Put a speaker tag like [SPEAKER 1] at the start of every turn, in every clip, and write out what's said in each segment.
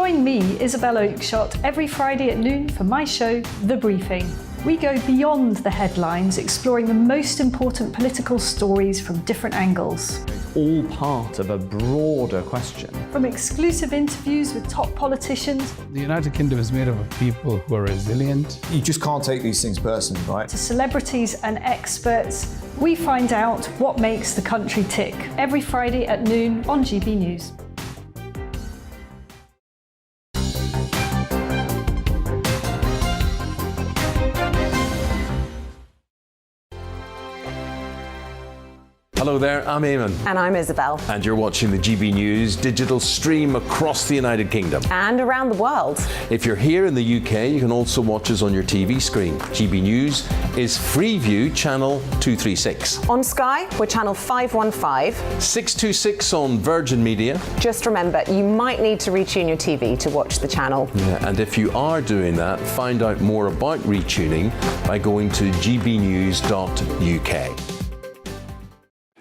[SPEAKER 1] Join me, Isabel Oakeshott, every Friday at noon for my show, The Briefing. We go beyond the headlines, exploring the most important political stories from different angles.
[SPEAKER 2] All part of a broader question.
[SPEAKER 1] From exclusive interviews with top politicians.
[SPEAKER 3] The United Kingdom is made up of people who are resilient.
[SPEAKER 4] You just can't take these things personally, right?
[SPEAKER 1] To celebrities and experts, we find out what makes the country tick. Every Friday at noon on GB News.
[SPEAKER 5] Hello there, I'm Eamon.
[SPEAKER 6] And I'm Isabel.
[SPEAKER 5] And you're watching the GB News digital stream across the United Kingdom.
[SPEAKER 6] And around the world.
[SPEAKER 5] If you're here in the UK, you can also watch us on your TV screen. GB News is Freeview channel 236.
[SPEAKER 6] On Sky, we're channel 515.
[SPEAKER 5] 626 on Virgin Media.
[SPEAKER 6] Just remember, you might need to retune your TV to watch the channel.
[SPEAKER 5] Yeah, and if you are doing that, find out more about retuning by going to gbnews.uk.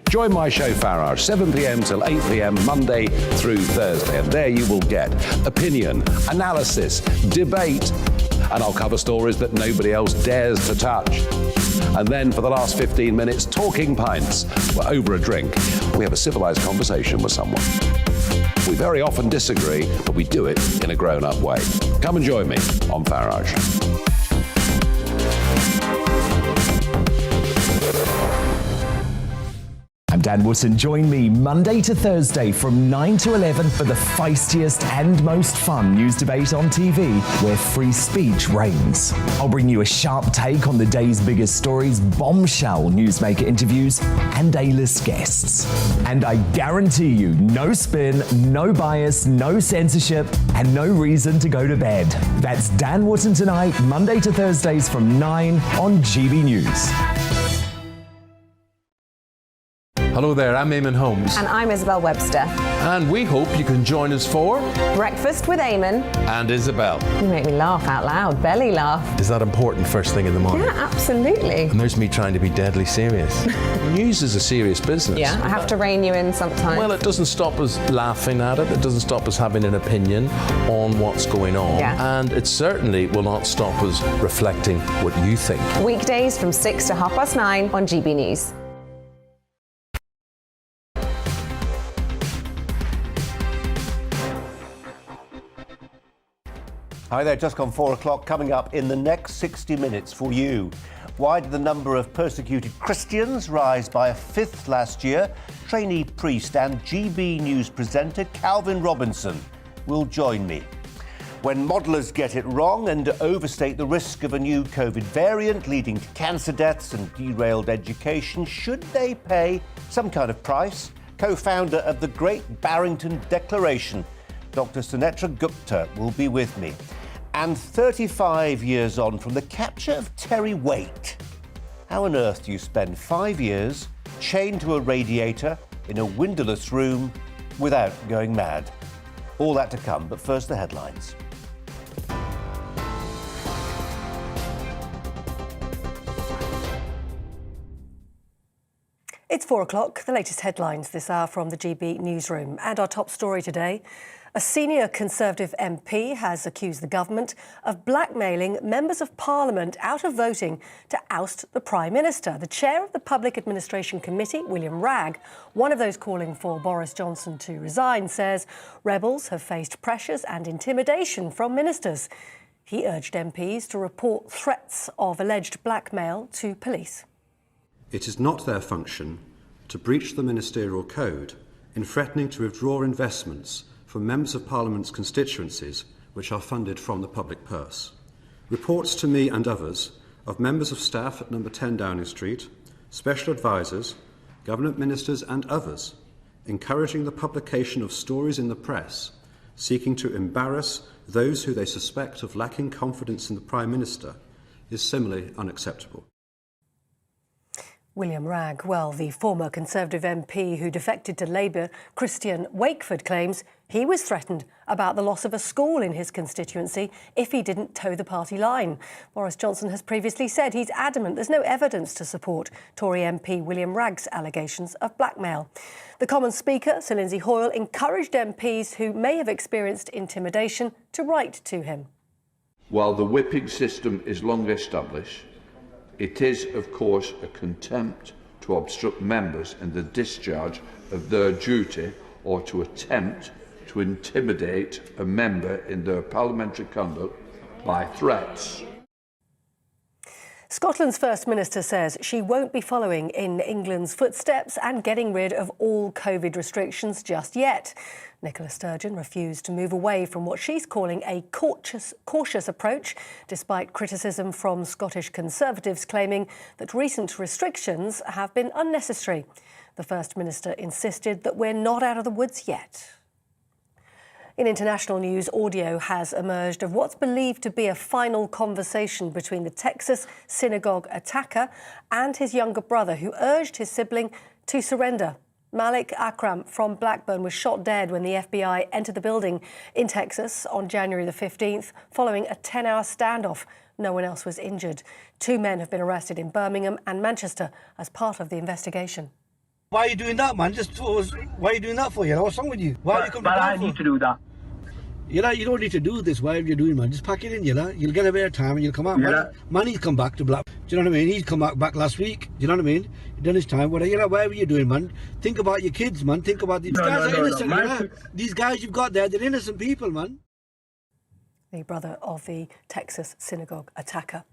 [SPEAKER 7] Join my show Farage, 7 p.m. till 8 p.m. Monday through Thursday. And there you will get opinion, analysis, debate, and I'll cover stories that nobody else dares to touch. And then for the last 15 minutes, talking pints. We're over a drink. We have a civilized conversation with someone. We very often disagree, but we do it in a grown-up way. Come and join me on Farage.
[SPEAKER 8] I'm Dan Wootton. Join me Monday to Thursday from 9 to 11 for the feistiest and most fun news debate on TV, where free speech reigns. I'll bring you a sharp take on the day's biggest stories, bombshell newsmaker interviews, and A-list guests. And I guarantee you, no spin, no bias, no censorship, and no reason to go to bed. That's Dan Wootton tonight, Monday to Thursdays from 9 on GB News.
[SPEAKER 5] Hello there, I'm Eamon Holmes.
[SPEAKER 6] And I'm Isabel Webster.
[SPEAKER 5] And we hope you can join us for
[SPEAKER 6] Breakfast with Eamon.
[SPEAKER 5] And Isabel.
[SPEAKER 6] You make me laugh out loud, belly laugh.
[SPEAKER 5] Is that important first thing in the morning?
[SPEAKER 6] Yeah, absolutely.
[SPEAKER 5] And there's me trying to be deadly serious. News is a serious business.
[SPEAKER 6] Yeah, I have to rein you in sometimes.
[SPEAKER 5] Well, it doesn't stop us laughing at it. It doesn't stop us having an opinion on what's going on.
[SPEAKER 6] Yeah.
[SPEAKER 5] And it certainly will not stop us reflecting what you think.
[SPEAKER 6] Weekdays from 6 to 9:30 on GB News.
[SPEAKER 9] Hi there, just gone 4 o'clock. Coming up in the next 60 minutes for you. Why did the number of persecuted Christians rise by a fifth last year? Trainee priest and GB News presenter Clavin will join me. When modellers get it wrong and overstate the risk of a new COVID variant leading to cancer deaths and derailed education, should they pay some kind of price? Co-founder of the Great Barrington Declaration, Dr. Sunetra Gupta, will be with me. And 35 years on from the capture of Terry Waite, how on earth do you spend 5 years chained to a radiator in a windowless room without going mad? All that to come, but first the headlines.
[SPEAKER 10] It's 4 o'clock. The latest headlines this hour from the GB newsroom. And our top story today. A senior Conservative MP has accused the government of blackmailing members of Parliament out of voting to oust the Prime Minister. The chair of the Public Administration Committee, William Ragg, one of those calling for Boris Johnson to resign, says rebels have faced pressures and intimidation from ministers. He urged MPs to report threats of alleged blackmail to police.
[SPEAKER 11] It is not their function to breach the ministerial code in threatening to withdraw investments from members of Parliament's constituencies which are funded from the public purse. Reports to me and others of members of staff at number 10 Downing Street, special advisers, government ministers and others encouraging the publication of stories in the press seeking to embarrass those who they suspect of lacking confidence in the Prime Minister is similarly unacceptable.
[SPEAKER 10] William Ragg, well, the former Conservative MP who defected to Labour, Christian Wakeford, claims he was threatened about the loss of a school in his constituency if he didn't toe the party line. Boris Johnson has previously said he's adamant there's no evidence to support Tory MP William Ragg's allegations of blackmail. The Commons Speaker, Sir Lindsay Hoyle, encouraged MPs who may have experienced intimidation to write to him.
[SPEAKER 12] While the whipping system is long established, it is, of course, a contempt to obstruct members in the discharge of their duty or to attempt to intimidate a member in their parliamentary conduct by threats.
[SPEAKER 10] Scotland's First Minister says she won't be following in England's footsteps and getting rid of all COVID restrictions just yet. Nicola Sturgeon refused to move away from what she's calling a cautious approach, despite criticism from Scottish Conservatives claiming that recent restrictions have been unnecessary. The First Minister insisted that we're not out of the woods yet. In international news, audio has emerged of what's believed to be a final conversation between the Texas synagogue attacker and his younger brother, who urged his sibling to surrender. Malik Akram from Blackburn was shot dead when the FBI entered the building in Texas on January the 15th, following a 10-hour standoff. No one else was injured. 2 men have been arrested in Birmingham and Manchester as part of the investigation.
[SPEAKER 13] Why are you doing that, man? Why are you doing that for? What's wrong with you? Why are you coming down
[SPEAKER 14] I need to do that.
[SPEAKER 13] You don't need to do this, whatever you're doing, man. Just pack it in, You'll get a bit of time and you'll come out. Man, he's come back to Black. Do you know what I mean? He's come back last week. Do you know what I mean? He's done his time. Whatever you're doing, man. Think about your kids, man. Think about these guys are innocent. These guys you've got there, they're innocent people, man.
[SPEAKER 10] The brother of the Texas synagogue attacker.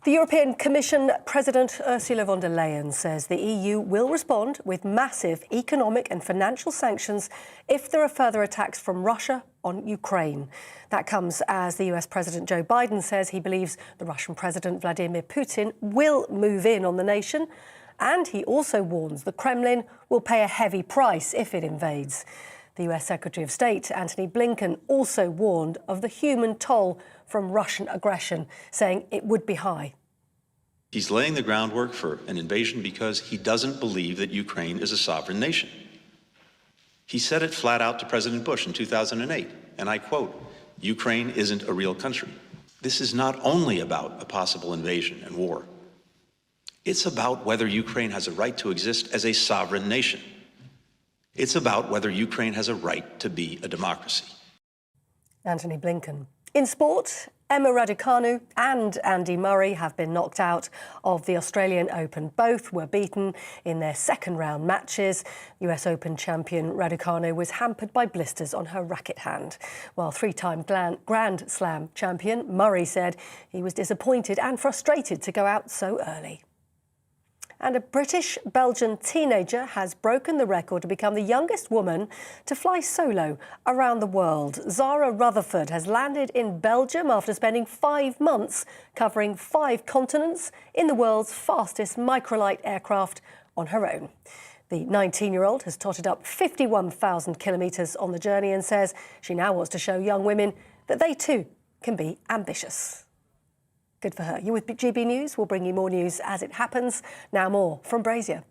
[SPEAKER 10] The European Commission President Ursula von der Leyen says the EU will respond with massive economic and financial sanctions if there are further attacks from Russia on Ukraine. That comes as the US President Joe Biden says he believes the Russian President Vladimir Putin will move in on the nation, and he also warns the Kremlin will pay a heavy price if it invades. The US Secretary of State Antony Blinken also warned of the human toll from Russian aggression, saying it would be high.
[SPEAKER 15] He's laying the groundwork for an invasion because he doesn't believe that Ukraine is a sovereign nation. He said it flat out to President Bush in 2008, and I quote, "Ukraine isn't a real country." This is not only about a possible invasion and war. It's about whether Ukraine has a right to exist as a sovereign nation. It's about whether Ukraine has a right to be a democracy.
[SPEAKER 10] Antony Blinken. In sport, Emma Raducanu and Andy Murray have been knocked out of the Australian Open. Both were beaten in their second round matches. US Open champion Raducanu was hampered by blisters on her racket hand, while 3-time Grand Slam champion Murray said he was disappointed and frustrated to go out so early. And a British-Belgian teenager has broken the record to become the youngest woman to fly solo around the world. Zara Rutherford has landed in Belgium after spending 5 months covering 5 continents in the world's fastest microlight aircraft on her own. The 19-year-old has totted up 51,000 kilometres on the journey and says she now wants to show young women that they too can be ambitious. Good for her. You're with GB News. We'll bring you more news as it happens. Now more from Brazier.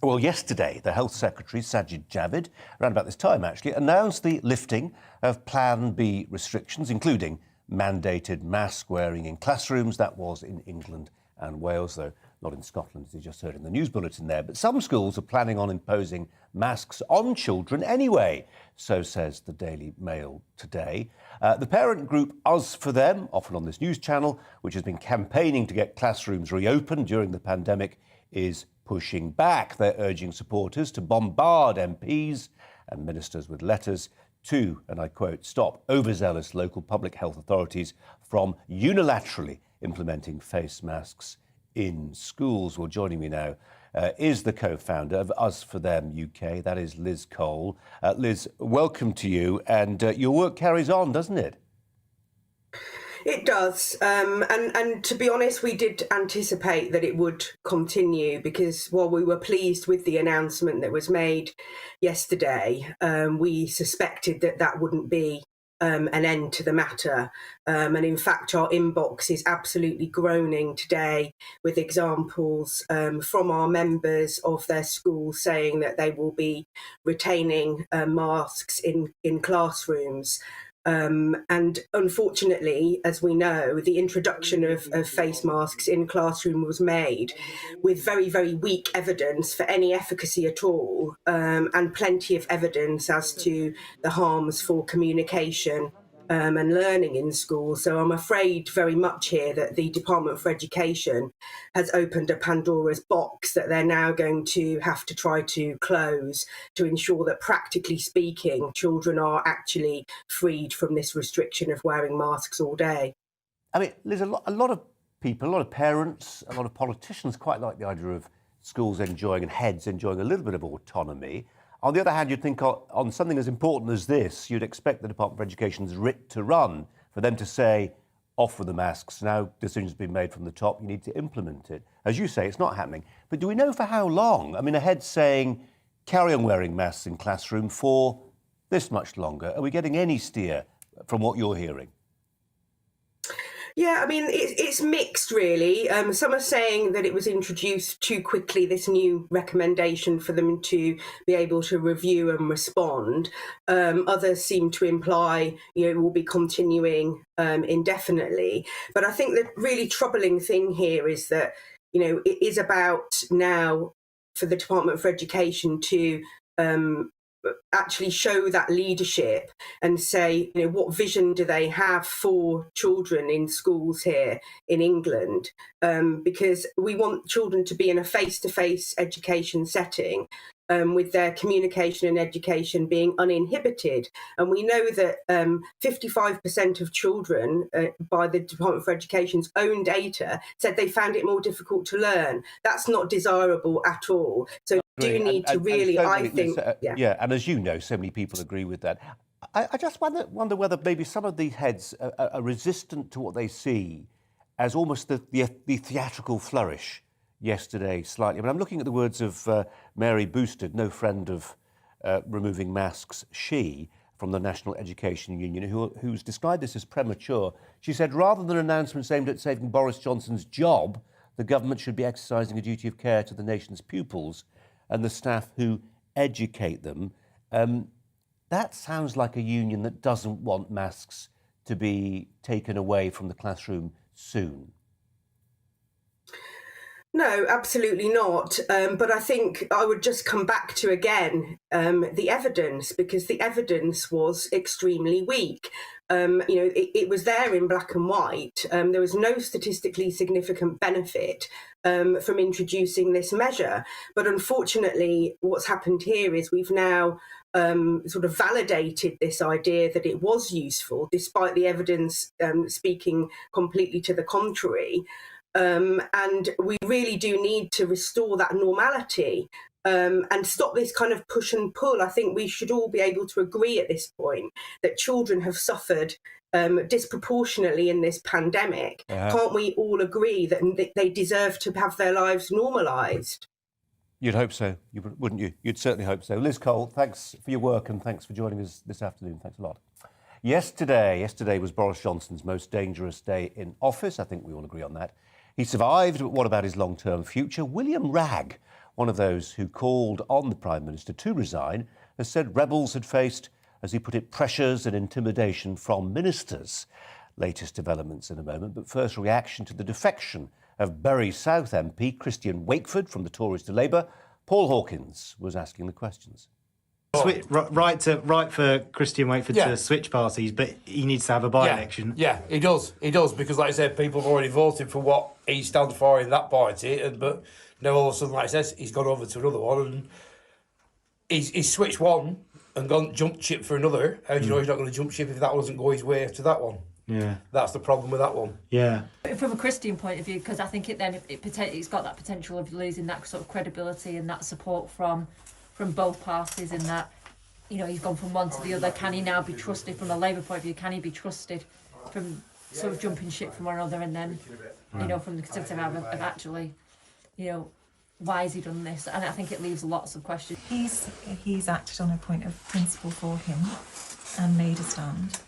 [SPEAKER 9] Well, yesterday, the Health Secretary, Sajid Javid, around about this time actually, announced the lifting of Plan B restrictions, including mandated mask wearing in classrooms. That was in England and Wales, though not in Scotland, as you just heard in the news bulletin there. But some schools are planning on imposing masks on children anyway, so says the Daily Mail today. The parent group Us For Them, often on this news channel, which has been campaigning to get classrooms reopened during the pandemic, is pushing back. They're urging supporters to bombard MPs and ministers with letters to, and I quote, stop overzealous local public health authorities from unilaterally implementing face masks in schools. Well, joining me now is the co-founder of Us For Them UK, that is Liz Cole. Liz, welcome to you, and your work carries on, doesn't it?
[SPEAKER 14] It does, and to be honest, we did anticipate that it would continue, because while we were pleased with the announcement that was made yesterday, we suspected that that wouldn't be an end to the matter. And in fact, our inbox is absolutely groaning today with examples from our members of their schools saying that they will be retaining masks in classrooms. And unfortunately, as we know, the introduction of face masks in classroom was made with very, very weak evidence for any efficacy at all, and plenty of evidence as to the harms for communication and learning in school. So I'm afraid very much here that the Department for Education has opened a Pandora's box that they're now going to have to try to close to ensure that, practically speaking, children are actually freed from this restriction of wearing masks all day.
[SPEAKER 9] I mean, there's a lot of people, a lot of parents, a lot of politicians quite like the idea of schools enjoying and heads enjoying a little bit of autonomy. On the other hand, you'd think on something as important as this, you'd expect the Department for Education's writ to run for them to say, off with the masks. Now decisions have been made from the top, you need to implement it. As you say, it's not happening. But do we know for how long? I mean, a head's saying, carry on wearing masks in classroom for this much longer. Are we getting any steer from what you're hearing?
[SPEAKER 14] Yeah, I mean, it's mixed, really. Some are saying that it was introduced too quickly, this new recommendation, for them to be able to review and respond. Others seem to imply, it will be continuing indefinitely. But I think the really troubling thing here is that, it is about now for the Department for Education to actually show that leadership and say, what vision do they have for children in schools here in England? Because we want children to be in a face-to-face education setting, with their communication and education being uninhibited. And we know that 55% of children, by the Department for Education's own data, said they found it more difficult to learn. That's not desirable at all. So we do need to really, I think...
[SPEAKER 9] Yeah, and as you know, so many people agree with that. I just wonder whether maybe some of these heads are resistant to what they see as almost the theatrical flourish yesterday slightly. I mean, I'm looking at the words of Mary Boosted, no friend of removing masks, from the National Education Union, who's described this as premature. She said, rather than announcements aimed at saving Boris Johnson's job, the government should be exercising a duty of care to the nation's pupils and the staff who educate them. That sounds like a union that doesn't want masks to be taken away from the classroom soon.
[SPEAKER 14] No, absolutely not. But I think I would just come back to, again, the evidence, because the evidence was extremely weak. It was there in black and white. There was no statistically significant benefit from introducing this measure. But unfortunately, what's happened here is we've now sort of validated this idea that it was useful, despite the evidence speaking completely to the contrary. And we really do need to restore that normality and stop this kind of push and pull. I think we should all be able to agree at this point that children have suffered disproportionately in this pandemic. Can't we all agree that they deserve to have their lives normalised?
[SPEAKER 9] You'd hope so, wouldn't you? You'd certainly hope so. Liz Cole, thanks for your work and thanks for joining us this afternoon. Thanks a lot. Yesterday was Boris Johnson's most dangerous day in office. I think we all agree on that. He survived, but what about his long-term future? William Ragg, one of those who called on the Prime Minister to resign, has said rebels had faced, as he put it, pressures and intimidation from ministers. Latest developments in a moment, but first reaction to the defection of Bury South MP Christian Wakeford from the Tories to Labour. Paul Hawkins was asking the questions.
[SPEAKER 16] Right for Christian Wakeford to switch parties, but he needs to have a by-election.
[SPEAKER 17] Yeah, he does, because like I said, people have already voted for what he stands for in that party, but now all of a sudden, like I said, he's gone over to another one, and he's switched one and jumped ship for another. How do you know he's not going to jump ship if that doesn't go his way to that one?
[SPEAKER 16] Yeah,
[SPEAKER 17] that's the problem with that one.
[SPEAKER 16] Yeah,
[SPEAKER 18] from a Christian point of view, because I think it's got that potential of losing that sort of credibility and that support from both parties, in that, he's gone from one to the other. Can he now be trusted from a Labour point of view? Can he be trusted from sort of jumping ship from one another, and then, you know, from the Conservative have actually, you know, why has he done this? And I think it leaves lots of questions.
[SPEAKER 19] He's acted on a point of principle for him and made a stand,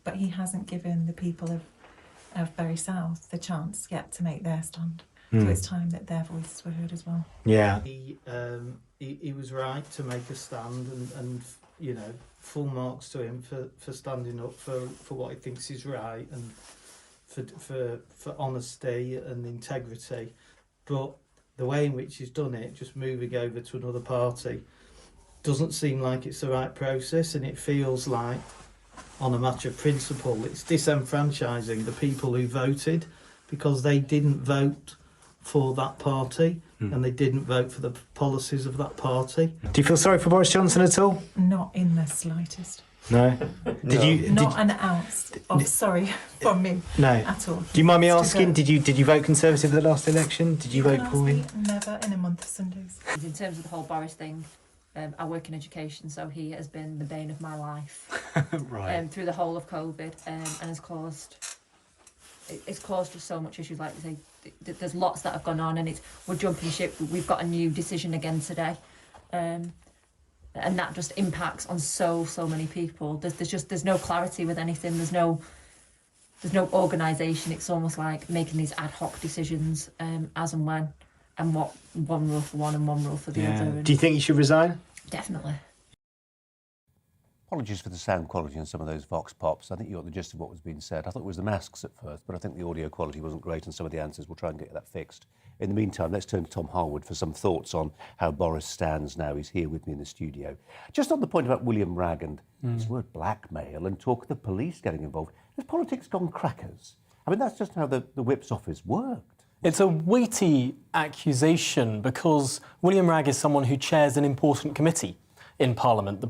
[SPEAKER 19] but he hasn't given the people of Bury South the chance yet to make their stand. So it's time that their voices were heard as well.
[SPEAKER 16] Yeah. He was right to make a stand, and you know, full marks to him for standing up for what he thinks is right, and for honesty and integrity. But the way in which he's done it, just moving over to another party, doesn't seem like it's the right process, and it feels like, on a matter of principle, it's disenfranchising the people who voted, because they didn't vote for that party and they didn't vote for the policies of that party. Do you feel sorry for Boris Johnson at all?
[SPEAKER 19] Not in the slightest.
[SPEAKER 16] No.
[SPEAKER 19] Not an ounce of sorry from me.
[SPEAKER 16] No.
[SPEAKER 19] At all.
[SPEAKER 16] Do you mind me asking? Did you vote Conservative at the last election? Did you vote for him?
[SPEAKER 19] Never in a month of Sundays.
[SPEAKER 18] In terms of the whole Boris thing, I work in education, so he has been the bane of my life.
[SPEAKER 16] Right.
[SPEAKER 18] Through the whole of COVID, and has caused. It's caused just so much issues. Like you say, there's lots that have gone on, and we're jumping ship. We've got a new decision again today, and that just impacts on so many people. There's no clarity with anything. There's no organisation. It's almost like making these ad hoc decisions as and when, and what one rule for one and one rule for the other. And
[SPEAKER 16] do you think you should resign?
[SPEAKER 18] Definitely.
[SPEAKER 9] Apologies for the sound quality on some of those vox pops. I think you got the gist of what was being said. I thought it was the masks at first, but I think the audio quality wasn't great, and some of the answers, we'll try and get that fixed. In the meantime, let's turn to Tom Harwood for some thoughts on how Boris stands now. He's here with me in the studio. Just on the point about William Ragg and his word blackmail and talk of the police getting involved, has politics gone crackers? I mean, that's just how the whip's office worked.
[SPEAKER 20] It's a weighty accusation because William Ragg is someone who chairs an important committee in Parliament, the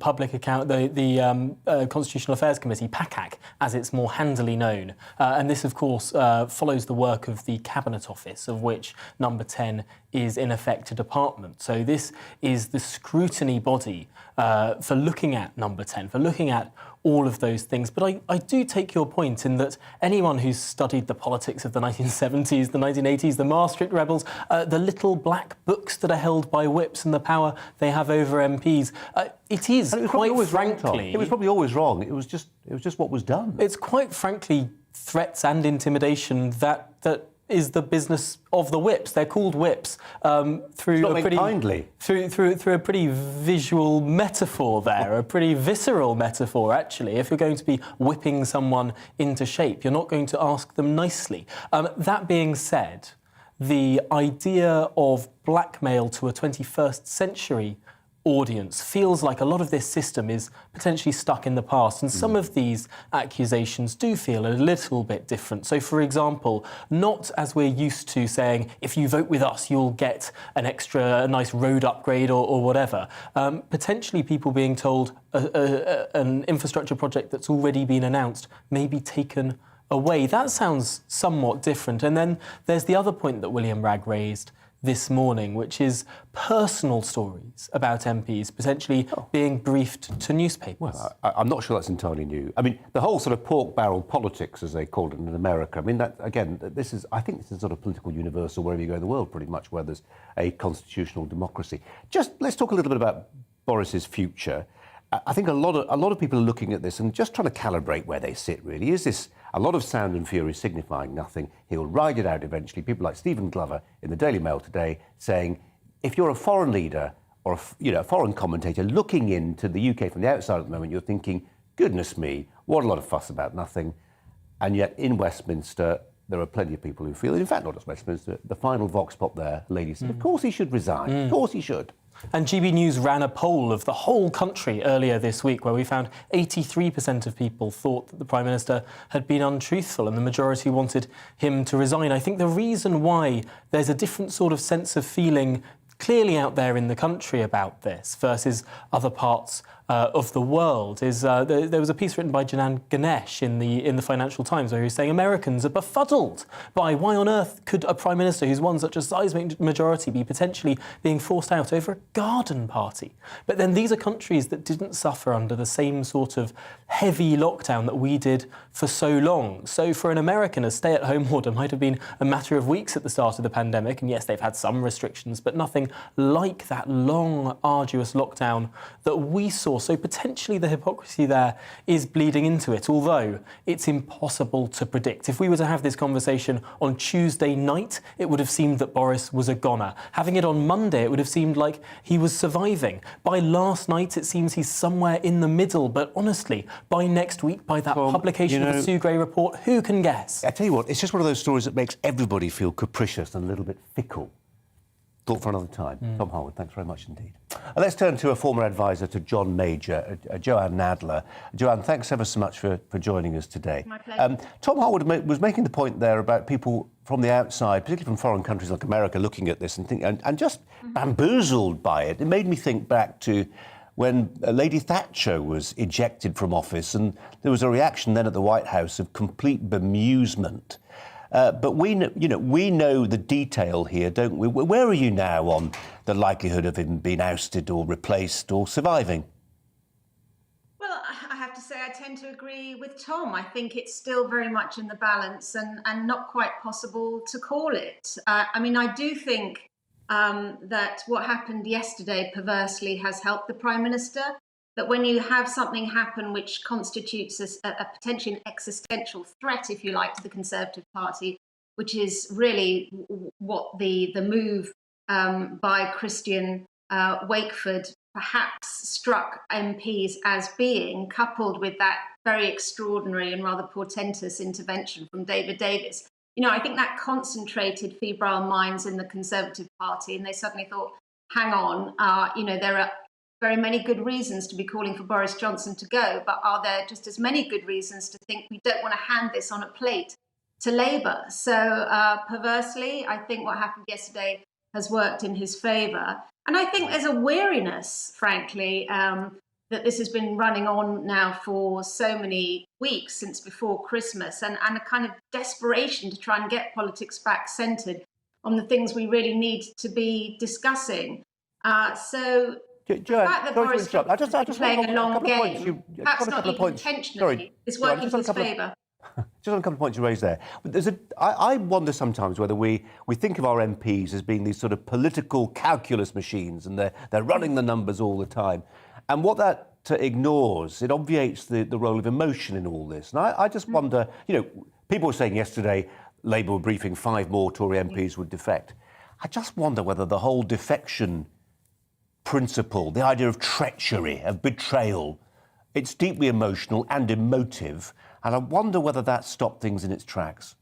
[SPEAKER 20] Constitutional Affairs Committee, PACAC, as it's more handily known. And this, of course, follows the work of the Cabinet Office, of which Number 10 is, in effect, a department. So this is the scrutiny body for looking at Number 10, for looking at all of those things. But I do take your point in that anyone who's studied the politics of the 1970s, the 1980s, the Maastricht rebels, the little black books that are held by whips and the power they have over MPs, it is quite frankly...
[SPEAKER 9] It was probably always wrong. It was just what was done.
[SPEAKER 20] It's quite frankly threats and intimidation that is the business of the whips. They're called whips through a pretty visual metaphor there, a pretty visceral metaphor, actually. If you're going to be whipping someone into shape, you're not going to ask them nicely. That being said, the idea of blackmail to a 21st century audience feels like a lot of this system is potentially stuck in the past, and some of these accusations do feel a little bit different. So, for example, not as we're used to saying, if you vote with us, you'll get a nice road upgrade or whatever. Potentially people being told an infrastructure project that's already been announced may be taken away. That sounds somewhat different. And then there's the other point that William Ragg raised this morning, which is personal stories about MPs potentially being briefed to newspapers.
[SPEAKER 9] Well, I'm not sure that's entirely new. I mean, the whole sort of pork barrel politics, as they called it in America, I mean, that, again, I think this is sort of political universal wherever you go in the world, pretty much, where there's a constitutional democracy. Just let's talk a little bit about Boris's future. I think a lot of people are looking at this and just trying to calibrate where they sit, really. Is this a lot of sound and fury signifying nothing? He'll ride it out eventually. People like Stephen Glover in the Daily Mail today saying, if you're a foreign leader or a foreign commentator looking into the UK from the outside at the moment, you're thinking, goodness me, what a lot of fuss about nothing. And yet in Westminster, there are plenty of people who feel, in fact, not just Westminster, the final vox pop there, lady said, of course he should resign, of course he should.
[SPEAKER 20] And GBNews ran a poll of the whole country earlier this week where we found 83% of people thought that the Prime Minister had been untruthful and the majority wanted him to resign. I think the reason why there's a different sort of sense of feeling clearly out there in the country about this versus other parts of the world. Is there was a piece written by Janan Ganesh in the Financial Times where he was saying Americans are befuddled by why on earth could a Prime Minister who's won such a seismic majority be potentially being forced out over a garden party. But then these are countries that didn't suffer under the same sort of heavy lockdown that we did for so long. So for an American, a stay-at-home order might have been a matter of weeks at the start of the pandemic, and yes, they've had some restrictions, but nothing like that long, arduous lockdown that we saw. So potentially the hypocrisy there is bleeding into it, although it's impossible to predict. If we were to have this conversation on Tuesday night, it would have seemed that Boris was a goner. Having it on Monday, it would have seemed like he was surviving. By last night, it seems he's somewhere in the middle, but honestly, by next week, by that publication of the Sue Gray report, who can guess?
[SPEAKER 9] I tell you what, it's just one of those stories that makes everybody feel capricious and a little bit fickle. Thought for another time. Tom Harwood, thanks very much indeed. Let's turn to a former advisor to John Major, Joanne Nadler. Joanne, thanks ever so much for joining us today.
[SPEAKER 21] My pleasure.
[SPEAKER 9] Tom Harwood was making the point there about people from the outside, particularly from foreign countries like America, looking at this and just bamboozled by it. It made me think back to when Lady Thatcher was ejected from office, and there was a reaction then at the White House of complete bemusement. But we know the detail here, don't we? Where are you now on the likelihood of him being ousted or replaced or surviving?
[SPEAKER 21] Well, I have to say I tend to agree with Tom. I think it's still very much in the balance and not quite possible to call it. I mean, I do think that what happened yesterday perversely has helped the Prime Minister, that when you have something happen which constitutes a potentially existential threat, if you like, to the Conservative Party, which is really what the move by Christian Wakeford perhaps struck MPs as being, coupled with that very extraordinary and rather portentous intervention from David Davis. You know, I think that concentrated febrile minds in the Conservative Party, and they suddenly thought, hang on, there are very many good reasons to be calling for Boris Johnson to go, but are there just as many good reasons to think we don't want to hand this on a plate to Labour? So perversely, I think what happened yesterday has worked in his favour. And I think there's a weariness, frankly, that this has been running on now for so many weeks since before Christmas, and a kind of desperation to try and get politics back centred on the things we really need to be discussing. So the fact that Boris Johnson is playing a long game, perhaps not even intentionally, is working in his favour.
[SPEAKER 9] Just on a couple of points you raised there. But I wonder sometimes whether we think of our MPs as being these sort of political calculus machines, and they're running the numbers all the time. And what that ignores, it obviates the role of emotion in all this. And I just wonder, people were saying yesterday Labour were briefing 5 more Tory MPs would defect. I just wonder whether the whole defection principle, the idea of treachery, of betrayal, it's deeply emotional and emotive, and I wonder whether that stopped things in its tracks.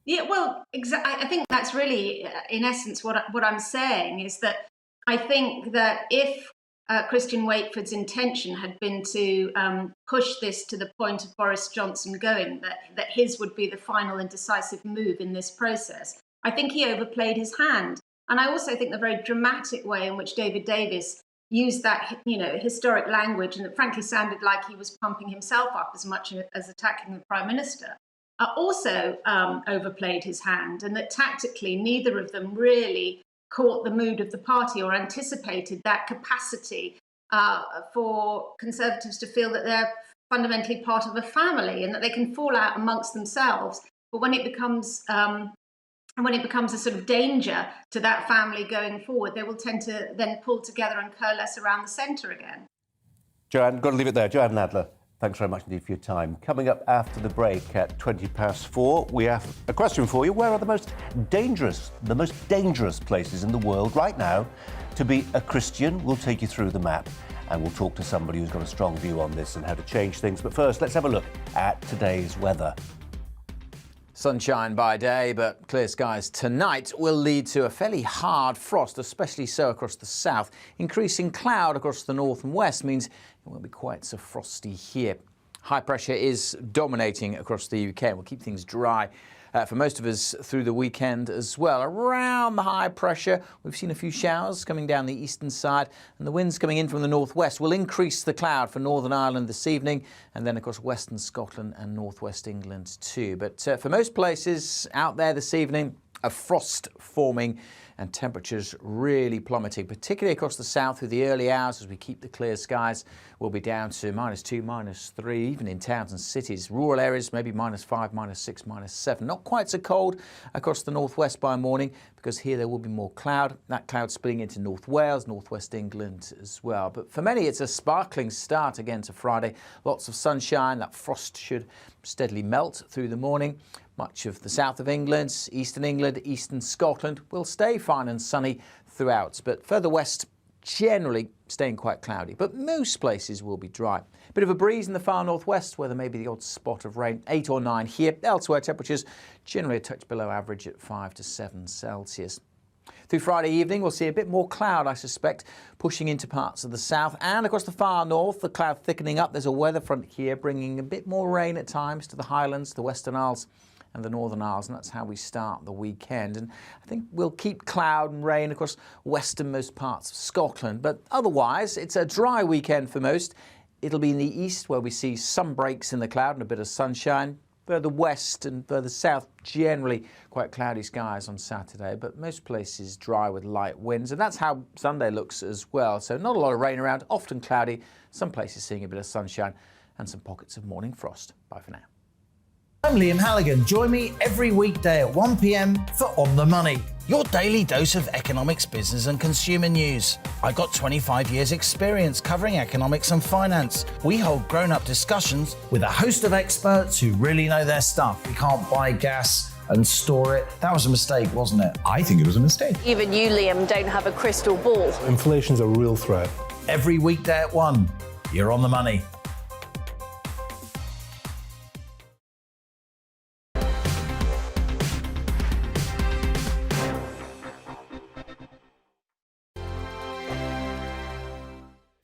[SPEAKER 21] Yeah, well, I think that's really, in essence, what I'm saying is that I think that if Christian Wakeford's intention had been to push this to the point of Boris Johnson going, that his would be the final and decisive move in this process, I think he overplayed his hand. And I also think the very dramatic way in which David Davis used that, historic language, and it frankly sounded like he was pumping himself up as much as attacking the Prime Minister, also overplayed his hand, and that tactically neither of them really caught the mood of the party or anticipated that capacity for Conservatives to feel that they're fundamentally part of a family and that they can fall out amongst themselves. But when it becomes a sort of danger to that family going forward, they will tend to then pull together and coalesce around the centre again.
[SPEAKER 9] Joanne, got to leave it there. Joanne Nadler, thanks very much indeed for your time. Coming up after the break at 4:20, we have a question for you. Where are the most dangerous places in the world right now to be a Christian? We'll take you through the map, and we'll talk to somebody who's got a strong view on this and how to change things. But first, let's have a look at today's weather.
[SPEAKER 22] Sunshine by day, but clear skies tonight will lead to a fairly hard frost, especially so across the south. Increasing cloud across the north and west means it won't be quite so frosty here. High pressure is dominating across the UK and will keep things dry for most of us through the weekend as well. Around the high pressure, we've seen a few showers coming down the eastern side, and the winds coming in from the northwest will increase the cloud for Northern Ireland this evening, and then across western Scotland and northwest England too. But for most places out there this evening, a frost forming and temperatures really plummeting, particularly across the south through the early hours as we keep the clear skies. We'll be down to -2, -3, even in towns and cities. Rural areas, maybe -5, -6, -7. Not quite so cold across the northwest by morning, because here there will be more cloud. That cloud splitting into North Wales, northwest England as well. But for many, it's a sparkling start again to Friday. Lots of sunshine. That frost should steadily melt through the morning. Much of the south of England, eastern Scotland will stay fine and sunny throughout, but further west generally staying quite cloudy. But most places will be dry. Bit of a breeze in the far northwest where there may be the odd spot of rain, 8 or 9 here. Elsewhere, temperatures generally a touch below average at 5 to 7 Celsius. Through Friday evening, we'll see a bit more cloud, I suspect, pushing into parts of the south and across the far north. The cloud thickening up. There's a weather front here bringing a bit more rain at times to the Highlands, the Western Isles and the Northern Isles, and that's how we start the weekend. And I think we'll keep cloud and rain across westernmost parts of Scotland, but otherwise it's a dry weekend for most. It'll be in the east where we see some breaks in the cloud and a bit of sunshine. Further west and further south, generally quite cloudy skies on Saturday, but most places dry with light winds, and that's how Sunday looks as well. So not a lot of rain around, often cloudy, some places seeing a bit of sunshine and some pockets of morning frost. Bye for now.
[SPEAKER 2] I'm Liam Halligan. Join me every weekday at 1 p.m. for On the Money, your daily dose of economics, business and consumer news. I got 25 years experience covering economics and finance. We hold grown-up discussions with a host of experts who really know their stuff. We can't buy gas and store it. That was a mistake, wasn't it?
[SPEAKER 8] I think it was a mistake.
[SPEAKER 3] Even you, Liam, don't have a crystal ball.
[SPEAKER 2] Inflation's a real threat. Every weekday at 1, you're On the Money.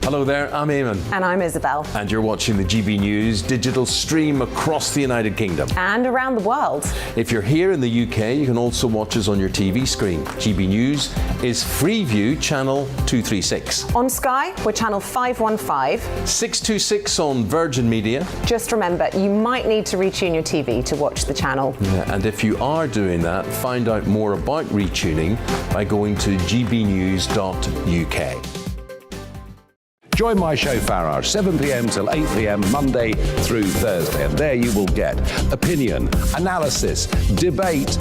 [SPEAKER 5] Hello there, I'm Eamon.
[SPEAKER 6] And I'm Isabel.
[SPEAKER 5] And you're watching the GB News digital stream across the United Kingdom.
[SPEAKER 6] And around the world.
[SPEAKER 5] If you're here in the UK, you can also watch us on your TV screen. GB News is Freeview channel 236.
[SPEAKER 6] On Sky, we're channel 515.
[SPEAKER 5] 626 on Virgin Media.
[SPEAKER 6] Just remember, you might need to retune your TV to watch the channel.
[SPEAKER 5] Yeah, and if you are doing that, find out more about retuning by going to gbnews.uk.
[SPEAKER 7] Join my show Farage, 7 p.m. till 8 p.m. Monday through Thursday, and there you will get opinion, analysis, debate,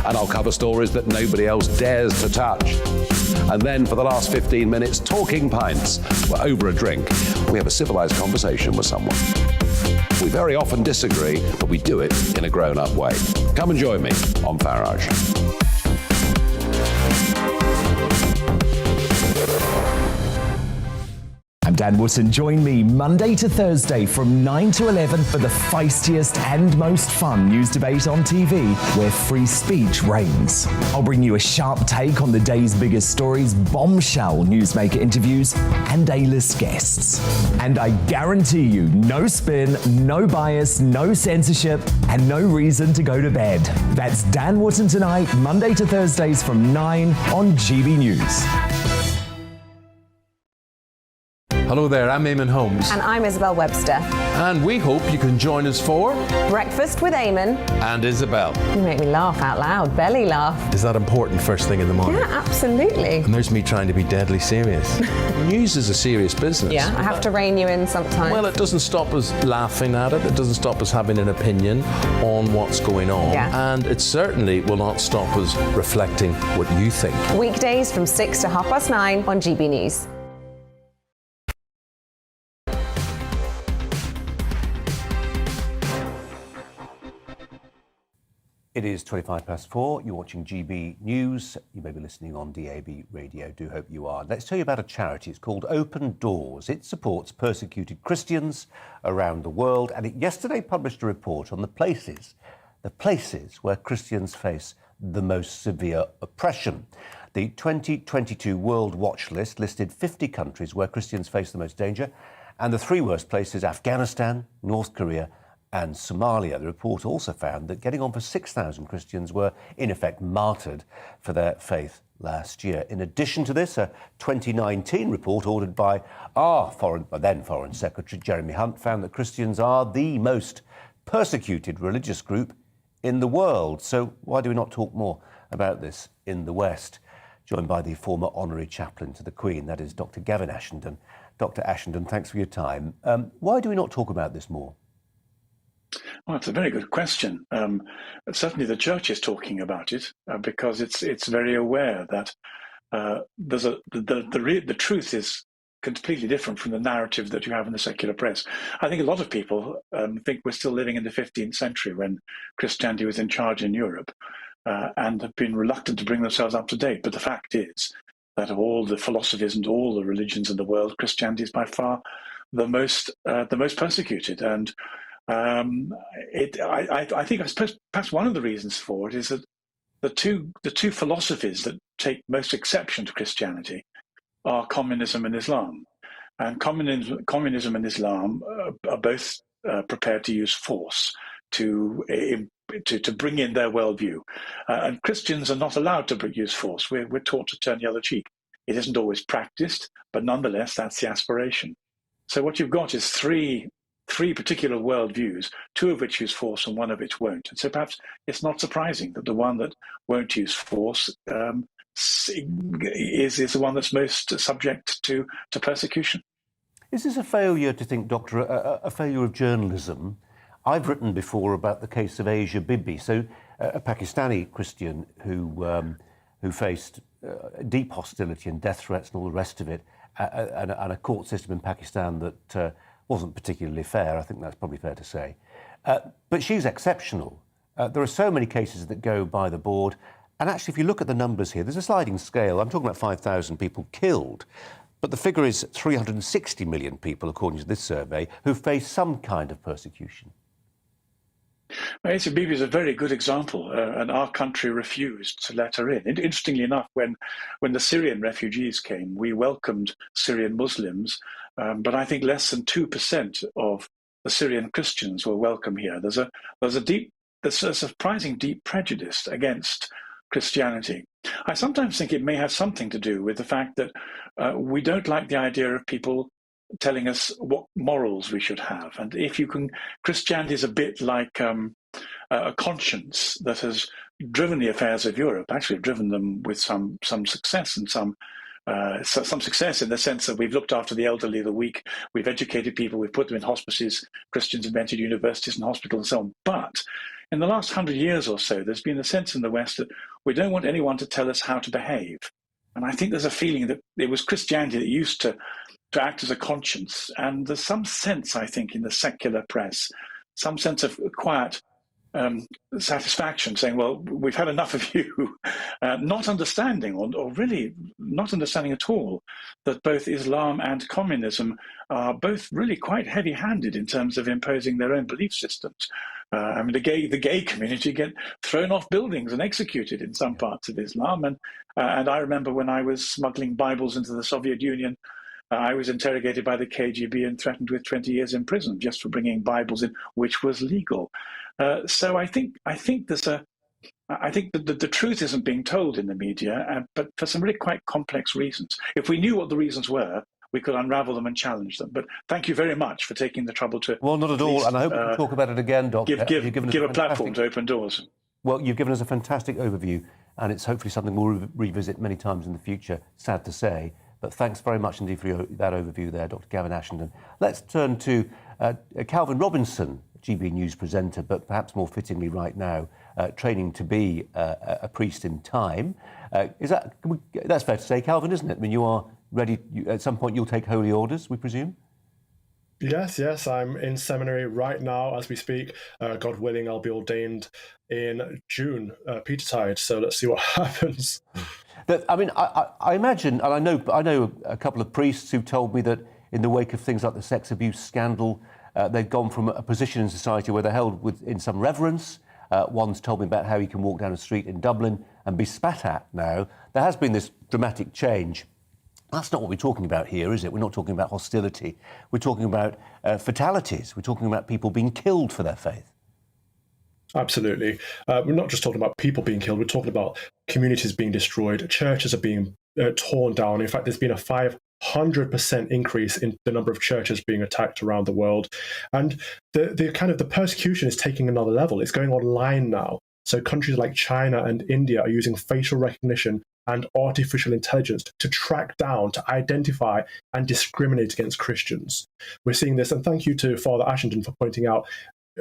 [SPEAKER 7] and I'll cover stories that nobody else dares to touch. And then for the last 15 minutes, talking pints. We're over a drink. We have a civilised conversation with someone. We very often disagree, but we do it in a grown-up way. Come and join me on Farage.
[SPEAKER 8] I'm Dan Wootton. Join me Monday to Thursday from 9 to 11 for the feistiest and most fun news debate on TV, where free speech reigns. I'll bring you a sharp take on the day's biggest stories, bombshell newsmaker interviews, and A-list guests. And I guarantee you, no spin, no bias, no censorship, and no reason to go to bed. That's Dan Wootton tonight, Monday to Thursdays from 9 on GB News.
[SPEAKER 5] Hello there, I'm Eamon Holmes.
[SPEAKER 6] And I'm Isabel Webster.
[SPEAKER 5] And we hope you can join us for
[SPEAKER 6] Breakfast with Eamon
[SPEAKER 5] and Isabel.
[SPEAKER 6] You make me laugh out loud, belly laugh.
[SPEAKER 5] Is that important first thing in the morning?
[SPEAKER 6] Yeah, absolutely.
[SPEAKER 5] And there's me trying to be deadly serious. News is a serious business.
[SPEAKER 6] Yeah, I have to rein you in sometimes.
[SPEAKER 5] Well, it doesn't stop us laughing at it. It doesn't stop us having an opinion on what's going on.
[SPEAKER 6] Yeah.
[SPEAKER 5] And it certainly will not stop us reflecting what you think.
[SPEAKER 6] Weekdays from 6 to 9:30 on GB News.
[SPEAKER 9] It is 4:25. You're watching GB News. You may be listening on DAB radio. Do hope you are. Let's tell you about a charity. It's called Open Doors. It supports persecuted Christians around the world, and it yesterday published a report on the places where Christians face the most severe oppression. The 2022 World Watch List listed 50 countries where Christians face the most danger, and the 3 worst places: Afghanistan, North Korea, and Somalia. The report also found that getting on for 6,000 Christians were, in effect, martyred for their faith last year. In addition to this, a 2019 report ordered by our then Foreign Secretary Jeremy Hunt found that Christians are the most persecuted religious group in the world. So why do we not talk more about this in the West? Joined by the former honorary chaplain to the Queen, that is Dr. Gavin Ashton. Dr. Ashton, thanks for your time. Why do we not talk about this more?
[SPEAKER 1] Well, it's a very good question. Certainly the Church is talking about it because it's very aware that the truth is completely different from the narrative that you have in the secular press. I think a lot of people think we're still living in the 15th century when Christianity was in charge in Europe and have been reluctant to bring themselves up to date. But the fact is that of all the philosophies and all the religions in the world, Christianity is by far the most persecuted. And I think, I suppose, perhaps one of the reasons for it is that the two philosophies that take most exception to Christianity are communism and Islam. And communism and Islam are both prepared to use force to bring in their worldview. And Christians are not allowed to use force. We're taught to turn the other cheek. It isn't always practiced, but nonetheless, that's the aspiration. So what you've got is three particular worldviews, two of which use force and one of which won't. And so perhaps it's not surprising that the one that won't use force is the one that's most subject to persecution.
[SPEAKER 9] Is this a failure, to think, Doctor, a failure of journalism? I've written before about the case of Asia Bibi, so a Pakistani Christian who faced deep hostility and death threats and all the rest of it, and a court system in Pakistan that wasn't particularly fair. I think that's probably fair to say. But she's exceptional. There are so many cases that go by the board. And actually, if you look at the numbers here, there's a sliding scale. I'm talking about 5,000 people killed. But the figure is 360 million people, according to this survey, who face some kind of persecution.
[SPEAKER 1] Asia Bibi is a very good example, and our country refused to let her in. Interestingly enough, when the Syrian refugees came, we welcomed Syrian Muslims, but I think less than 2% of the Syrian Christians were welcome here. There's a surprising deep prejudice against Christianity. I sometimes think it may have something to do with the fact that we don't like the idea of people telling us what morals we should have. And if you can, Christianity is a bit like a conscience that has driven the affairs of Europe, actually driven them with some success and some success in the sense that we've looked after the elderly, the weak, we've educated people, we've put them in hospices, Christians invented universities and hospitals and so on. But in the last 100 years or so, there's been a sense in the West that we don't want anyone to tell us how to behave. And I think there's a feeling that it was Christianity that used to act as a conscience. And there's some sense, I think, in the secular press, some sense of quiet satisfaction, saying, well, we've had enough of you, not understanding, or really not understanding at all, that both Islam and communism are both really quite heavy-handed in terms of imposing their own belief systems. I mean, the gay community get thrown off buildings and executed in some parts of Islam. And I remember when I was smuggling Bibles into the Soviet Union, I was interrogated by the KGB and threatened with 20 years in prison just for bringing Bibles in, which was legal. So I think there's I think that the truth isn't being told in the media, but for some really quite complex reasons. If we knew what the reasons were, we could unravel them and challenge them. But thank you very much for taking the trouble to...
[SPEAKER 9] Well, not at all, and I hope we can talk about it again, Doctor.
[SPEAKER 1] Give a platform to open doors.
[SPEAKER 9] Well, you've given us a fantastic overview, and it's hopefully something we'll revisit many times in the future, sad to say. But thanks very much indeed for that overview there, Dr. Gavin Ashton. Let's turn to Calvin Robinson, GB News presenter, but perhaps more fittingly right now, training to be a priest in time. That's fair to say, Calvin, isn't it? I mean, you are ready, at some point you'll take holy orders, we presume?
[SPEAKER 4] Yes, I'm in seminary right now as we speak. God willing, I'll be ordained in June, Petertide, so let's see what happens.
[SPEAKER 9] I mean, I imagine, and I know a couple of priests who've told me that in the wake of things like the sex abuse scandal, they've gone from a position in society where they're held in some reverence. One's told me about how he can walk down a street in Dublin and be spat at now. There has been this dramatic change. That's not what we're talking about here, is it? We're not talking about hostility. We're talking about fatalities. We're talking about people being killed for their faith.
[SPEAKER 4] Absolutely. We're not just talking about people being killed. We're talking about communities being destroyed. Churches are being torn down. In fact, there's been a 500% increase in the number of churches being attacked around the world. And the persecution is taking another level. It's going online now. So countries like China and India are using facial recognition and artificial intelligence to track down, to identify and discriminate against Christians. We're seeing this, and thank you to Father Ashton for pointing out,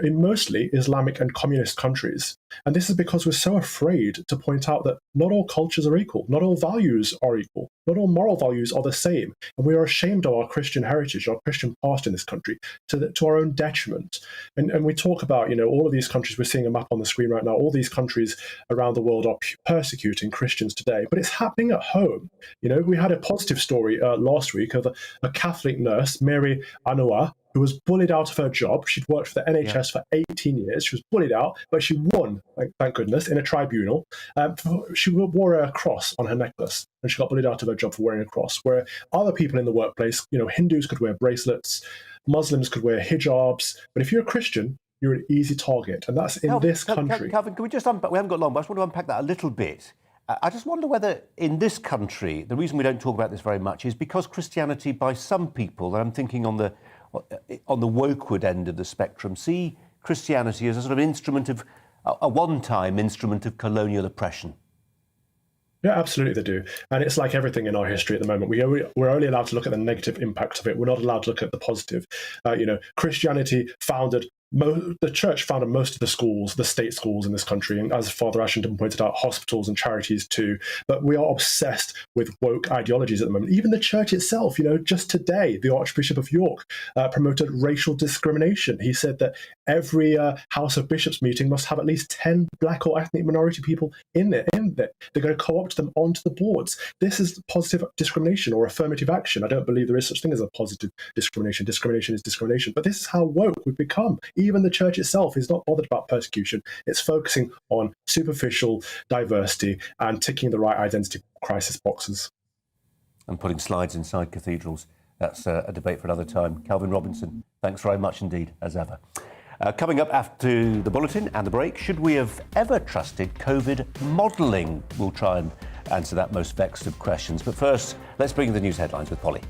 [SPEAKER 4] in mostly Islamic and communist countries. And this is because we're so afraid to point out that not all cultures are equal, not all values are equal, not all moral values are the same. And we are ashamed of our Christian heritage, our Christian past in this country, to our own detriment. And we talk about, all of these countries, we're seeing a map on the screen right now, all these countries around the world are persecuting Christians today, but it's happening at home. We had a positive story last week of a Catholic nurse, Mary Anouar, who was bullied out of her job. She'd worked for the NHS for 18 years. She was bullied out, but she won, thank goodness, in a tribunal. She wore a cross on her necklace, and she got bullied out of her job for wearing a cross, where other people in the workplace, Hindus could wear bracelets, Muslims could wear hijabs, but if you're a Christian, you're an easy target, and that's in this country.
[SPEAKER 9] Calvin, can we just unpack? We haven't got long, but I just want to unpack that a little bit. I just wonder whether in this country, the reason we don't talk about this very much is because Christianity, by some people, and I'm thinking on the wokeward end of the spectrum, see Christianity as a sort of instrument of, a one-time instrument of colonial oppression.
[SPEAKER 4] Yeah, absolutely they do. And it's like everything in our history at the moment. We're only allowed to look at the negative impacts of it. We're not allowed to look at the positive. Christianity founded the church founded most of the schools, the state schools in this country, and as Father Ashton pointed out, hospitals and charities too. But we are obsessed with woke ideologies at the moment. Even the church itself, just today, the Archbishop of York promoted racial discrimination. He said that every House of Bishops meeting must have at least 10 black or ethnic minority people in it. They're going to co-opt them onto the boards. This is positive discrimination or affirmative action. I don't believe there is such thing as a positive discrimination. Discrimination is discrimination. But this is how woke we've become. Even the church itself is not bothered about persecution. It's focusing on superficial diversity and ticking the right identity crisis boxes.
[SPEAKER 9] And putting slides inside cathedrals. That's a debate for another time. Calvin Robinson, thanks very much indeed, as ever. Coming up after the bulletin and the break, should we have ever trusted COVID modelling? We'll try and answer that most vexed of questions. But first, let's bring you the news headlines with Polly.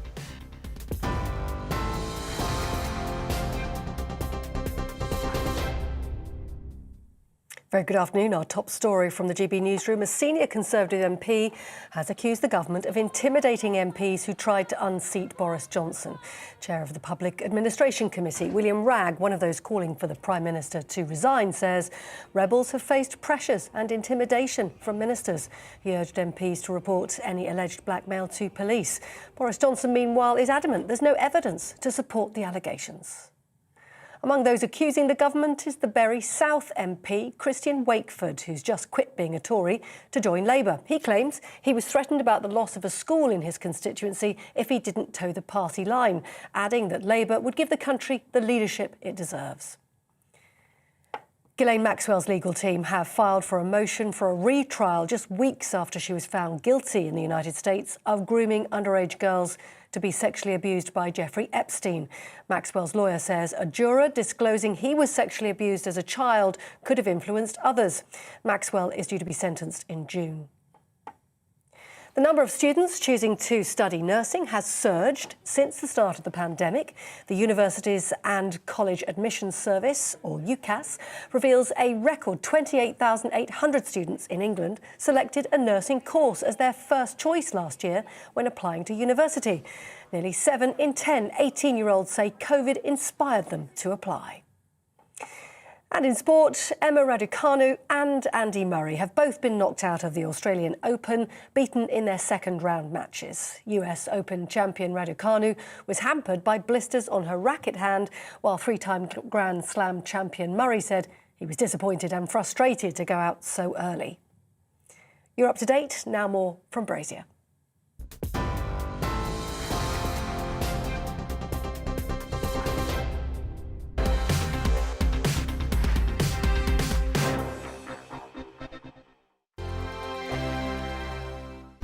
[SPEAKER 10] Very good afternoon. Our top story from the GB newsroom. A senior Conservative MP has accused the government of intimidating MPs who tried to unseat Boris Johnson. Chair of the Public Administration Committee, William Wragg, one of those calling for the Prime Minister to resign, says rebels have faced pressures and intimidation from ministers. He urged MPs to report any alleged blackmail to police. Boris Johnson, meanwhile, is adamant there's no evidence to support the allegations. Among those accusing the government is the Bury South MP, Christian Wakeford, who's just quit being a Tory to join Labour. He claims he was threatened about the loss of a school in his constituency if he didn't toe the party line, adding that Labour would give the country the leadership it deserves. Ghislaine Maxwell's legal team have filed for a motion for a retrial just weeks after she was found guilty in the United States of grooming underage girls to be sexually abused by Jeffrey Epstein. Maxwell's lawyer says a juror disclosing he was sexually abused as a child could have influenced others. Maxwell is due to be sentenced in June. The number of students choosing to study nursing has surged since the start of the pandemic. The Universities and College Admissions Service, or UCAS, reveals a record 28,800 students in England selected a nursing course as their first choice last year when applying to university. Nearly 7 in 10 18-year-olds say COVID inspired them to apply. And in sport, Emma Raducanu and Andy Murray have both been knocked out of the Australian Open, beaten in their second round matches. US Open champion Raducanu was hampered by blisters on her racket hand, while three-time Grand Slam champion Murray said he was disappointed and frustrated to go out so early. You're up to date. Now more from Brazier.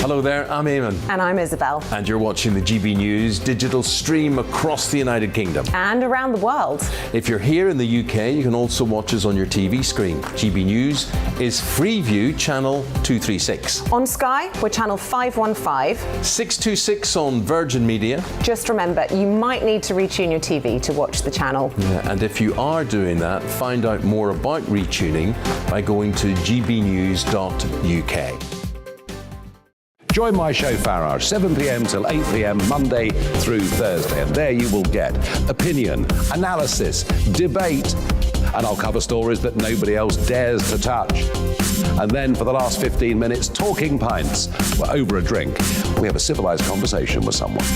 [SPEAKER 5] Hello there, I'm Eamon.
[SPEAKER 6] And I'm Isabel.
[SPEAKER 5] And you're watching the GB News digital stream across the United Kingdom.
[SPEAKER 6] And around the world.
[SPEAKER 5] If you're here in the UK, you can also watch us on your TV screen. GB News is Freeview channel 236.
[SPEAKER 6] On Sky, we're channel 515.
[SPEAKER 5] 626 on Virgin Media.
[SPEAKER 6] Just remember, you might need to retune your TV to watch the channel.
[SPEAKER 5] Yeah, and if you are doing that, find out more about retuning by going to gbnews.uk.
[SPEAKER 7] Join my show Farage, 7 p.m. till 8 p.m. Monday through Thursday. And there you will get opinion, analysis, debate, and I'll cover stories that nobody else dares to touch. And then for the last 15 minutes, talking pints. We're over a drink. We have a civilised conversation with someone.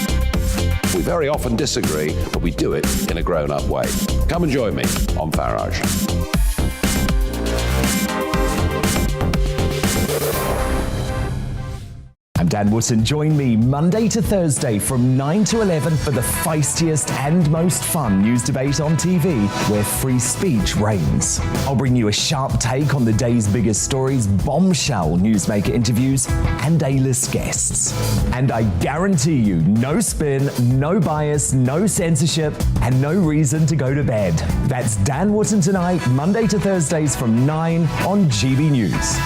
[SPEAKER 7] We very often disagree, but we do it in a grown-up way. Come and join me on Farage.
[SPEAKER 8] I'm Dan Wootton. Join me Monday to Thursday from 9 to 11 for the feistiest and most fun news debate on TV, where free speech reigns. I'll bring you a sharp take on the day's biggest stories, bombshell newsmaker interviews, and A-list guests. And I guarantee you, no spin, no bias, no censorship, and no reason to go to bed. That's Dan Wootton tonight, Monday to Thursdays from 9 on GB News.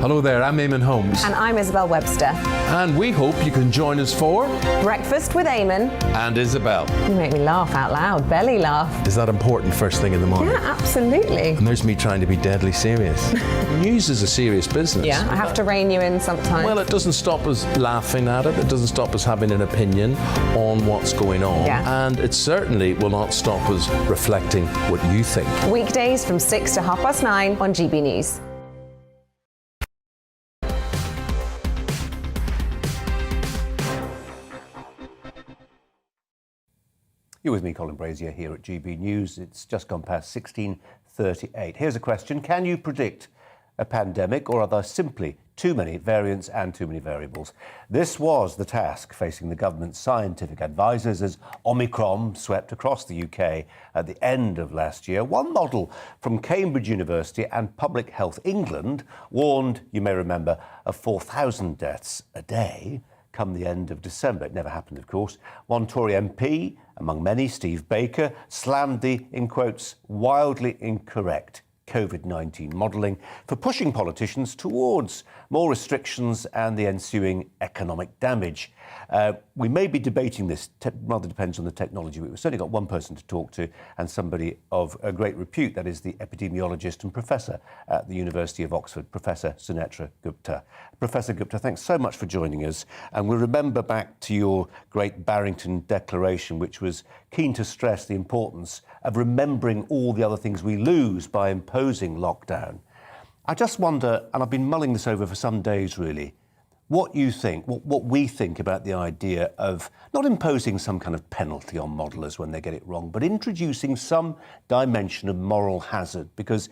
[SPEAKER 5] Hello there, I'm Eamon Holmes.
[SPEAKER 6] And I'm Isabel Webster.
[SPEAKER 5] And we hope you can join us for
[SPEAKER 6] Breakfast with Eamon.
[SPEAKER 5] And Isabel.
[SPEAKER 6] You make me laugh out loud, belly laugh.
[SPEAKER 5] Is that important first thing in the morning?
[SPEAKER 6] Yeah, absolutely.
[SPEAKER 5] And there's me trying to be deadly serious. News is a serious business.
[SPEAKER 6] Yeah, I have to rein you in sometimes.
[SPEAKER 5] Well, it doesn't stop us laughing at it. It doesn't stop us having an opinion on what's going on.
[SPEAKER 6] Yeah.
[SPEAKER 5] And it certainly will not stop us reflecting what you think.
[SPEAKER 6] Weekdays from 6 to 9:30 on GB News.
[SPEAKER 9] You're with me, Colin Brazier, here at GB News. It's just gone past 16:38. Here's a question. Can you predict a pandemic, or are there simply too many variants and too many variables? This was the task facing the government's scientific advisors as Omicron swept across the UK at the end of last year. One model from Cambridge University and Public Health England warned, you may remember, of 4,000 deaths a day come the end of December. It never happened, of course. One Tory MP, among many, Steve Baker, slammed the, in quotes, wildly incorrect COVID-19 modelling for pushing politicians towards more restrictions and the ensuing economic damage. We may be debating this, rather depends on the technology. We've certainly got one person to talk to and somebody of a great repute, that is the epidemiologist and professor at the University of Oxford, Professor Sunetra Gupta. Professor Gupta, thanks so much for joining us. And we'll remember back to your great Barrington Declaration, which was keen to stress the importance of remembering all the other things we lose by imposing lockdown. I just wonder, and I've been mulling this over for some days really, what you think, what we think about the idea of not imposing some kind of penalty on modelers when they get it wrong, but introducing some dimension of moral hazard, because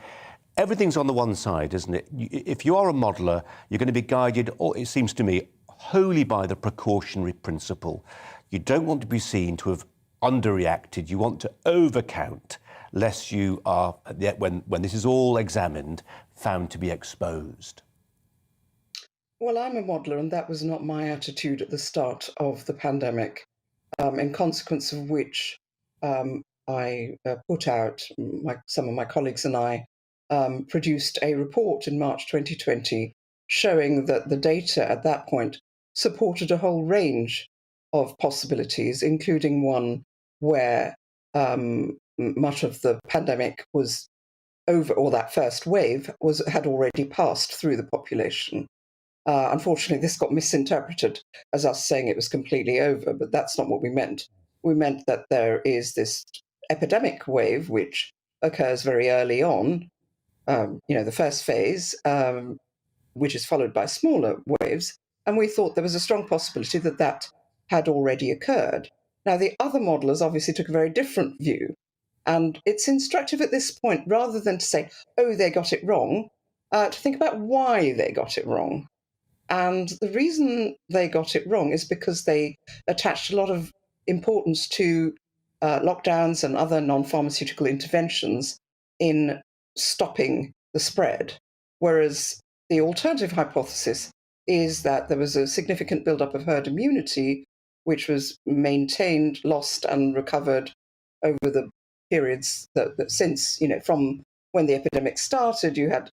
[SPEAKER 9] everything's on the one side, isn't it? If you are a modeler, you're going to be guided, or it seems to me, wholly by the precautionary principle. You don't want to be seen to have underreacted. You want to overcount, lest you are, when this is all examined, found to be exposed.
[SPEAKER 11] Well, I'm a modeler, and that was not my attitude at the start of the pandemic, in consequence of which I put out, some of my colleagues and I produced a report in March 2020 showing that the data at that point supported a whole range of possibilities, including one where much of the pandemic was over, or that first wave had already passed through the population. Unfortunately, this got misinterpreted as us saying it was completely over, but that's not what we meant. We meant that there is this epidemic wave which occurs very early on, the first phase, which is followed by smaller waves, and we thought there was a strong possibility that that had already occurred. Now, the other modelers obviously took a very different view, and it's instructive at this point, rather than to say, oh, they got it wrong, to think about why they got it wrong. And the reason they got it wrong is because they attached a lot of importance to lockdowns and other non-pharmaceutical interventions in stopping the spread, whereas the alternative hypothesis is that there was a significant buildup of herd immunity, which was maintained, lost, and recovered over the periods that since, from when the epidemic started, you had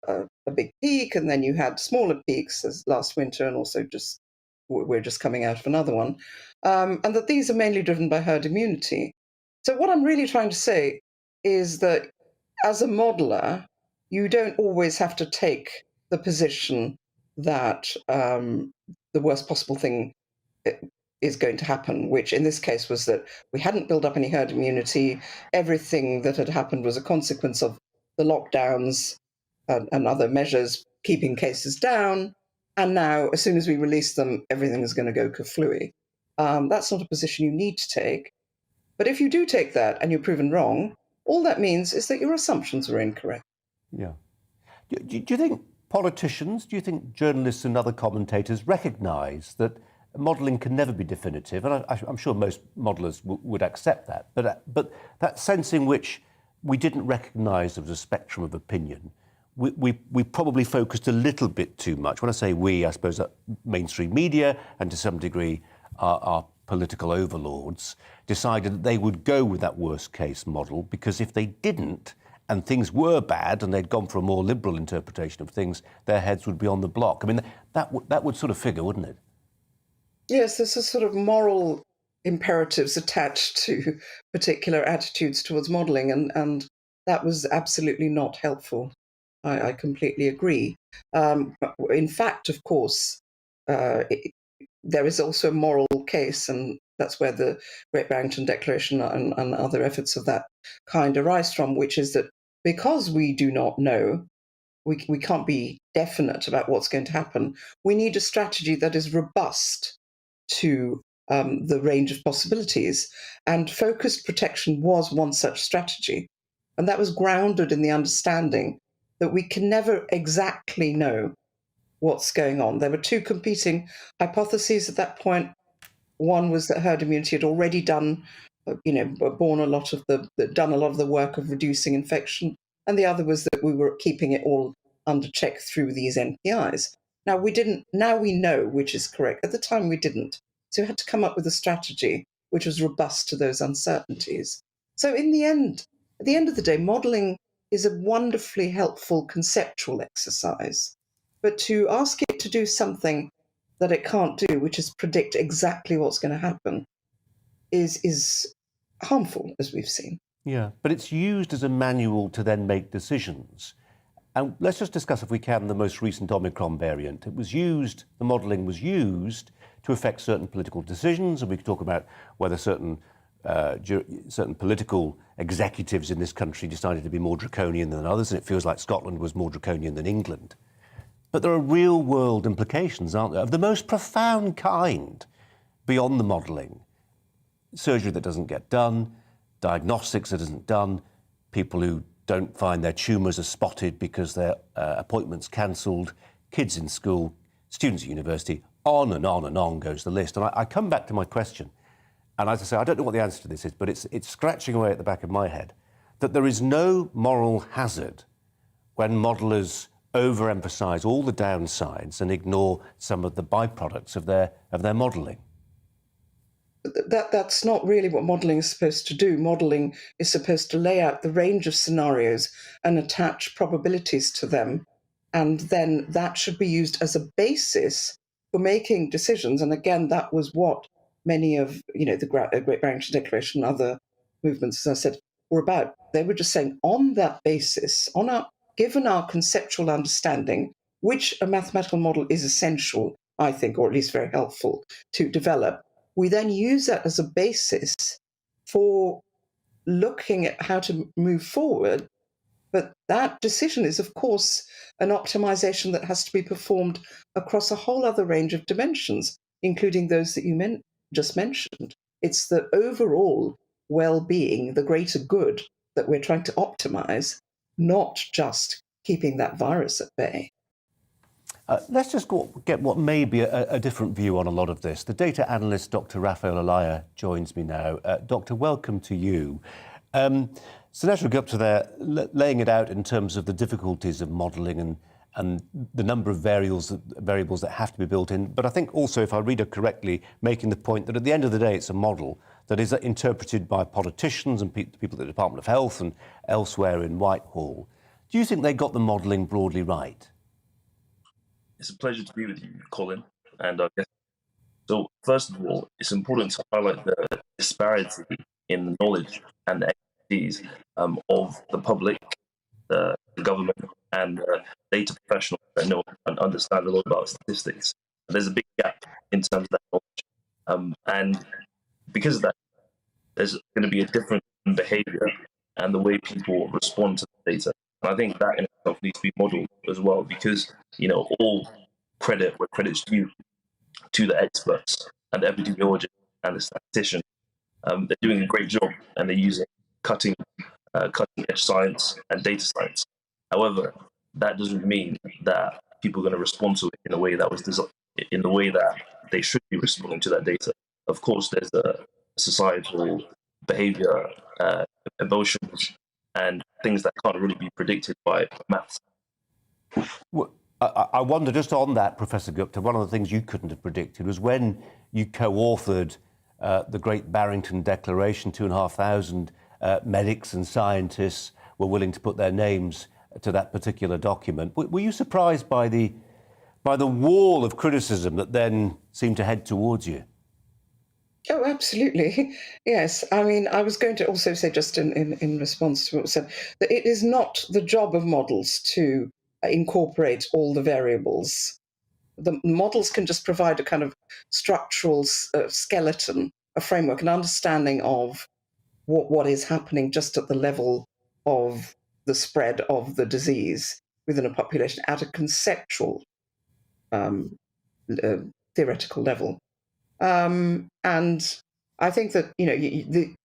[SPEAKER 11] a big peak, and then you had smaller peaks as last winter, and also we're just coming out of another one, and that these are mainly driven by herd immunity. So what I'm really trying to say is that as a modeler, you don't always have to take the position that the worst possible thing is going to happen, which in this case was that we hadn't built up any herd immunity. Everything that had happened was a consequence of the lockdowns and other measures keeping cases down. And now, as soon as we release them, everything is going to go kaflooey. That's not a position you need to take. But if you do take that and you're proven wrong, all that means is that your assumptions were incorrect.
[SPEAKER 9] Yeah. Do you think politicians, do you think journalists and other commentators recognise that modelling can never be definitive? And I'm sure most modellers would accept that. But that sense in which we didn't recognise there was a spectrum of opinion, we probably focused a little bit too much. When I say we, I suppose that mainstream media and to some degree our political overlords decided that they would go with that worst case model, because if they didn't and things were bad and they'd gone for a more liberal interpretation of things, their heads would be on the block. I mean, that would sort of figure, wouldn't it?
[SPEAKER 11] Yes, there's a sort of moral imperatives attached to particular attitudes towards modelling, and that was absolutely not helpful. I completely agree. In fact, of course, there is also a moral case, and that's where the Great Barrington Declaration and other efforts of that kind arise from, which is that because we do not know, we can't be definite about what's going to happen, we need a strategy that is robust to the range of possibilities. And focused protection was one such strategy. And that was grounded in the understanding that we can never exactly know what's going on. There were two competing hypotheses at that point. One was that herd immunity had already done a lot of the work of reducing infection, and the other was that we were keeping it all under check through these NPIs. Now we know which is correct. At the time we didn't. So we had to come up with a strategy which was robust to those uncertainties. So at the end of the day, modelling is a wonderfully helpful conceptual exercise. But to ask it to do something that it can't do, which is predict exactly what's going to happen, is harmful, as we've seen.
[SPEAKER 9] Yeah, but it's used as a manual to then make decisions. And let's just discuss, if we can, the most recent Omicron variant. The modelling was used to affect certain political decisions, and we could talk about whether certain political executives in this country decided to be more draconian than others, and it feels like Scotland was more draconian than England. But there are real-world implications, aren't there, of the most profound kind beyond the modelling. Surgery that doesn't get done, diagnostics that isn't done, people who don't find their tumours are spotted because their appointments cancelled, kids in school, students at university, on and on goes the list. And I come back to my question, and as I say, I don't know what the answer to this is, but it's scratching away at the back of my head, that there is no moral hazard when modellers overemphasise all the downsides and ignore some of the byproducts of their modelling.
[SPEAKER 11] That's not really what modelling is supposed to do. Modelling is supposed to lay out the range of scenarios and attach probabilities to them, and then that should be used as a basis for making decisions. And again, that was what many of the Great Barrington Declaration and other movements, as I said, were about. They were just saying, on that basis, given our conceptual understanding, which a mathematical model is essential, I think, or at least very helpful to develop, we then use that as a basis for looking at how to move forward. But that decision is, of course, an optimization that has to be performed across a whole other range of dimensions, including those that you just mentioned. It's the overall well-being, the greater good that we're trying to optimize, not just keeping that virus at bay.
[SPEAKER 9] Let's just get what may be a different view on a lot of this. The data analyst, Dr. Raphael Olaya, joins me now. Doctor, welcome to you. So let's go up to there, laying it out in terms of the difficulties of modelling and the number of variables that have to be built in. But I think also, if I read it correctly, making the point that at the end of the day, it's a model that is interpreted by politicians and people at the Department of Health and elsewhere in Whitehall. Do you think they got the modelling broadly right?
[SPEAKER 12] It's a pleasure to be with you, Colin. And I guess so. First of all, it's important to highlight the disparity in the knowledge and the expertise of the public, the government, and data professionals that know and understand a lot about statistics. There's a big gap in terms of that knowledge, and because of that, there's going to be a difference in behaviour and the way people respond to the data. And I think that in itself needs to be modelled as well, because all credit where credit's due to the experts and the epidemiologists and the statisticians. They're doing a great job, and they're using cutting edge science and data science. However, that doesn't mean that people are going to respond to it in a way that was in the way that they should be responding to that data. Of course, there's a societal behavior, emotions, and things that can't really be predicted by maths.
[SPEAKER 9] Well, I wonder, just on that, Professor Gupta, one of the things you couldn't have predicted was when you co-authored the Great Barrington Declaration. 2,500 medics and scientists were willing to put their names to that particular document. Were you surprised by the wall of criticism that then seemed to head towards you?
[SPEAKER 11] Oh, absolutely. Yes. I mean, I was going to also say, just in response to what was said, that it is not the job of models to incorporate all the variables. The models can just provide a kind of structural skeleton, a framework, an understanding of what is happening just at the level of the spread of the disease within a population at a conceptual, theoretical level. And I think that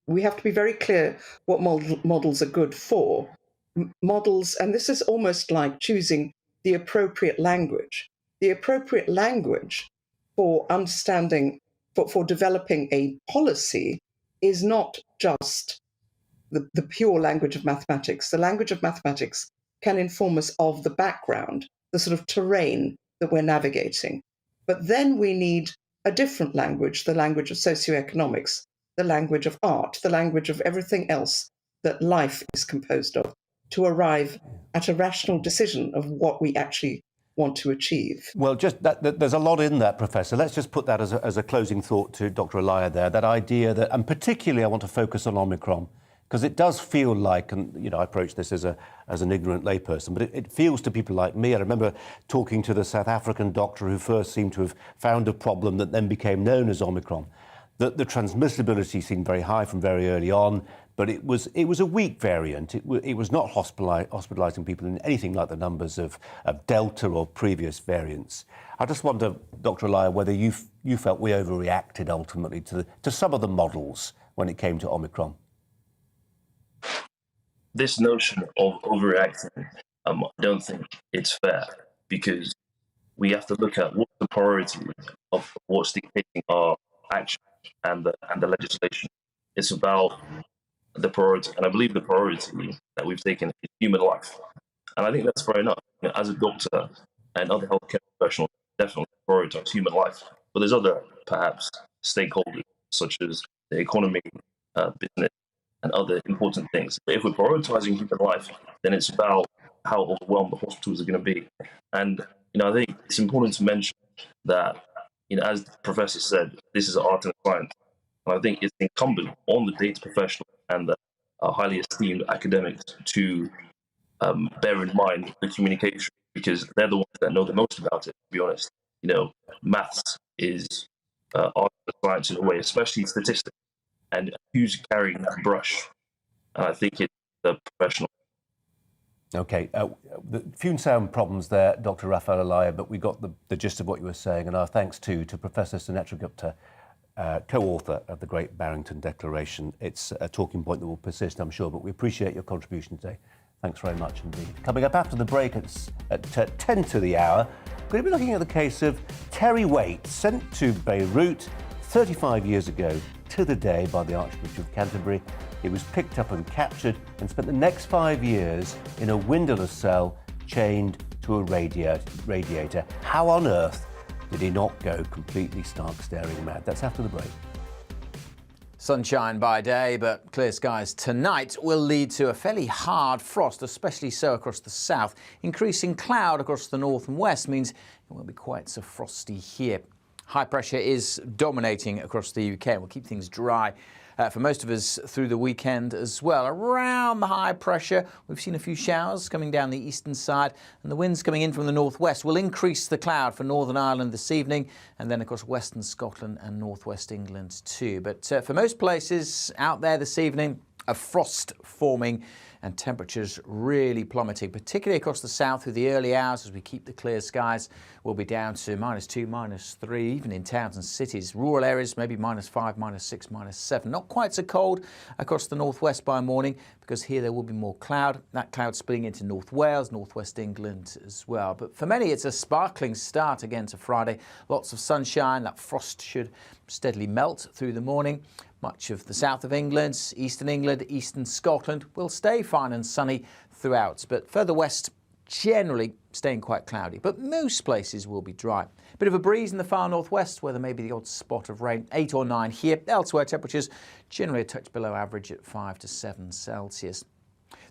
[SPEAKER 11] we have to be very clear what models are good for. Models, and this is almost like choosing the appropriate language. The appropriate language for understanding, for developing a policy, is not just the pure language of mathematics. The language of mathematics can inform us of the background, the sort of terrain that we're navigating. But then we need a different language, the language of socioeconomics, the language of art, the language of everything else that life is composed of, to arrive at a rational decision of what we actually want to achieve.
[SPEAKER 9] Well, just there's a lot in that, Professor. Let's just put that as a closing thought to Dr. Elia there, that idea that, and particularly I want to focus on Omicron, because it does feel like, and I approach this as an ignorant layperson, but it feels to people like me. I remember talking to the South African doctor who first seemed to have found a problem that then became known as Omicron. That the transmissibility seemed very high from very early on, but it was a weak variant. It was not hospitalising people in anything like the numbers of Delta or previous variants. I just wonder, Dr. Elia, whether you felt we overreacted ultimately to some of the models when it came to Omicron.
[SPEAKER 12] This notion of overreacting, I don't think it's fair, because we have to look at what's the priority of what's dictating our action and the legislation. It's about the priority, and I believe the priority that we've taken is human life, and I think that's fair enough. As a doctor and other healthcare professionals, definitely prioritize human life, but there's other perhaps stakeholders such as the economy, business, and other important things. But if we're prioritizing human life, then it's about how overwhelmed the hospitals are going to be. And I think it's important to mention that, as the professor said, this is art and science. And I think it's incumbent on the data professional and the highly esteemed academics to bear in mind the communication, because they're the ones that know the most about it, to be honest. Maths is art and science in a way, especially statistics. And who's carrying that brush? And I think it's the professional.
[SPEAKER 9] OK, the few and sound problems there, Dr. Raphael Elia, but we got the gist of what you were saying, and our thanks to Professor Sunetra Gupta, co-author of the Great Barrington Declaration. It's a talking point that will persist, I'm sure, but we appreciate your contribution today. Thanks very much indeed. Coming up after the break at 10 to the hour, we're going to be looking at the case of Terry Waite, sent to Beirut 35 years ago to the day by the Archbishop of Canterbury. He was picked up and captured and spent the next 5 years in a windowless cell, chained to a radiator. How on earth did he not go completely stark staring mad? That's after the break.
[SPEAKER 22] Sunshine by day, but clear skies tonight will lead to a fairly hard frost, especially so across the south. Increasing cloud across the north and west means it won't be quite so frosty here. High pressure is dominating across the UK and will keep things dry for most of us through the weekend as well. Around the high pressure, we've seen a few showers coming down the eastern side, and the winds coming in from the northwest will increase the cloud for Northern Ireland this evening, and then across western Scotland and northwest England too. But for most places out there this evening, a frost forming and temperatures really plummeting, particularly across the south through the early hours as we keep the clear skies. We'll be down to -2, -3, even in towns and cities. Rural areas maybe -5, -6, -7. Not quite so cold across the northwest by morning, because here there will be more cloud. That cloud splitting into North Wales, northwest England as well. But for many, it's a sparkling start again to Friday. Lots of sunshine. That frost should steadily melt through the morning. Much of the south of England, eastern Scotland will stay fine and sunny throughout, but further west generally staying quite cloudy. But most places will be dry. Bit of a breeze in the far northwest where there may be the odd spot of rain, 8 or 9 here. Elsewhere, temperatures generally a touch below average at 5 to 7 Celsius.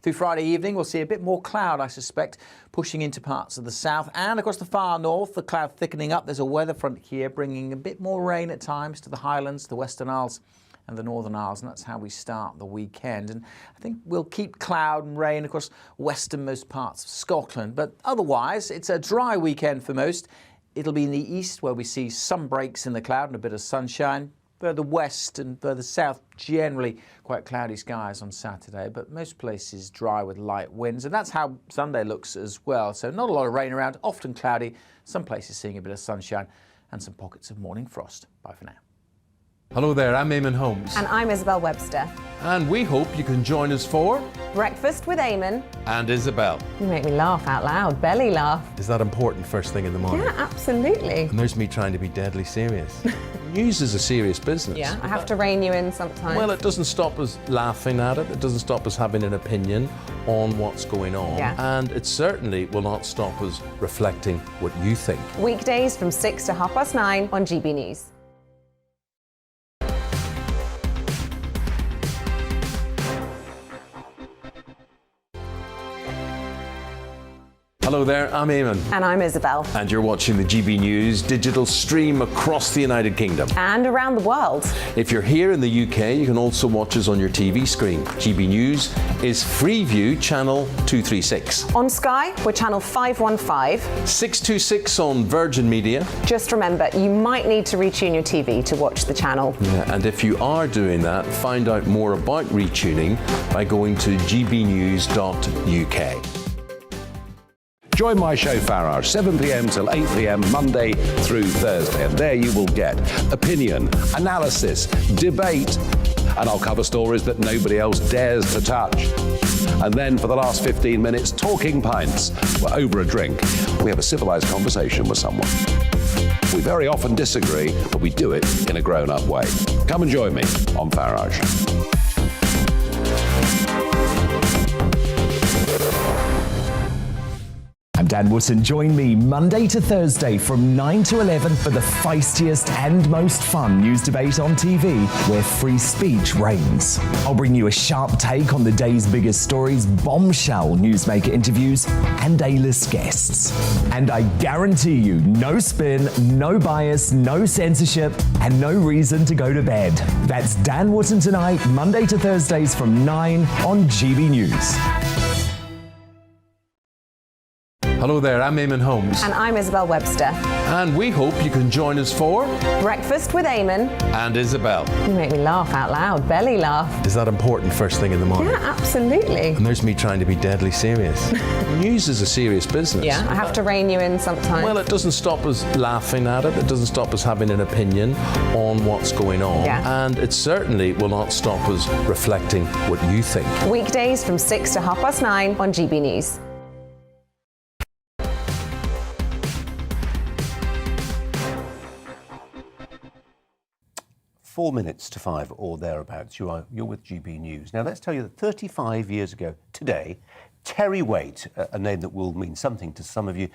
[SPEAKER 22] Through Friday evening, we'll see a bit more cloud, I suspect, pushing into parts of the south and across the far north. The cloud thickening up. There's a weather front here bringing a bit more rain at times to the Highlands, the Western Isles and the Northern Isles, and that's how we start the weekend. And I think we'll keep cloud and rain across westernmost parts of Scotland, but otherwise it's a dry weekend for most. It'll be in the east where we see some breaks in the cloud and a bit of sunshine. Further west and further south, generally quite cloudy skies on Saturday, but most places dry with light winds, and that's how Sunday looks as well. So not a lot of rain around, often cloudy, some places seeing a bit of sunshine and some pockets of morning frost. Bye for now.
[SPEAKER 5] Hello there, I'm Eamon Holmes.
[SPEAKER 6] And I'm Isabel Webster.
[SPEAKER 5] And we hope you can join us for
[SPEAKER 6] Breakfast with Eamon.
[SPEAKER 5] And Isabel.
[SPEAKER 6] You make me laugh out loud, belly laugh.
[SPEAKER 5] Is that important first thing in the morning?
[SPEAKER 6] Yeah, absolutely.
[SPEAKER 5] And there's me trying to be deadly serious. News is a serious business.
[SPEAKER 6] Yeah, I have to rein you in sometimes.
[SPEAKER 5] Well, it doesn't stop us laughing at it. It doesn't stop us having an opinion on what's going on.
[SPEAKER 6] Yeah.
[SPEAKER 5] And it certainly will not stop us reflecting what you think.
[SPEAKER 6] Weekdays from 6 to 9:30 on GB News.
[SPEAKER 5] Hello there, I'm Eamon.
[SPEAKER 6] And I'm Isabel.
[SPEAKER 5] And you're watching the GB News digital stream across the United Kingdom.
[SPEAKER 6] And around the world.
[SPEAKER 5] If you're here in the UK, you can also watch us on your TV screen. GB News is Freeview channel 236.
[SPEAKER 6] On Sky, we're channel 515.
[SPEAKER 5] 626 on Virgin Media.
[SPEAKER 6] Just remember, you might need to retune your TV to watch the channel.
[SPEAKER 5] Yeah, and if you are doing that, find out more about retuning by going to gbnews.uk.
[SPEAKER 7] Join my show Farage, 7 p.m. till 8 p.m. Monday through Thursday, and there you will get opinion, analysis, debate, and I'll cover stories that nobody else dares to touch. And then for the last 15 minutes, talking pints. We're over a drink. We have a civilised conversation with someone. We very often disagree, but we do it in a grown-up way. Come and join me on Farage.
[SPEAKER 8] I'm Dan Wootton. Join me Monday to Thursday from 9 to 11 for the feistiest and most fun news debate on TV, where free speech reigns. I'll bring you a sharp take on the day's biggest stories, bombshell newsmaker interviews, and A-list guests. And I guarantee you, no spin, no bias, no censorship, and no reason to go to bed. That's Dan Wootton tonight, Monday to Thursdays from 9 on GB News.
[SPEAKER 5] Hello there, I'm Eamon Holmes.
[SPEAKER 6] And I'm Isabel Webster.
[SPEAKER 5] And we hope you can join us for
[SPEAKER 6] Breakfast with Eamon.
[SPEAKER 5] And Isabel.
[SPEAKER 6] You make me laugh out loud, belly laugh.
[SPEAKER 5] Is that important first thing in the morning?
[SPEAKER 6] Yeah, absolutely.
[SPEAKER 5] And there's me trying to be deadly serious. News is a serious business.
[SPEAKER 6] Yeah, I have to rein you in sometimes.
[SPEAKER 5] Well, it doesn't stop us laughing at it. It doesn't stop us having an opinion on what's going on.
[SPEAKER 6] Yeah.
[SPEAKER 5] And it certainly will not stop us reflecting what you think.
[SPEAKER 6] Weekdays from 6 to 9:30 on GB News.
[SPEAKER 9] 4 minutes to 5 or thereabouts. You're with GB News. Now let's tell you that 35 years ago today, Terry Waite, a name that will mean something to some of you,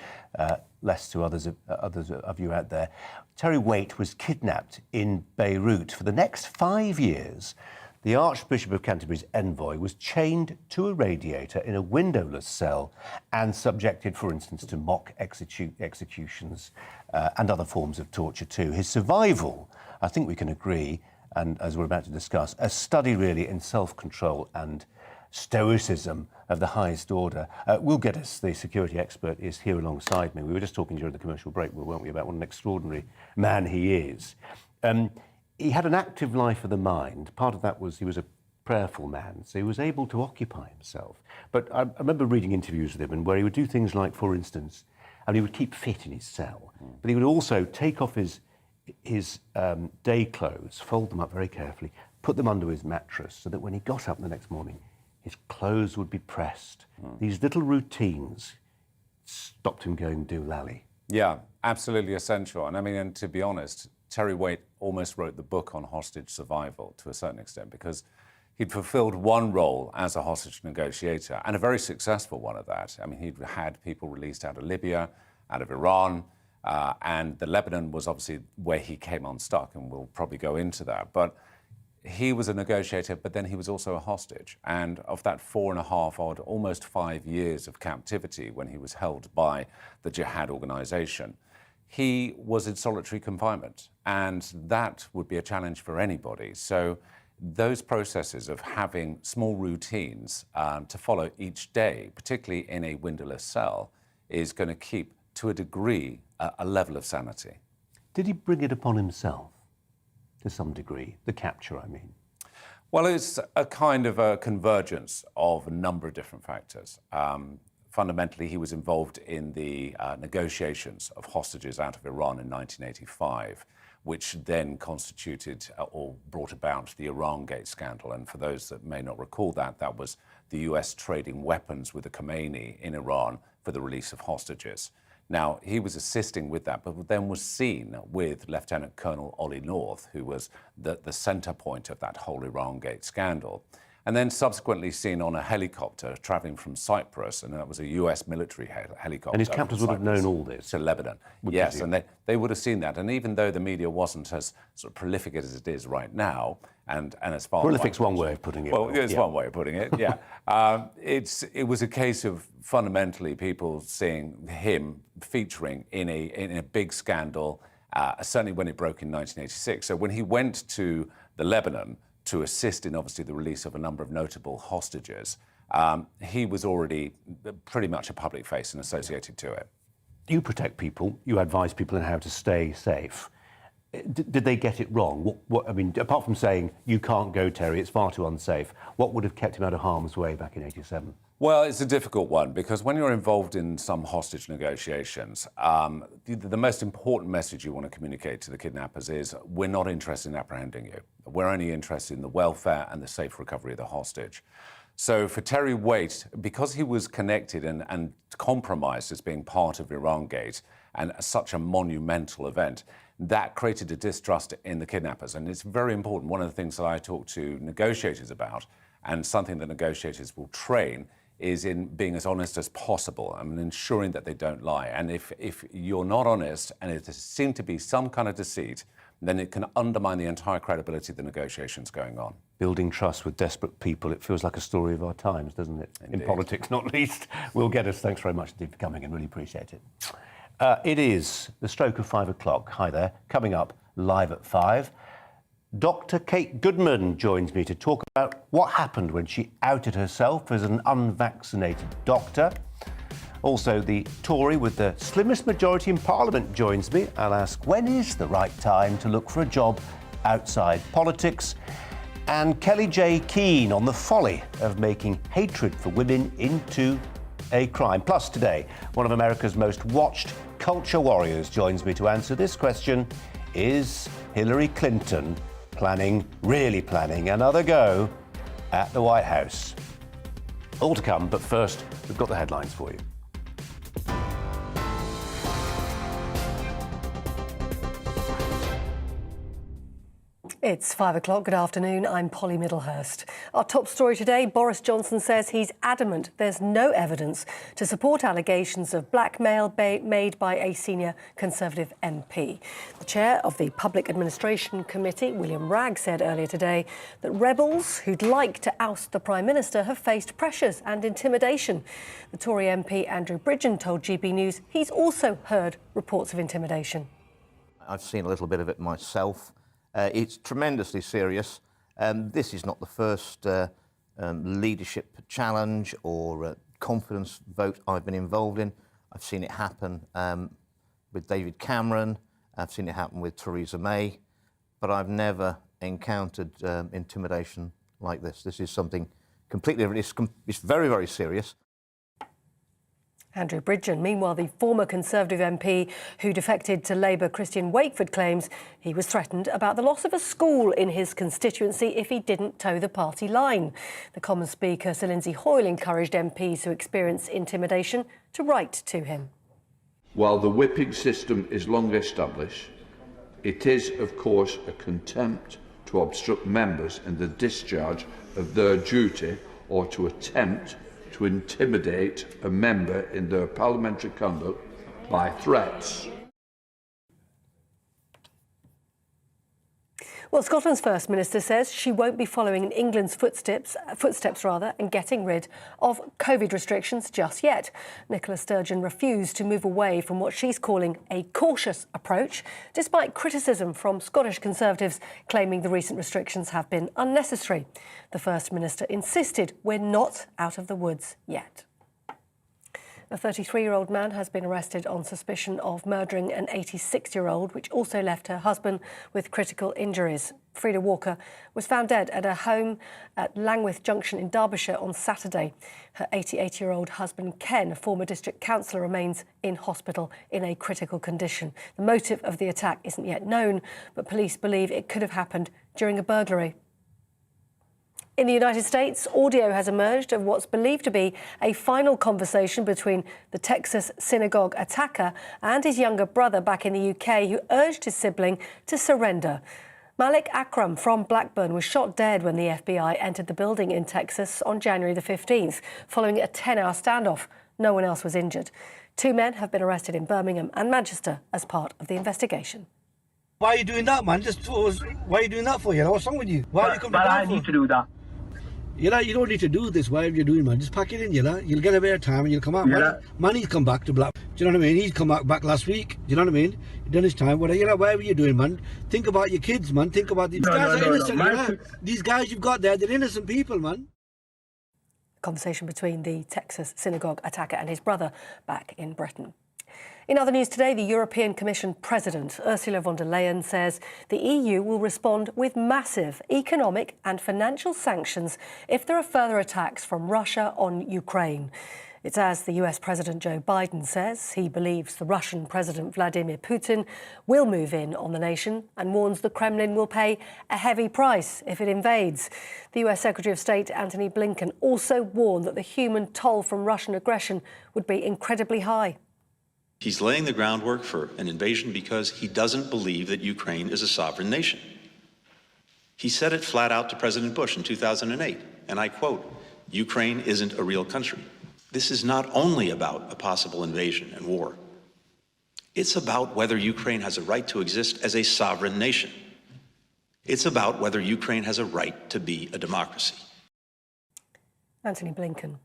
[SPEAKER 9] less to others of you out there. Terry Waite was kidnapped in Beirut. For the next 5 years, the Archbishop of Canterbury's envoy was chained to a radiator in a windowless cell and subjected, for instance, to mock executions and other forms of torture too. His survival, I think we can agree, and as we're about to discuss, a study really in self-control and stoicism of the highest order. Will Geddes, the security expert, is here alongside me. We were just talking during the commercial break, weren't we, about what an extraordinary man he is. He had an active life of the mind. Part of that was he was a prayerful man, so he was able to occupy himself. But I remember reading interviews with him and where he would do things like, for instance, and he would keep fit in his cell, but he would also take off his day clothes, fold them up very carefully, put them under his mattress so that when he got up the next morning, his clothes would be pressed. These little routines stopped him going doolally.
[SPEAKER 13] Yeah, absolutely essential. And I mean, and to be honest, Terry Waite almost wrote the book on hostage survival to a certain extent because he'd fulfilled one role as a hostage negotiator, and a very successful one at that. I mean, he'd had people released out of Libya, out of Iran, and the Lebanon was obviously where he came unstuck, and we'll probably go into that. But he was a negotiator, but then he was also a hostage. And of that 4.5 odd, almost 5 years of captivity when he was held by the jihad organization, he was in solitary confinement. And that would be a challenge for anybody. So those processes of having small routines to follow each day, particularly in a windowless cell, is going to keep, to a degree, a level of sanity.
[SPEAKER 9] Did he bring it upon himself? To some degree, the capture, I mean?
[SPEAKER 13] Well, it's a kind of a convergence of a number of different factors. Fundamentally, he was involved in the negotiations of hostages out of Iran in 1985, which then constituted or brought about the Iran-Gate scandal. And for those that may not recall that, that was the US trading weapons with the Khomeini in Iran for the release of hostages. Now, he was assisting with that, but then was seen with Lieutenant Colonel Ollie North, who was the centre point of that whole Iran-Gate scandal, and then subsequently seen on a helicopter travelling from Cyprus, and that was a US military helicopter.
[SPEAKER 9] And his captors would have known all this?
[SPEAKER 13] To Lebanon, yes, and they would have seen that. And even though the media wasn't as sort of prolific as it is right now, and as far
[SPEAKER 9] prolific's one way of putting it.
[SPEAKER 13] Well, it's one way of putting it, yeah. It was a case of fundamentally people seeing him featuring in a big scandal, certainly when it broke in 1986. So when he went to the Lebanon to assist in obviously the release of a number of notable hostages, he was already pretty much a public face and associated to it.
[SPEAKER 9] You protect people, you advise people on how to stay safe. Did they get it wrong? I mean, apart from saying, you can't go, Terry, it's far too unsafe, what would have kept him out of harm's way back in 87?
[SPEAKER 13] Well, it's a difficult one because when you're involved in some hostage negotiations, the most important message you want to communicate to the kidnappers is we're not interested in apprehending you. We're only interested in the welfare and the safe recovery of the hostage. So for Terry Waite, because he was connected and compromised as being part of Iran-Gate and such a monumental event, that created a distrust in the kidnappers. And it's very important. One of the things that I talk to negotiators about, and something that negotiators will train, is in being as honest as possible and ensuring that they don't lie. And if you're not honest and it seems to be some kind of deceit, then it can undermine the entire credibility of the negotiations going on.
[SPEAKER 9] Building trust with desperate people, it feels like a story of our times, doesn't it?
[SPEAKER 13] Indeed.
[SPEAKER 9] In politics, not least. Will Geddes, thanks very much indeed for coming and really appreciate it. It is the stroke of 5 o'clock. Hi there. Coming up live at 5. Dr. Kate Goodman joins me to talk about what happened when she outed herself as an unvaccinated doctor. Also, the Tory with the slimmest majority in Parliament joins me. I'll ask, when is the right time to look for a job outside politics? And Kelly J. Keane on the folly of making hatred for women into a crime. Plus, today, one of America's most watched culture warriors joins me to answer this question. Is Hillary Clinton really planning another go at the White House? All to come, but first, we've got the headlines for you.
[SPEAKER 10] It's 5 o'clock. Good afternoon. I'm Polly Middlehurst. Our top story today, Boris Johnson says he's adamant there's no evidence to support allegations of blackmail made by a senior Conservative MP. The chair of the Public Administration Committee, William Wragg, said earlier today that rebels who'd like to oust the Prime Minister have faced pressures and intimidation. The Tory MP Andrew Bridgen told GB News he's also heard reports of intimidation.
[SPEAKER 9] I've seen a little bit of it myself. It's tremendously serious. This is not the first leadership challenge or confidence vote I've been involved in. I've seen it happen with David Cameron. I've seen it happen with Theresa May. But I've never encountered intimidation like this. This is something completely different. It's very, very serious.
[SPEAKER 10] Andrew Bridgen. Meanwhile, the former Conservative MP who defected to Labour, Christian Wakeford, claims he was threatened about the loss of a school in his constituency if he didn't toe the party line. The Commons Speaker, Sir Lindsay Hoyle, encouraged MPs who experience intimidation to write to him.
[SPEAKER 14] While the whipping system is long established, it is, of course, a contempt to obstruct members in the discharge of their duty or to attempt to intimidate a member in their parliamentary conduct by threats.
[SPEAKER 10] Well, Scotland's First Minister says she won't be following in England's footsteps and getting rid of COVID restrictions just yet. Nicola Sturgeon refused to move away from what she's calling a cautious approach, despite criticism from Scottish Conservatives claiming the recent restrictions have been unnecessary. The First Minister insisted we're not out of the woods yet. A 33-year-old man has been arrested on suspicion of murdering an 86-year-old, which also left her husband with critical injuries. Frida Walker was found dead at her home at Langwith Junction in Derbyshire on Saturday. Her 88-year-old husband, Ken, a former district councillor, remains in hospital in a critical condition. The motive of the attack isn't yet known, but police believe it could have happened during a burglary. In the United States, audio has emerged of what's believed to be a final conversation between the Texas synagogue attacker and his younger brother back in the UK, who urged his sibling to surrender. Malik Akram from Blackburn was shot dead when the FBI entered the building in Texas on January the 15th, following a 10-hour standoff. No one else was injured. 2 men have been arrested in Birmingham and Manchester as part of the investigation.
[SPEAKER 15] Why are you doing that, man? Why are you doing that for? What's wrong with you? Why are you coming down
[SPEAKER 23] I need to do that.
[SPEAKER 15] You don't need to do this, whatever you're doing, man. Just pack it in, You'll get a bit of time and you'll come out. Man, he's come back to Black. Do you know what I mean? He's come back last week. Do you know what I mean? He's done his time. Whatever you're doing, man. Think about your kids, man. Think about these guys are innocent. These guys you've got there, they're innocent people, man.
[SPEAKER 10] Conversation between the Texas synagogue attacker and his brother back in Britain. In other news today, the European Commission President, Ursula von der Leyen, says the EU will respond with massive economic and financial sanctions if there are further attacks from Russia on Ukraine. It's as the US President Joe Biden says he believes the Russian President Vladimir Putin will move in on the nation and warns the Kremlin will pay a heavy price if it invades. The US Secretary of State Antony Blinken also warned that the human toll from Russian aggression would be incredibly high.
[SPEAKER 24] He's laying the groundwork for an invasion because he doesn't believe that Ukraine is a sovereign nation. He said it flat out to President Bush in 2008, and I quote, "Ukraine isn't a real country." This is not only about a possible invasion and war. It's about whether Ukraine has a right to exist as a sovereign nation. It's about whether Ukraine has a right to be a democracy.
[SPEAKER 10] Antony Blinken.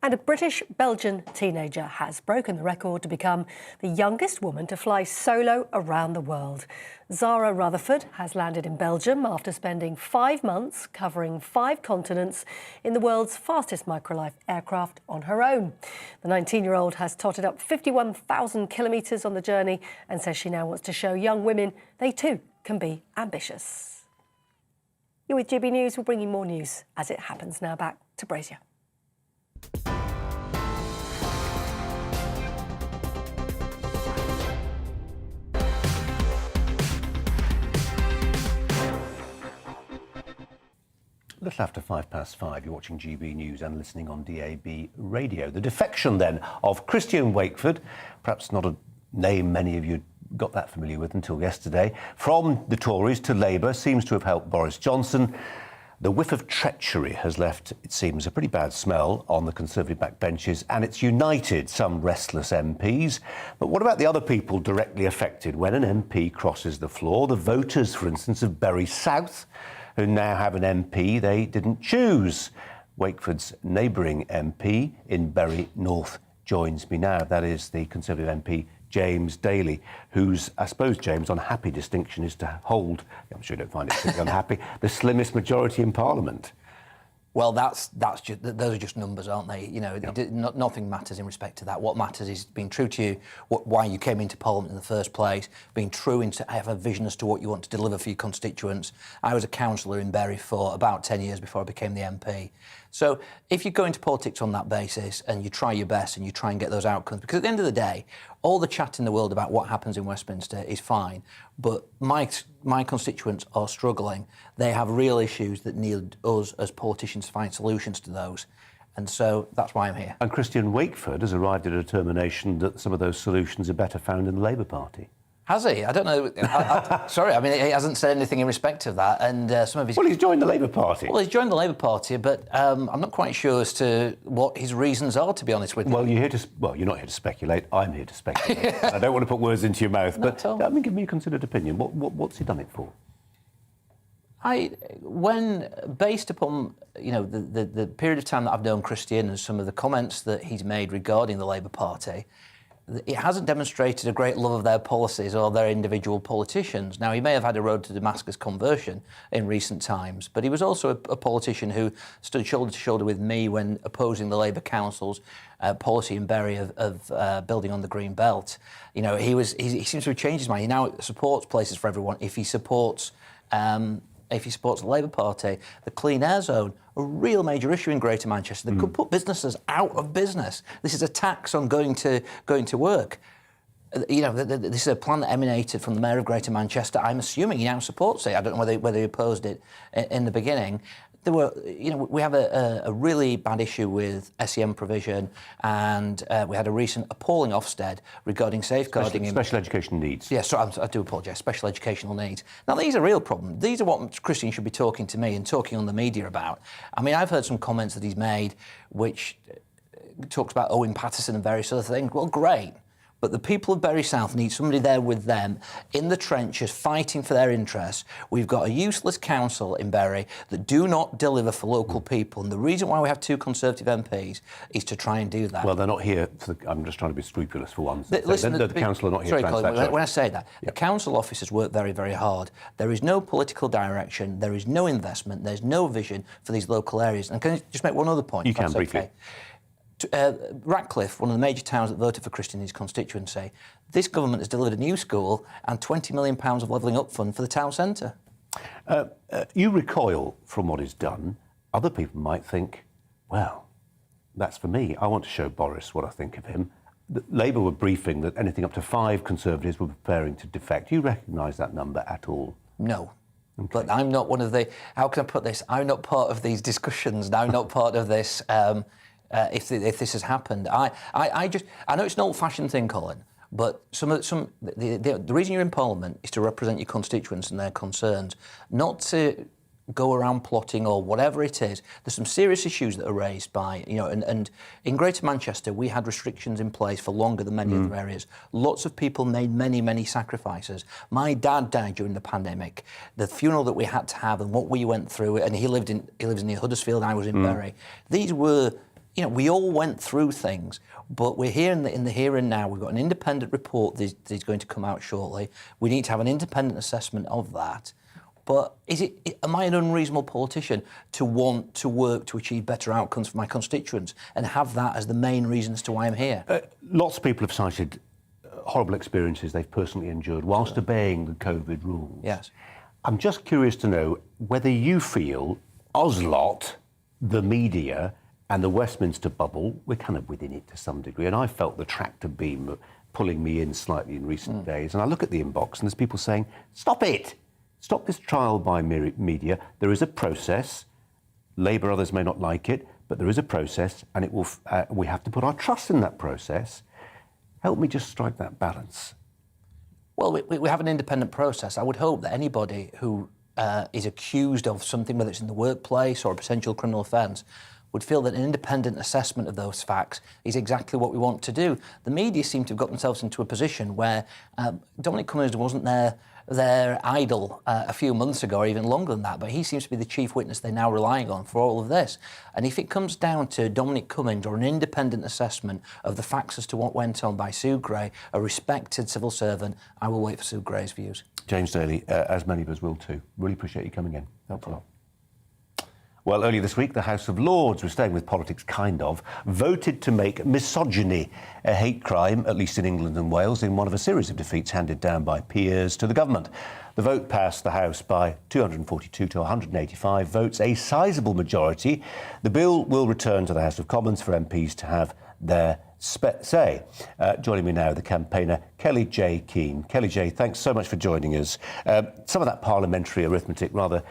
[SPEAKER 10] And a British-Belgian teenager has broken the record to become the youngest woman to fly solo around the world. Zara Rutherford has landed in Belgium after spending 5 months covering 5 continents in the world's fastest microlife aircraft on her own. The 19-year-old has totted up 51,000 kilometres on the journey and says she now wants to show young women they too can be ambitious. You're with GB News. We'll bring you more news as it happens now. Back to Brazier.
[SPEAKER 9] A little after 5:05, you're watching GB News and listening on DAB radio. The defection then of Christian Wakeford, perhaps not a name many of you got that familiar with until yesterday. From the Tories to Labour seems to have helped Boris Johnson. The whiff of treachery has left, it seems, a pretty bad smell on the Conservative backbenches, and it's united some restless MPs. But what about the other people directly affected when an MP crosses the floor? The voters, for instance, of Bury South, who now have an MP they didn't choose. Wakeford's neighbouring MP in Bury North joins me now. That is the Conservative MP James Daly, whose, I suppose, James' unhappy distinction is to hold, I'm sure you don't find it particularly unhappy, the slimmest majority in Parliament.
[SPEAKER 16] Well, those are just numbers, aren't they? You know, nothing matters in respect to that. What matters is being true to you, why you came into Parliament in the first place, being true into have a vision as to what you want to deliver for your constituents. I was a councillor in Bury for about 10 years before I became the MP. So if you go into politics on that basis and you try your best and you try and get those outcomes, because at the end of the day, all the chat in the world about what happens in Westminster is fine, but my constituents are struggling. They have real issues that need us as politicians to find solutions to those. And so that's why I'm here.
[SPEAKER 9] And Christian Wakeford has arrived at a determination that some of those solutions are better found in the Labour Party.
[SPEAKER 16] Has he? I don't know. Sorry, I mean, he hasn't said anything in respect of that. And some of his...
[SPEAKER 9] Well, he's joined the Labour Party.
[SPEAKER 16] Well, he's joined the Labour Party, but I'm not quite sure as to what his reasons are, to be honest with you.
[SPEAKER 9] Well, you're not here to speculate. I'm here to speculate. I don't want to put words into your mouth, but I mean, give me a considered opinion. What's he done it for?
[SPEAKER 16] When based upon the period of time that I've known Christian and some of the comments that he's made regarding the Labour Party, it hasn't demonstrated a great love of their policies or their individual politicians. Now, he may have had a road to Damascus conversion in recent times, but he was also a politician who stood shoulder to shoulder with me when opposing the Labour Council's policy in Bury of building on the Green Belt. You know, he seems to have changed his mind. He now supports places for everyone if he supports the Labour Party. The Clean Air Zone, a real major issue in Greater Manchester that could put businesses out of business. This is a tax on going to work. You know, this is a plan that emanated from the Mayor of Greater Manchester. I'm assuming he now supports it. I don't know whether he opposed it in the beginning. We have a really bad issue with SEM provision, and we had a recent appalling Ofsted regarding safeguarding...
[SPEAKER 9] Special education needs.
[SPEAKER 16] Yes, I do apologise, special educational needs. Now, these are real problems. These are what Christian should be talking to me and talking on the media about. I mean, I've heard some comments that he's made which talks about Owen Paterson and various other things. Well, great. But the people of Bury South need somebody there with them in the trenches fighting for their interests. We've got a useless council in Bury that do not deliver for local people. And the reason why we have two Conservative MPs is to try and do that.
[SPEAKER 9] Well, they're not here. I'm just trying to be scrupulous for once. The council are not here.
[SPEAKER 16] Sorry, Colin, when I say that, the council officers work very, very hard. There is no political direction. There is no investment. There's no vision for these local areas. And can I just make one other point?
[SPEAKER 9] You can, briefly.
[SPEAKER 16] Okay? Ratcliffe, one of the major towns that voted for Christian in his constituency, this government has delivered a new school and £20 million of levelling up fund for the town centre.
[SPEAKER 9] You recoil from what is done. Other people might think, well, that's for me. I want to show Boris what I think of him. Labour were briefing that anything up to 5 Conservatives were preparing to defect. Do you recognise that number at all?
[SPEAKER 16] No. Okay. But I'm not one of the... How can I put this? I'm not part of these discussions. And I'm not part of this... If this has happened, I know it's an old-fashioned thing, Colin, but the reason you're in Parliament is to represent your constituents and their concerns, not to go around plotting or whatever it is. There's some serious issues that are raised by, and in Greater Manchester we had restrictions in place for longer than many other areas. Lots of people made many, many sacrifices. My dad died during the pandemic. The funeral that we had to have and what we went through, and he lives near Huddersfield, I was in Bury. These were... we all went through things, but we're here in the here and now. We've got an independent report that is going to come out shortly. We need to have an independent assessment of that. But am I an unreasonable politician to want to work to achieve better outcomes for my constituents and have that as the main reason as to why I'm here?
[SPEAKER 9] Lots of people have cited horrible experiences they've personally endured whilst obeying the COVID rules.
[SPEAKER 16] Yes.
[SPEAKER 9] I'm just curious to know whether you feel Oslot, the media, and the Westminster bubble, we're kind of within it to some degree. And I felt the tractor beam pulling me in slightly in recent days. And I look at the inbox and there's people saying, stop it. Stop this trial by media. There is a process. Labour, others may not like it, but there is a process and it will. We have to put our trust in that process. Help me just strike that balance.
[SPEAKER 16] Well, we have an independent process. I would hope that anybody who is accused of something, whether it's in the workplace or a potential criminal offence, would feel that an independent assessment of those facts is exactly what we want to do. The media seem to have got themselves into a position where Dominic Cummings wasn't their idol a few months ago, or even longer than that, but he seems to be the chief witness they're now relying on for all of this. And if it comes down to Dominic Cummings or an independent assessment of the facts as to what went on by Sue Gray, a respected civil servant, I will wait for Sue Gray's views.
[SPEAKER 9] James Daly, as many of us will too. Really appreciate you coming in. Thanks a lot. Well, earlier this week, the House of Lords, we're staying with politics kind of, voted to make misogyny a hate crime, at least in England and Wales, in one of a series of defeats handed down by peers to the government. The vote passed the House by 242 to 185 votes, a sizable majority. The bill will return to the House of Commons for MPs to have their say. Joining me now, the campaigner Kelly J. Keane. Kelly J., thanks so much for joining us. Some of that parliamentary arithmetic rather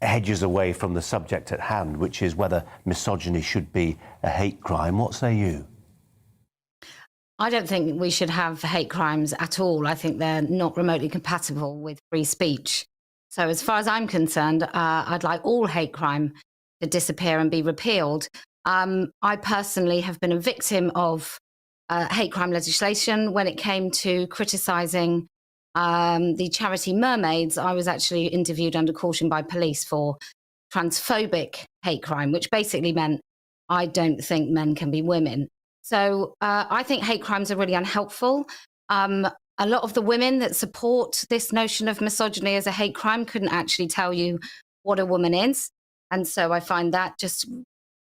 [SPEAKER 9] hedges away from the subject at hand, which is whether misogyny should be a hate crime. What say you?
[SPEAKER 17] I don't think we should have hate crimes at all. I think they're not remotely compatible with free speech. So as far as I'm concerned, I'd like all hate crime to disappear and be repealed. I personally have been a victim of hate crime legislation when it came to criticising the charity Mermaids. I was actually interviewed under caution by police for transphobic hate crime, which basically meant I don't think men can be women. So I think hate crimes are really unhelpful. A lot of the women that support this notion of misogyny as a hate crime couldn't actually tell you what a woman is. And so I find that just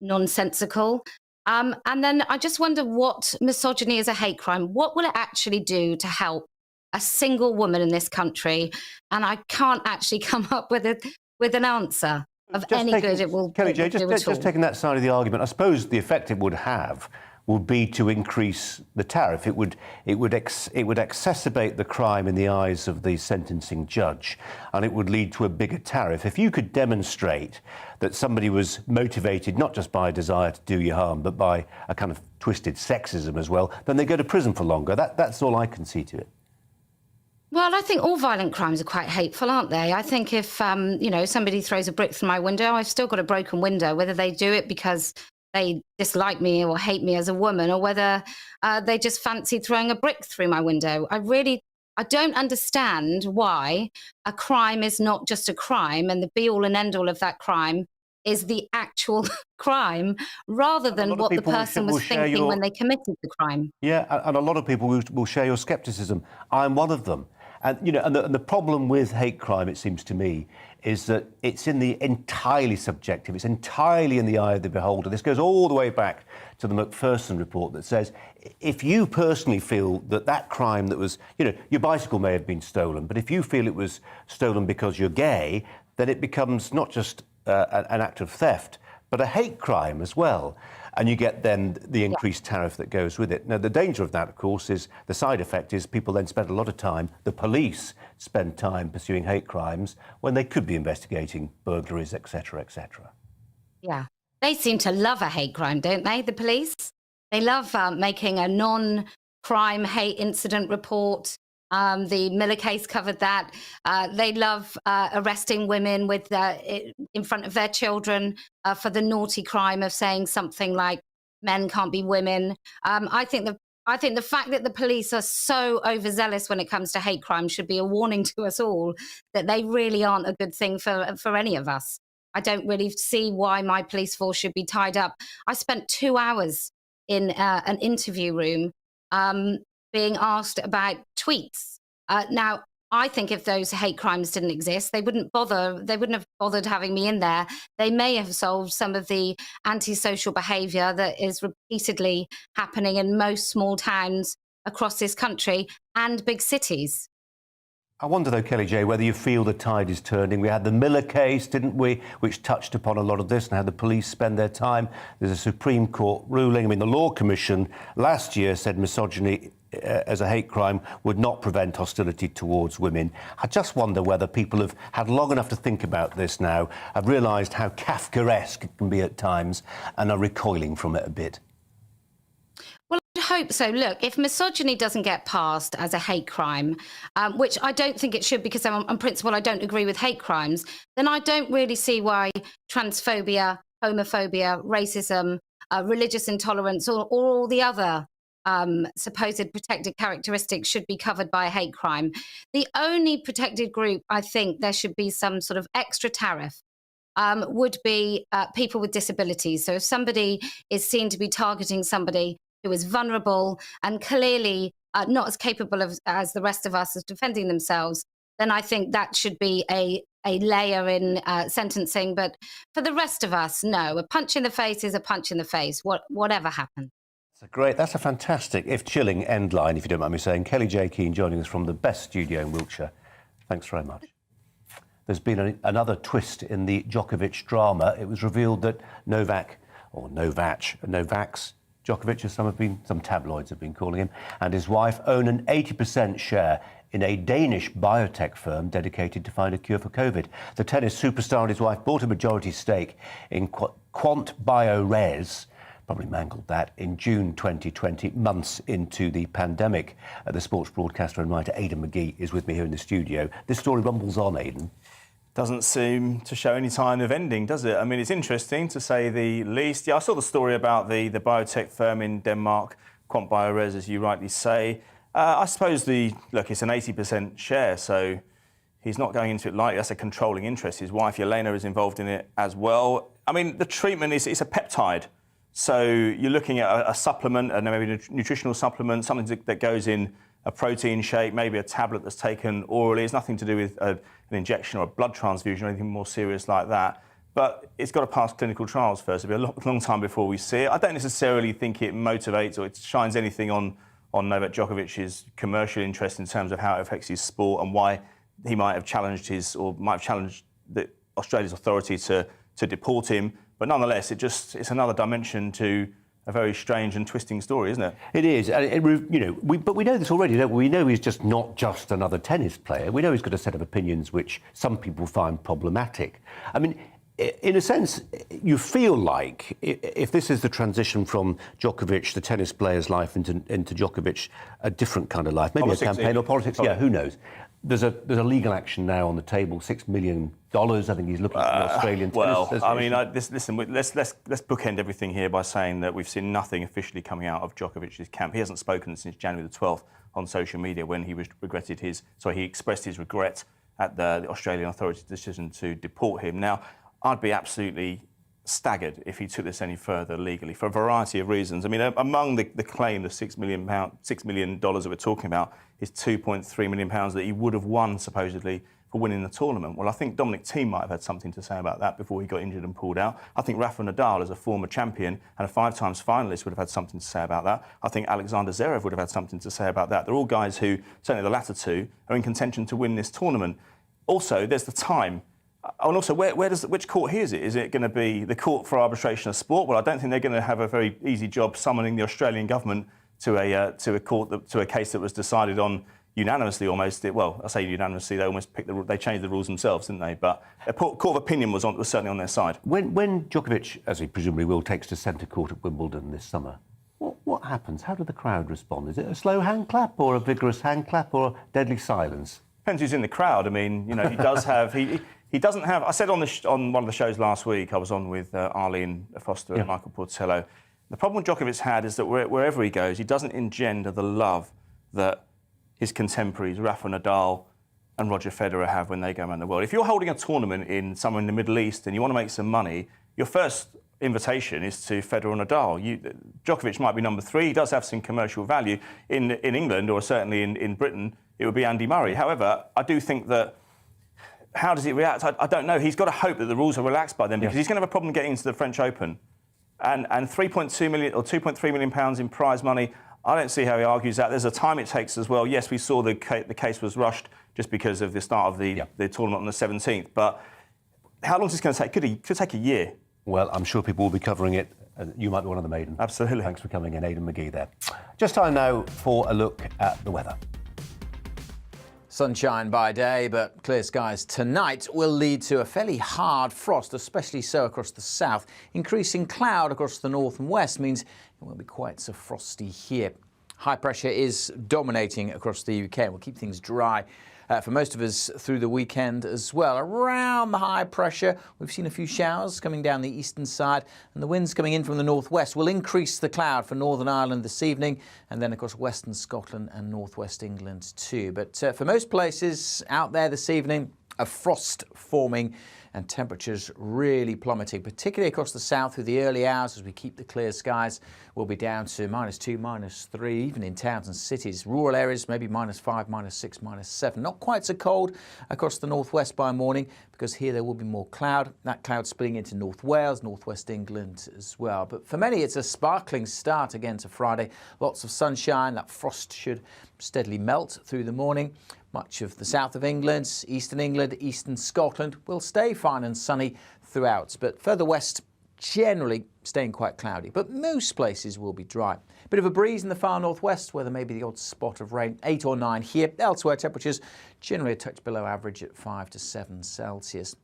[SPEAKER 17] nonsensical. And then I just wonder what misogyny as a hate crime, what will it actually do to help a single woman in this country? And I can't actually come up with an answer of any good it will
[SPEAKER 9] Kelly J,
[SPEAKER 17] do at all.
[SPEAKER 9] just taking that side of the argument, I suppose the effect it would have would be to increase the tariff. It would exacerbate the crime in the eyes of the sentencing judge, and it would lead to a bigger tariff. If you could demonstrate that somebody was motivated not just by a desire to do you harm, but by a kind of twisted sexism as well, then they go to prison for longer. That's all I can see to it.
[SPEAKER 17] Well, I think all violent crimes are quite hateful, aren't they? I think if, somebody throws a brick through my window, I've still got a broken window, whether they do it because they dislike me or hate me as a woman, or whether they just fancy throwing a brick through my window. I don't understand why a crime is not just a crime and the be-all and end-all of that crime is the actual crime, rather than what the person was thinking when they committed the crime.
[SPEAKER 9] Yeah, and a lot of people will share your scepticism. I'm one of them. And, the problem with hate crime, it seems to me, is that it's entirely subjective. It's entirely in the eye of the beholder. This goes all the way back to the Macpherson report that says, if you personally feel that crime that was, your bicycle may have been stolen, but if you feel it was stolen because you're gay, then it becomes not just an act of theft, but a hate crime as well. And you get then the increased tariff that goes with it. Now, the danger of that, of course, is the side effect is people then spend a lot of time, the police spend time pursuing hate crimes when they could be investigating burglaries, etc., etc.
[SPEAKER 17] Yeah. They seem to love a hate crime, don't they, the police? They love making a non-crime hate incident report. The Miller case covered that. They love arresting women in front of their children for the naughty crime of saying something like men can't be women. I think the fact that the police are so overzealous when it comes to hate crime should be a warning to us all that they really aren't a good thing for any of us. I don't really see why my police force should be tied up. I spent 2 hours in an interview room being asked about tweets. Now, I think if those hate crimes didn't exist, they wouldn't have bothered having me in there. They may have solved some of the antisocial behaviour that is repeatedly happening in most small towns across this country and big cities.
[SPEAKER 9] I wonder, though, Kelly J, whether you feel the tide is turning. We had the Miller case, didn't we, which touched upon a lot of this and how the police spend their time. There's a Supreme Court ruling. I mean, the Law Commission last year said misogyny as a hate crime would not prevent hostility towards women. I just wonder whether people have had long enough to think about this now, have realised how Kafkaesque it can be at times, and are recoiling from it a bit.
[SPEAKER 17] Well, I'd hope so. Look, if misogyny doesn't get passed as a hate crime, which I don't think it should, because on principle I don't agree with hate crimes, then I don't really see why transphobia, homophobia, racism, religious intolerance, or all the other supposed protected characteristics should be covered by a hate crime. The only protected group I think there should be some sort of extra tariff would be people with disabilities. So if somebody is seen to be targeting somebody who is vulnerable and clearly not as capable as the rest of us as defending themselves, then I think that should be a layer in sentencing. But for the rest of us, no. A punch in the face is a punch in the face, whatever happens.
[SPEAKER 9] That's a fantastic, if chilling, end line, if you don't mind me saying. Kelly J. Keane joining us from the best studio in Wiltshire. Thanks very much. There's been another twist in the Djokovic drama. It was revealed that Novak Djokovic, as some tabloids have been calling him, and his wife own an 80% share in a Danish biotech firm dedicated to find a cure for COVID. The tennis superstar and his wife bought a majority stake in Quant Biores, probably mangled that, in June 2020, months into the pandemic. The sports broadcaster and writer Aidan McGee is with me here in the studio. This story rumbles on, Aidan.
[SPEAKER 18] Doesn't seem to show any sign of ending, does it? I mean, it's interesting, to say the least. Yeah, I saw the story about the biotech firm in Denmark, Quant Biores, as you rightly say. I suppose it's an 80% share, so he's not going into it lightly. That's a controlling interest. His wife, Yelena, is involved in it as well. I mean, the treatment it's a peptide. So you're looking at a supplement, and maybe a nutritional supplement, something that goes in a protein shake, maybe a tablet that's taken orally. It's nothing to do with an injection or a blood transfusion or anything more serious like that. But it's got to pass clinical trials first. It'll be a long time before we see it. I don't necessarily think it motivates or it shines anything on Novak Djokovic's commercial interest in terms of how it affects his sport and why he might have challenged Australia's authority to deport him. But nonetheless, it's another dimension to a very strange and twisting story, isn't it?
[SPEAKER 9] It is, but we know this already, don't we? We know he's not just another tennis player. We know he's got a set of opinions which some people find problematic. I mean, in a sense, you feel like if this is the transition from Djokovic, the tennis player's life, into Djokovic, a different kind of life, maybe politics, a campaign or politics. Yeah, who knows? There's a legal action now on the table, $6 million. I think he's looking at the Australian tennis.
[SPEAKER 18] I mean, listen. Let's bookend everything here by saying that we've seen nothing officially coming out of Djokovic's camp. He hasn't spoken since January the 12th on social media when he expressed his regret at the Australian authorities' decision to deport him. Now, I'd be absolutely staggered if he took this any further legally for a variety of reasons. I mean, among the claim, the $6 million that we're talking about, is £2.3 million that he would have won supposedly for winning the tournament. Well, I think Dominic Thiem might have had something to say about that before he got injured and pulled out. I think Rafa Nadal, as a former champion and a 5-time finalist, would have had something to say about that. I think Alexander Zverev would have had something to say about that. They're all guys who, certainly the latter two, are in contention to win this tournament. Also, there's the time. And also, which court here is it? Is it going to be the Court for Arbitration of Sport? Well, I don't think they're going to have a very easy job summoning the Australian government to a case that was decided on unanimously almost. Well, I say unanimously, they changed the rules themselves, didn't they? But a court of opinion was certainly on their side.
[SPEAKER 9] When Djokovic, as he presumably will, takes to centre court at Wimbledon this summer, what happens? How do the crowd respond? Is it a slow hand clap or a vigorous hand clap or deadly silence?
[SPEAKER 18] Depends who's in the crowd. I mean, he does have... He doesn't have... I said on one of the shows last week, I was on with Arlene Foster and Michael Portello. The problem Djokovic had is that wherever he goes, he doesn't engender the love that his contemporaries, Rafa Nadal and Roger Federer, have when they go around the world. If you're holding a tournament somewhere in the Middle East and you want to make some money, your first invitation is to Federer and Nadal. Djokovic might be number 3. He does have some commercial value. In England, or certainly in Britain, it would be Andy Murray. However, I do think that... How does he react? I don't know. He's got to hope that the rules are relaxed by then, because he's going to have a problem getting into the French Open. And 3.2 million or 2.3 million pounds in prize money, I don't see how he argues that. There's a time it takes as well. Yes, we saw the case was rushed just because of the start of the tournament on the 17th. But how long is this going to take? Could take a year.
[SPEAKER 9] Well, I'm sure people will be covering it. You might be one of them, Aidan.
[SPEAKER 18] Absolutely.
[SPEAKER 9] Thanks for coming in, Aidan McGee there. Just time now for a look at the weather.
[SPEAKER 22] Sunshine by day, but clear skies tonight will lead to a fairly hard frost, especially so across the south. Increasing cloud across the north and west means It won't be quite so frosty here. High pressure is dominating across the UK and will keep things dry for most of us through the weekend as well. Around the high pressure, we've seen a few showers coming down the eastern side, and the winds coming in from the northwest will increase the cloud for Northern Ireland this evening, and then across western Scotland and northwest England too. But for most places out there this evening, a frost forming and temperatures really plummeting, particularly across the south through the early hours as we keep the clear skies. We'll be down to -2, -3, even in towns and cities. Rural areas, maybe -5, -6, -7. Not quite so cold across the northwest by morning, because here there will be more cloud. That cloud splitting into North Wales, northwest England as well. But for many, it's a sparkling start again to Friday. Lots of sunshine. That frost should steadily melt through the morning. Much of the south of England, eastern Scotland will stay fine and sunny throughout, but further west generally staying quite cloudy. But most places will be dry. Bit of a breeze in the far northwest where there may be the odd spot of rain, 8 or 9 here. Elsewhere, temperatures generally a touch below average at 5 to 7 Celsius.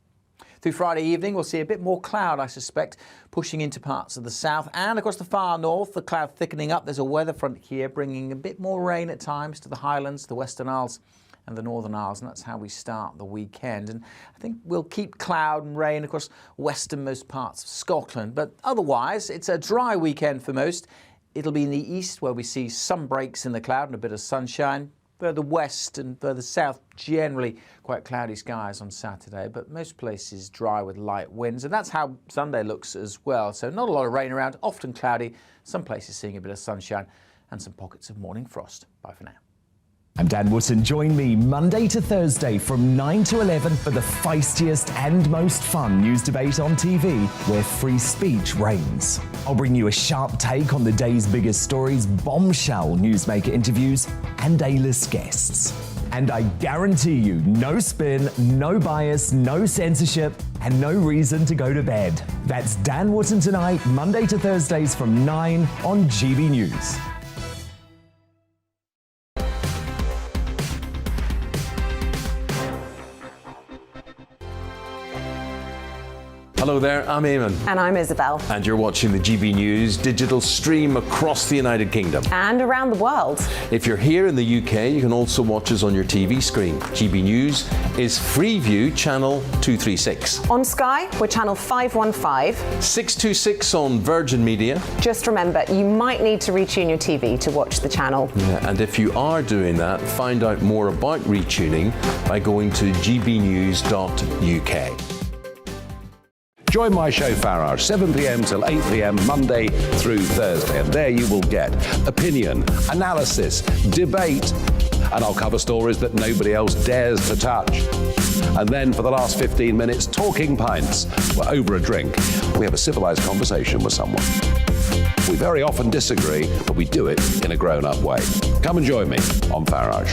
[SPEAKER 22] Through Friday evening, we'll see a bit more cloud, I suspect, pushing into parts of the south and across the far north. The cloud thickening up. There's a weather front here bringing a bit more rain at times to the Highlands, the Western Isles and the Northern Isles, and that's how we start the weekend. And I think we'll keep cloud and rain across westernmost parts of Scotland, but otherwise it's a dry weekend for most. It'll be in the east where we see some breaks in the cloud and a bit of sunshine. Further west and further south, generally quite cloudy skies on Saturday, but most places dry with light winds, and that's how Sunday looks as well. So not a lot of rain around, often cloudy, some places seeing a bit of sunshine and some pockets of morning frost. Bye for now.
[SPEAKER 8] I'm Dan Wootton. Join me Monday to Thursday from 9 to 11 for the feistiest and most fun news debate on TV, where free speech reigns. I'll bring you a sharp take on the day's biggest stories, bombshell newsmaker interviews, and A-list guests. And I guarantee you, no spin, no bias, no censorship, and no reason to go to bed. That's Dan Wootton Tonight, Monday to Thursdays from 9 on GB News.
[SPEAKER 5] Hello there, I'm Eamon.
[SPEAKER 6] And I'm Isabel.
[SPEAKER 5] And you're watching the GB News digital stream across the United Kingdom.
[SPEAKER 6] And around the world.
[SPEAKER 5] If you're here in the UK, you can also watch us on your TV screen. GB News is Freeview channel 236.
[SPEAKER 6] On Sky, we're channel 515.
[SPEAKER 5] 626 on Virgin Media.
[SPEAKER 6] Just remember, you might need to retune your TV to watch the channel.
[SPEAKER 5] Yeah, and if you are doing that, find out more about retuning by going to gbnews.uk.
[SPEAKER 7] Join my show Farage, 7 p.m. till 8 p.m. Monday through Thursday, and there you will get opinion, analysis, debate, and I'll cover stories that nobody else dares to touch. And then for the last 15 minutes, talking pints. We're over a drink. We have a civilized conversation with someone. We very often disagree, but we do it in a grown-up way. Come and join me on Farage.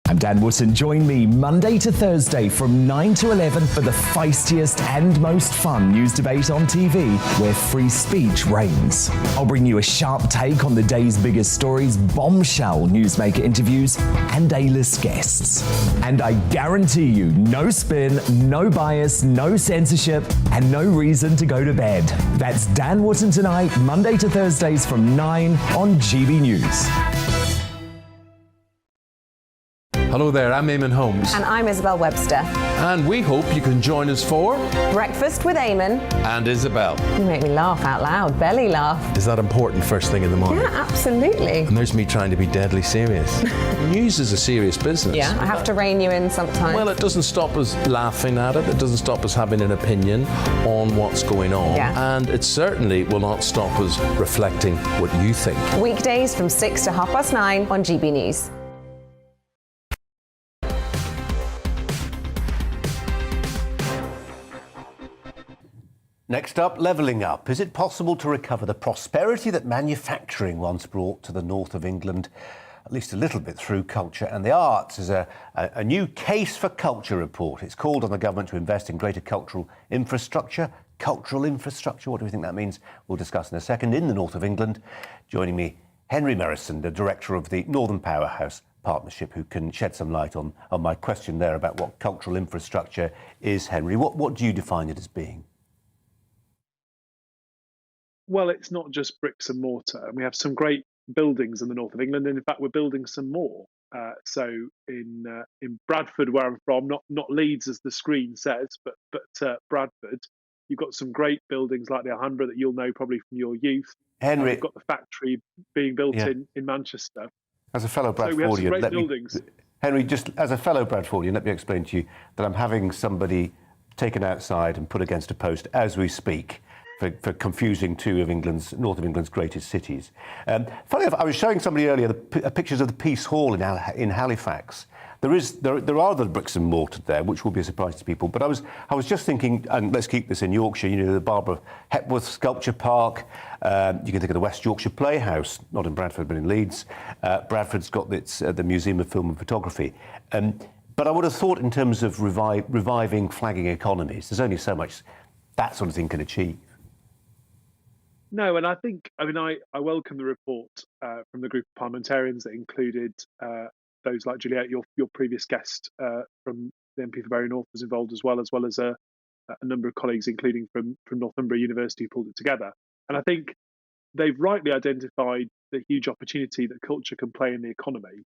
[SPEAKER 8] I'm Dan Wootton. Join me Monday to Thursday from 9 to 11 for the feistiest and most fun news debate on TV, where free speech reigns. I'll bring you a sharp take on the day's biggest stories, bombshell newsmaker interviews, and A-list guests. And I guarantee you, no spin, no bias, no censorship, and no reason to go to bed. That's Dan Wootton Tonight, Monday to Thursdays from 9 on GB News.
[SPEAKER 5] Hello there, I'm Eamon Holmes.
[SPEAKER 6] And I'm Isabel Webster.
[SPEAKER 5] And we hope you can join us for
[SPEAKER 6] Breakfast with Eamon
[SPEAKER 5] and Isabel.
[SPEAKER 6] You make me laugh out loud, belly laugh.
[SPEAKER 5] Is that important first thing in the morning?
[SPEAKER 6] Yeah, absolutely.
[SPEAKER 5] And there's me trying to be deadly serious. News is a serious business.
[SPEAKER 6] Yeah, I have to rein you in sometimes.
[SPEAKER 5] Well, it doesn't stop us laughing at it. It doesn't stop us having an opinion on what's going on.
[SPEAKER 6] Yeah.
[SPEAKER 5] And it certainly will not stop us reflecting what you think.
[SPEAKER 6] Weekdays from 6 to 9:30 on GB News.
[SPEAKER 9] Next up, levelling up. Is it possible to recover the prosperity that manufacturing once brought to the north of England, at least a little bit, through culture and the arts? Is a new Case for Culture report. It's called on the government to invest in greater cultural infrastructure. Cultural infrastructure, what do we think that means? We'll discuss in a second. In the north of England, joining me, Henry Merrison, the director of the Northern Powerhouse partnership who can shed some light on my question there about what cultural infrastructure is, Henry. What do you define it as being?
[SPEAKER 19] Well, it's not just bricks and mortar. And we have some great buildings in the north of England, and in fact, we're building some more. So in Bradford, where I'm from, not Leeds as the screen says, but Bradford, you've got some great buildings like the Alhambra that you'll know probably from your youth.
[SPEAKER 9] Henry,
[SPEAKER 19] you've got the factory being built in Manchester.
[SPEAKER 9] As a fellow Bradfordian,
[SPEAKER 19] so we have some great buildings.
[SPEAKER 9] Henry, just as a fellow Bradfordian, let me explain to you that I'm having somebody taken outside and put against a post as we speak for confusing two of North of England's greatest cities. Funny enough, I was showing somebody earlier the pictures of the Peace Hall in Halifax. There are other bricks and mortar there, which will be a surprise to people. But I was just thinking, and let's keep this in Yorkshire. You know, the Barbara Hepworth Sculpture Park. You can think of the West Yorkshire Playhouse, not in Bradford but in Leeds. Bradford's got the Museum of Film and Photography. But I would have thought, in terms of reviving flagging economies, there's only so much that sort of thing can achieve.
[SPEAKER 19] No, and I welcome the report from the group of parliamentarians that included those like Juliet, your previous guest from the MP for Bury North was involved as well as a number of colleagues, including from Northumbria University, who pulled it together. And I think they've rightly identified the huge opportunity that culture can play in the economy.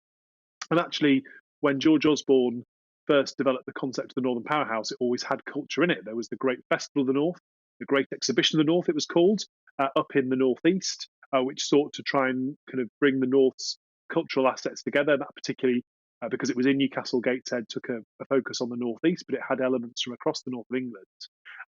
[SPEAKER 19] And actually, when George Osborne first developed the concept of the Northern Powerhouse, it always had culture in it. There was the Great Festival of the North, the Great Exhibition of the North, it was called, up in the northeast, which sought to try and kind of bring the North's cultural assets together. That particularly, because it was in Newcastle, Gateshead took a focus on the northeast, but it had elements from across the north of England.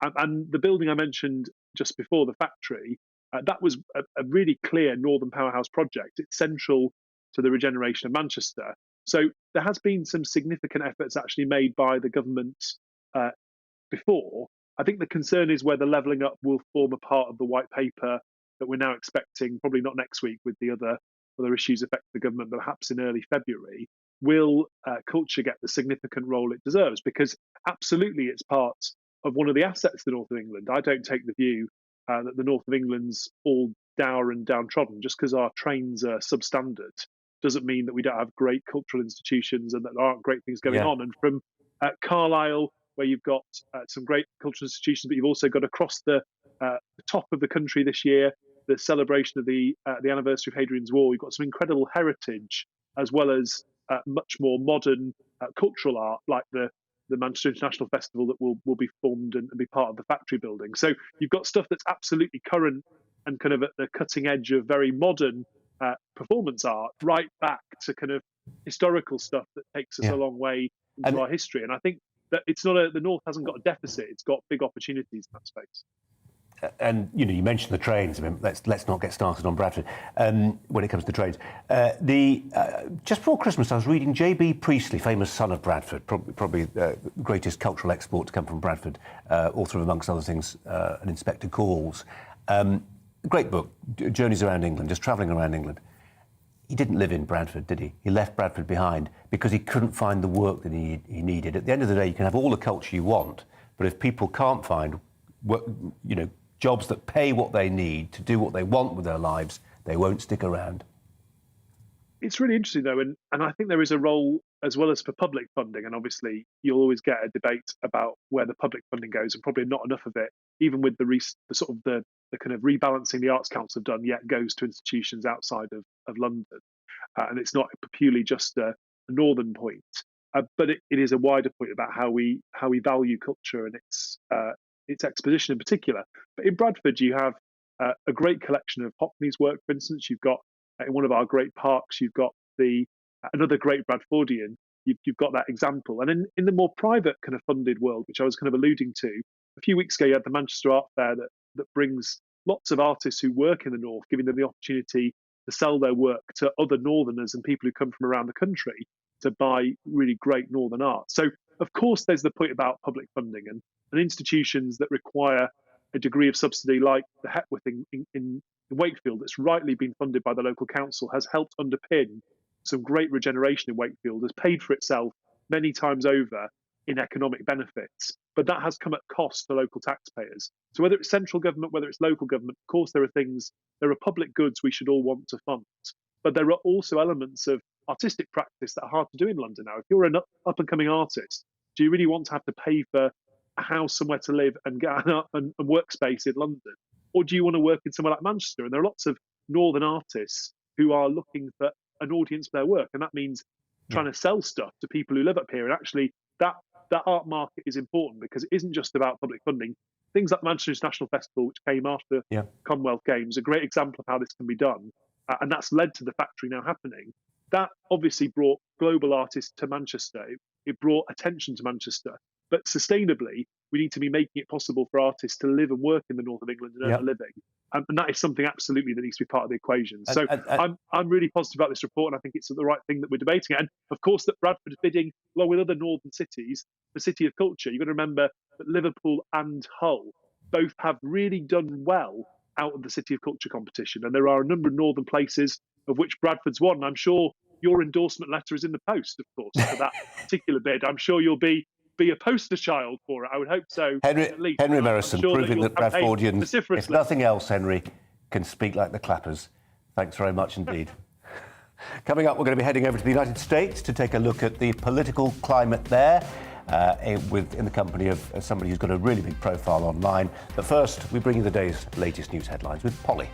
[SPEAKER 19] And the building I mentioned just before, the factory, that was a really clear Northern Powerhouse project. It's central to the regeneration of Manchester. So there has been some significant efforts actually made by the government before. I think the concern is whether levelling up will form a part of the white paper that we're now expecting, probably not next week with the other issues affecting the government, but perhaps in early February. Will culture get the significant role it deserves? Because absolutely it's part of one of the assets of the north of England. I don't take the view that the north of England's all dour and downtrodden. Just because our trains are substandard doesn't mean that we don't have great cultural institutions and that there aren't great things going on. And from Carlisle, where you've got some great cultural institutions, but you've also got across the top of the country this year, the celebration of the anniversary of Hadrian's Wall. You've got some incredible heritage, as well as much more modern cultural art, like the Manchester International Festival that will be formed and be part of the factory building. So you've got stuff that's absolutely current and kind of at the cutting edge of very modern performance art, right back to kind of historical stuff that takes us a long way into our history. And I think that it's not the North hasn't got a deficit; it's got big opportunities in that space.
[SPEAKER 9] And you mentioned the trains. I mean, let's not get started on Bradford when it comes to trains. Just before Christmas, I was reading J.B. Priestley, famous son of Bradford, probably the greatest cultural export to come from Bradford, author of, amongst other things, An Inspector Calls. Great book, Journeys Around England, just travelling around England. He didn't live in Bradford, did he? He left Bradford behind because he couldn't find the work that he needed. At the end of the day, you can have all the culture you want, but if people can't find work, jobs that pay what they need to do what they want with their lives, they won't stick around.
[SPEAKER 19] It's really interesting, though, and I think there is a role as well as for public funding, and obviously you'll always get a debate about where the public funding goes, and probably not enough of it, even with the kind of rebalancing the Arts Council have done, yet goes to institutions outside of London, and it's not purely just a northern point, but it is a wider point about how we value culture and its exposition in particular. But in Bradford, you have a great collection of Hockney's work, for instance. You've got in one of our great parks, you've got another great Bradfordian. You've got that example. And in the more private kind of funded world, which I was kind of alluding to, a few weeks ago, you had the Manchester Art Fair that brings lots of artists who work in the North, giving them the opportunity to sell their work to other Northerners and people who come from around the country to buy really great Northern art. So, of course, there's the point about public funding and institutions that require a degree of subsidy, like the Hepworth in Wakefield, that's rightly been funded by the local council, has helped underpin some great regeneration in Wakefield, has paid for itself many times over in economic benefits. But that has come at cost to local taxpayers. So whether it's central government, whether it's local government, of course there are public goods we should all want to fund. But there are also elements of artistic practice that are hard to do in London now. If you're an up-and-coming artist, do you really want to have to pay for a house somewhere to live and get and workspace in London? Or do you want to work in somewhere like Manchester? And there are lots of northern artists who are looking for an audience for their work. And that means trying to sell stuff to people who live up here. And actually, that art market is important because it isn't just about public funding. Things like the Manchester International Festival, which came after Commonwealth Games, a great example of how this can be done. And that's led to the factory now happening. That obviously brought global artists to Manchester. It brought attention to Manchester. But sustainably, we need to be making it possible for artists to live and work in the north of England and earn a living. And that is something absolutely that needs to be part of the equation. So I'm really positive about this report, and I think it's the right thing that we're debating. And of course, that Bradford is bidding, along with other northern cities, for City of Culture. You've got to remember that Liverpool and Hull both have really done well out of the City of Culture competition. And there are a number of northern places, of which Bradford's one. I'm sure your endorsement letter is in the post, of course, for that particular bid. I'm sure you'll be a poster child for it. I would hope so.
[SPEAKER 9] Henry Merrison,
[SPEAKER 19] sure
[SPEAKER 9] proving that Bradfordians, if nothing else, Henry, can speak like the Clappers. Thanks very much indeed. Coming up, we're going to be heading over to the United States to take a look at the political climate there, in the company of somebody who's got a really big profile online. But first, we bring you the day's latest news headlines with Polly.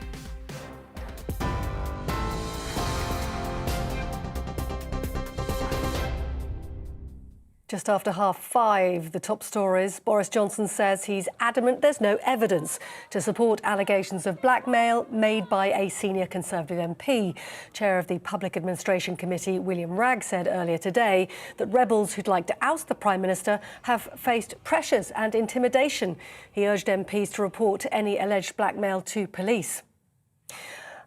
[SPEAKER 10] Just after 5:30, the top stories. Boris Johnson says he's adamant there's no evidence to support allegations of blackmail made by a senior Conservative MP. Chair of the Public Administration Committee, William Wragg, said earlier today that rebels who'd like to oust the Prime Minister have faced pressures and intimidation. He urged MPs to report any alleged blackmail to police.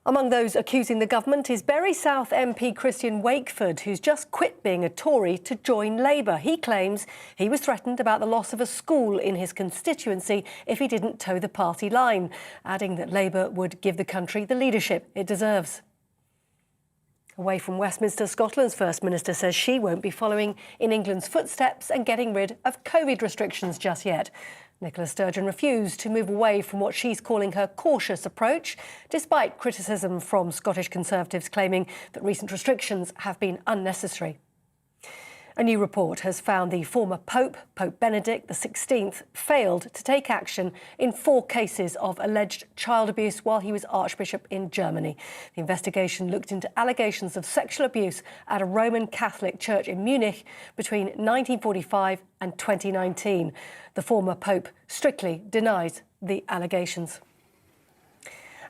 [SPEAKER 10] Among those accusing the government is Bury South MP Christian Wakeford, who's just quit being a Tory to join Labour. He claims he was threatened about the loss of a school in his constituency if he didn't toe the party line, adding that Labour would give the country the leadership it deserves. Away from Westminster, Scotland's First Minister says she won't be following in England's footsteps and getting rid of COVID restrictions just yet. Nicola Sturgeon refused to move away from what she's calling her cautious approach, despite criticism from Scottish Conservatives claiming that recent restrictions have been unnecessary. A new report has found the former Pope, Pope Benedict XVI, failed to take action in 4 cases of alleged child abuse while he was Archbishop in Germany. The investigation looked into allegations of sexual abuse at a Roman Catholic church in Munich between 1945 and 2019. The former Pope strictly denies the allegations.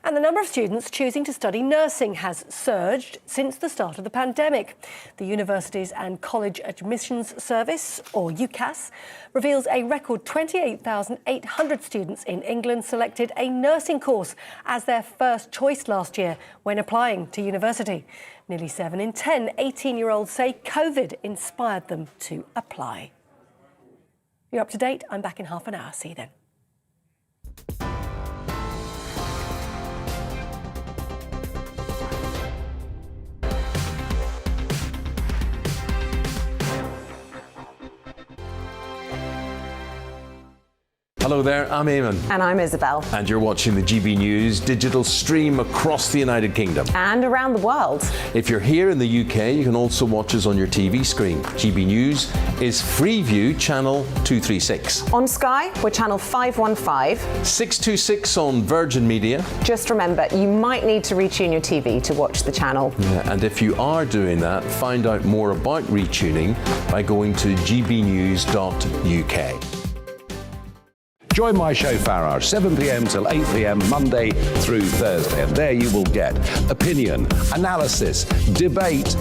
[SPEAKER 10] And the number of students choosing to study nursing has surged since the start of the pandemic. The Universities and College Admissions Service, or UCAS, reveals a record 28,800 students in England selected a nursing course as their first choice last year when applying to university. Nearly 7 in 10 18-year-olds say COVID inspired them to apply. You're up to date. I'm back in half an hour. See you then.
[SPEAKER 5] Hello there, I'm Eamon.
[SPEAKER 6] And I'm Isabel.
[SPEAKER 5] And you're watching the GB News digital stream across the United Kingdom.
[SPEAKER 6] And around the world.
[SPEAKER 5] If you're here in the UK, you can also watch us on your TV screen. GB News is Freeview channel 236.
[SPEAKER 6] On Sky, we're channel 515.
[SPEAKER 5] 626 on Virgin Media.
[SPEAKER 6] Just remember, you might need to retune your TV to watch the channel.
[SPEAKER 5] Yeah, and if you are doing that, find out more about retuning by going to gbnews.uk.
[SPEAKER 7] Join my show Farage, 7 p.m. till 8 p.m. Monday through Thursday. And there you will get opinion, analysis, debate,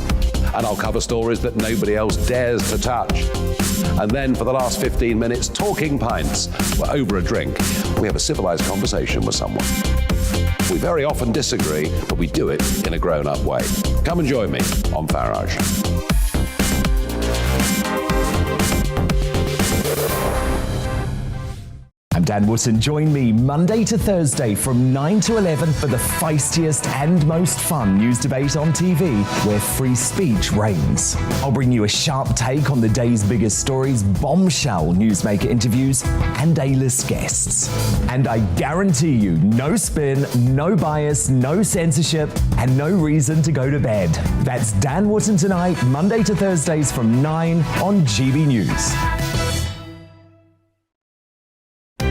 [SPEAKER 7] and I'll cover stories that nobody else dares to touch. And then for the last 15 minutes, talking pints. We're over a drink. We have a civilized conversation with someone. We very often disagree, but we do it in a grown-up way. Come and join me on Farage.
[SPEAKER 8] And Dan Wootton, join me Monday to Thursday from 9 to 11 for the feistiest and most fun news debate on TV, where free speech reigns. I'll bring you a sharp take on the day's biggest stories, bombshell newsmaker interviews, and A-list guests. And I guarantee you, no spin, no bias, no censorship, and no reason to go to bed. That's Dan Wootton Tonight, Monday to Thursdays from 9 on GB News.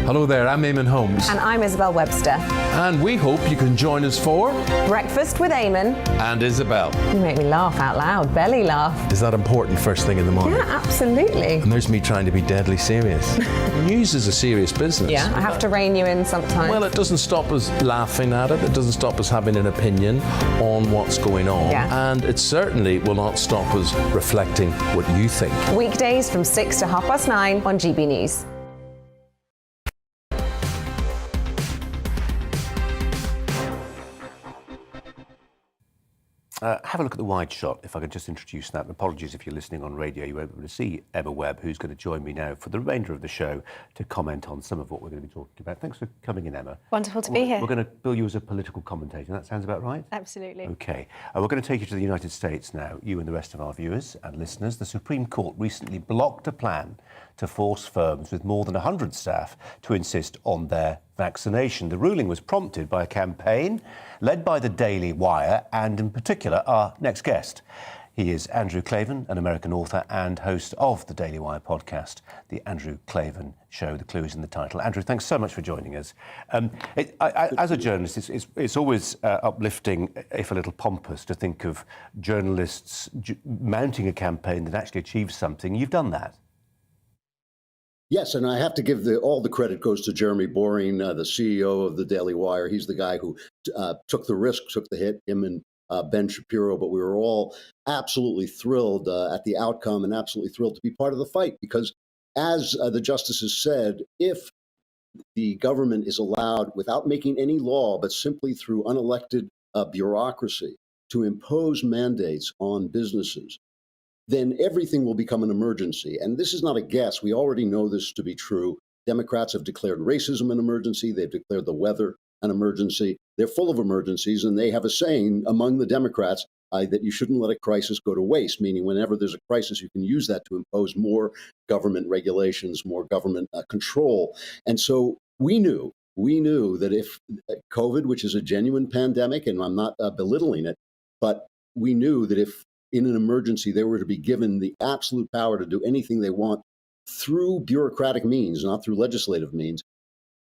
[SPEAKER 5] Hello there, I'm Eamon Holmes.
[SPEAKER 6] And I'm Isabel Webster.
[SPEAKER 5] And we hope you can join us for
[SPEAKER 6] Breakfast with Eamon.
[SPEAKER 5] And Isabel.
[SPEAKER 6] You make me laugh out loud, belly laugh.
[SPEAKER 5] Is that important first thing in the morning?
[SPEAKER 6] Yeah, absolutely.
[SPEAKER 5] And there's me trying to be deadly serious. News is a serious business.
[SPEAKER 6] Yeah, I have to rein you in sometimes.
[SPEAKER 5] Well, it doesn't stop us laughing at it. It doesn't stop us having an opinion on what's going on.
[SPEAKER 6] Yeah.
[SPEAKER 5] And it certainly will not stop us reflecting what you think.
[SPEAKER 6] Weekdays from 6 to 9:30 on GB News.
[SPEAKER 9] Have a look at the wide shot, if I could just introduce that. Apologies if you're listening on radio, you won't be able to see Emma Webb, who's going to join me now for the remainder of the show to comment on some of what we're going to be talking about. Thanks for coming in, Emma.
[SPEAKER 3] Wonderful to be here.
[SPEAKER 9] We're going to bill you as a political commentator. That sounds about right?
[SPEAKER 3] Absolutely.
[SPEAKER 9] OK. We're going to take you to the United States now, you and the rest of our viewers and listeners. The Supreme Court recently blocked a plan to force firms with more than 100 staff to insist on their vaccination. The ruling was prompted by a campaign led by the Daily Wire and, in particular, our next guest. He is Andrew Clavin, an American author and host of the Daily Wire podcast, The Andrew Clavin Show. The clue is in the title. Andrew, thanks so much for joining us. As a journalist, it's always uplifting, if a little pompous, to think of journalists mounting a campaign that actually achieves something. You've done that.
[SPEAKER 20] Yes, and I have to give all the credit goes to Jeremy Boring, the CEO of the Daily Wire. He's the guy who took the risk, took the hit, him and Ben Shapiro. But we were all absolutely thrilled at the outcome and absolutely thrilled to be part of the fight because, as the justices said, if the government is allowed, without making any law, but simply through unelected bureaucracy, to impose mandates on businesses, then everything will become an emergency. And this is not a guess. We already know this to be true. Democrats have declared racism an emergency. They've declared the weather an emergency. They're full of emergencies, and they have a saying among the Democrats that you shouldn't let a crisis go to waste, meaning whenever there's a crisis, you can use that to impose more government regulations, more government control. And so we knew that if COVID, which is a genuine pandemic, and I'm not belittling it, but we knew that if in an emergency, they were to be given the absolute power to do anything they want through bureaucratic means, not through legislative means,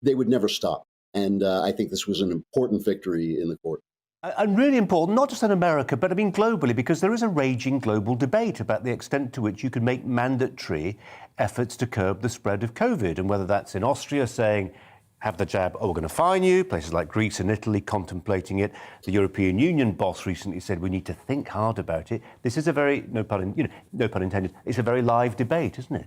[SPEAKER 20] they would never stop. And I think this was an important victory in the court.
[SPEAKER 9] And really important, not just in America, but I mean globally, because there is a raging global debate about the extent to which you can make mandatory efforts to curb the spread of COVID, and whether that's in Austria saying, have the jab, or we're going to fine you. Places like Greece and Italy contemplating it. The European Union boss recently said we need to think hard about it. This is a very, no pun intended, it's a very live debate, isn't it?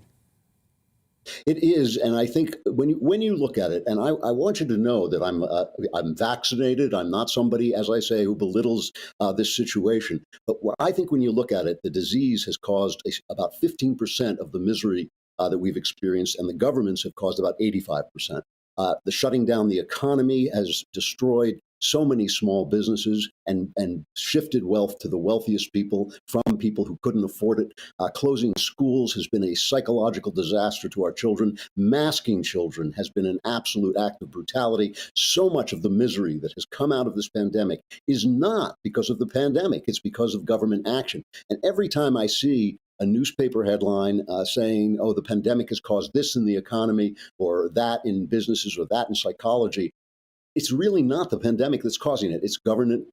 [SPEAKER 20] It is, and I think when you look at it, and I want you to know that I'm vaccinated. I'm not somebody, as I say, who belittles this situation. But I think when you look at it, the disease has caused about 15% of the misery that we've experienced, and the governments have caused about 85%. The shutting down the economy has destroyed so many small businesses and shifted wealth to the wealthiest people from people who couldn't afford it. Closing schools has been a psychological disaster to our children. Masking children has been an absolute act of brutality. So much of the misery that has come out of this pandemic is not because of the pandemic. It's because of government action. And every time I see a newspaper headline saying, oh, the pandemic has caused this in the economy or that in businesses or that in psychology, it's really not the pandemic that's causing it. It's government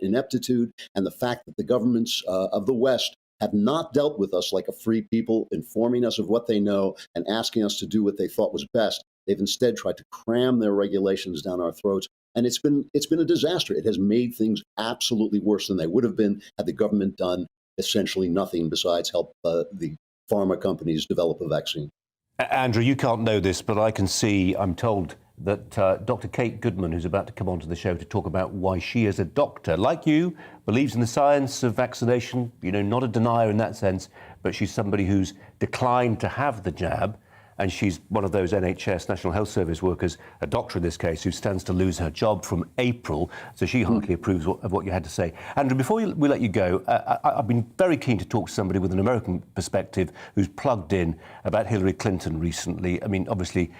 [SPEAKER 20] ineptitude and the fact that the governments of the West have not dealt with us like a free people, informing us of what they know and asking us to do what they thought was best. They've instead tried to cram their regulations down our throats. And it's been a disaster. It has made things absolutely worse than they would have been had the government done essentially nothing besides help the pharma companies develop a vaccine.
[SPEAKER 9] Andrew, you can't know this, but I can see, I'm told, that Dr. Kate Goodman, who's about to come onto the show to talk about why she as a doctor, like you, believes in the science of vaccination, not a denier in that sense, but she's somebody who's declined to have the jab.
[SPEAKER 2] and she's one of those NHS, National Health Service workers, a doctor in this case, who stands to lose her job from April. So she hardly approves of what you had to say. Andrew, before we let you go, I've been very keen to talk to somebody with an American perspective who's plugged in about Hillary Clinton recently. I mean, obviously,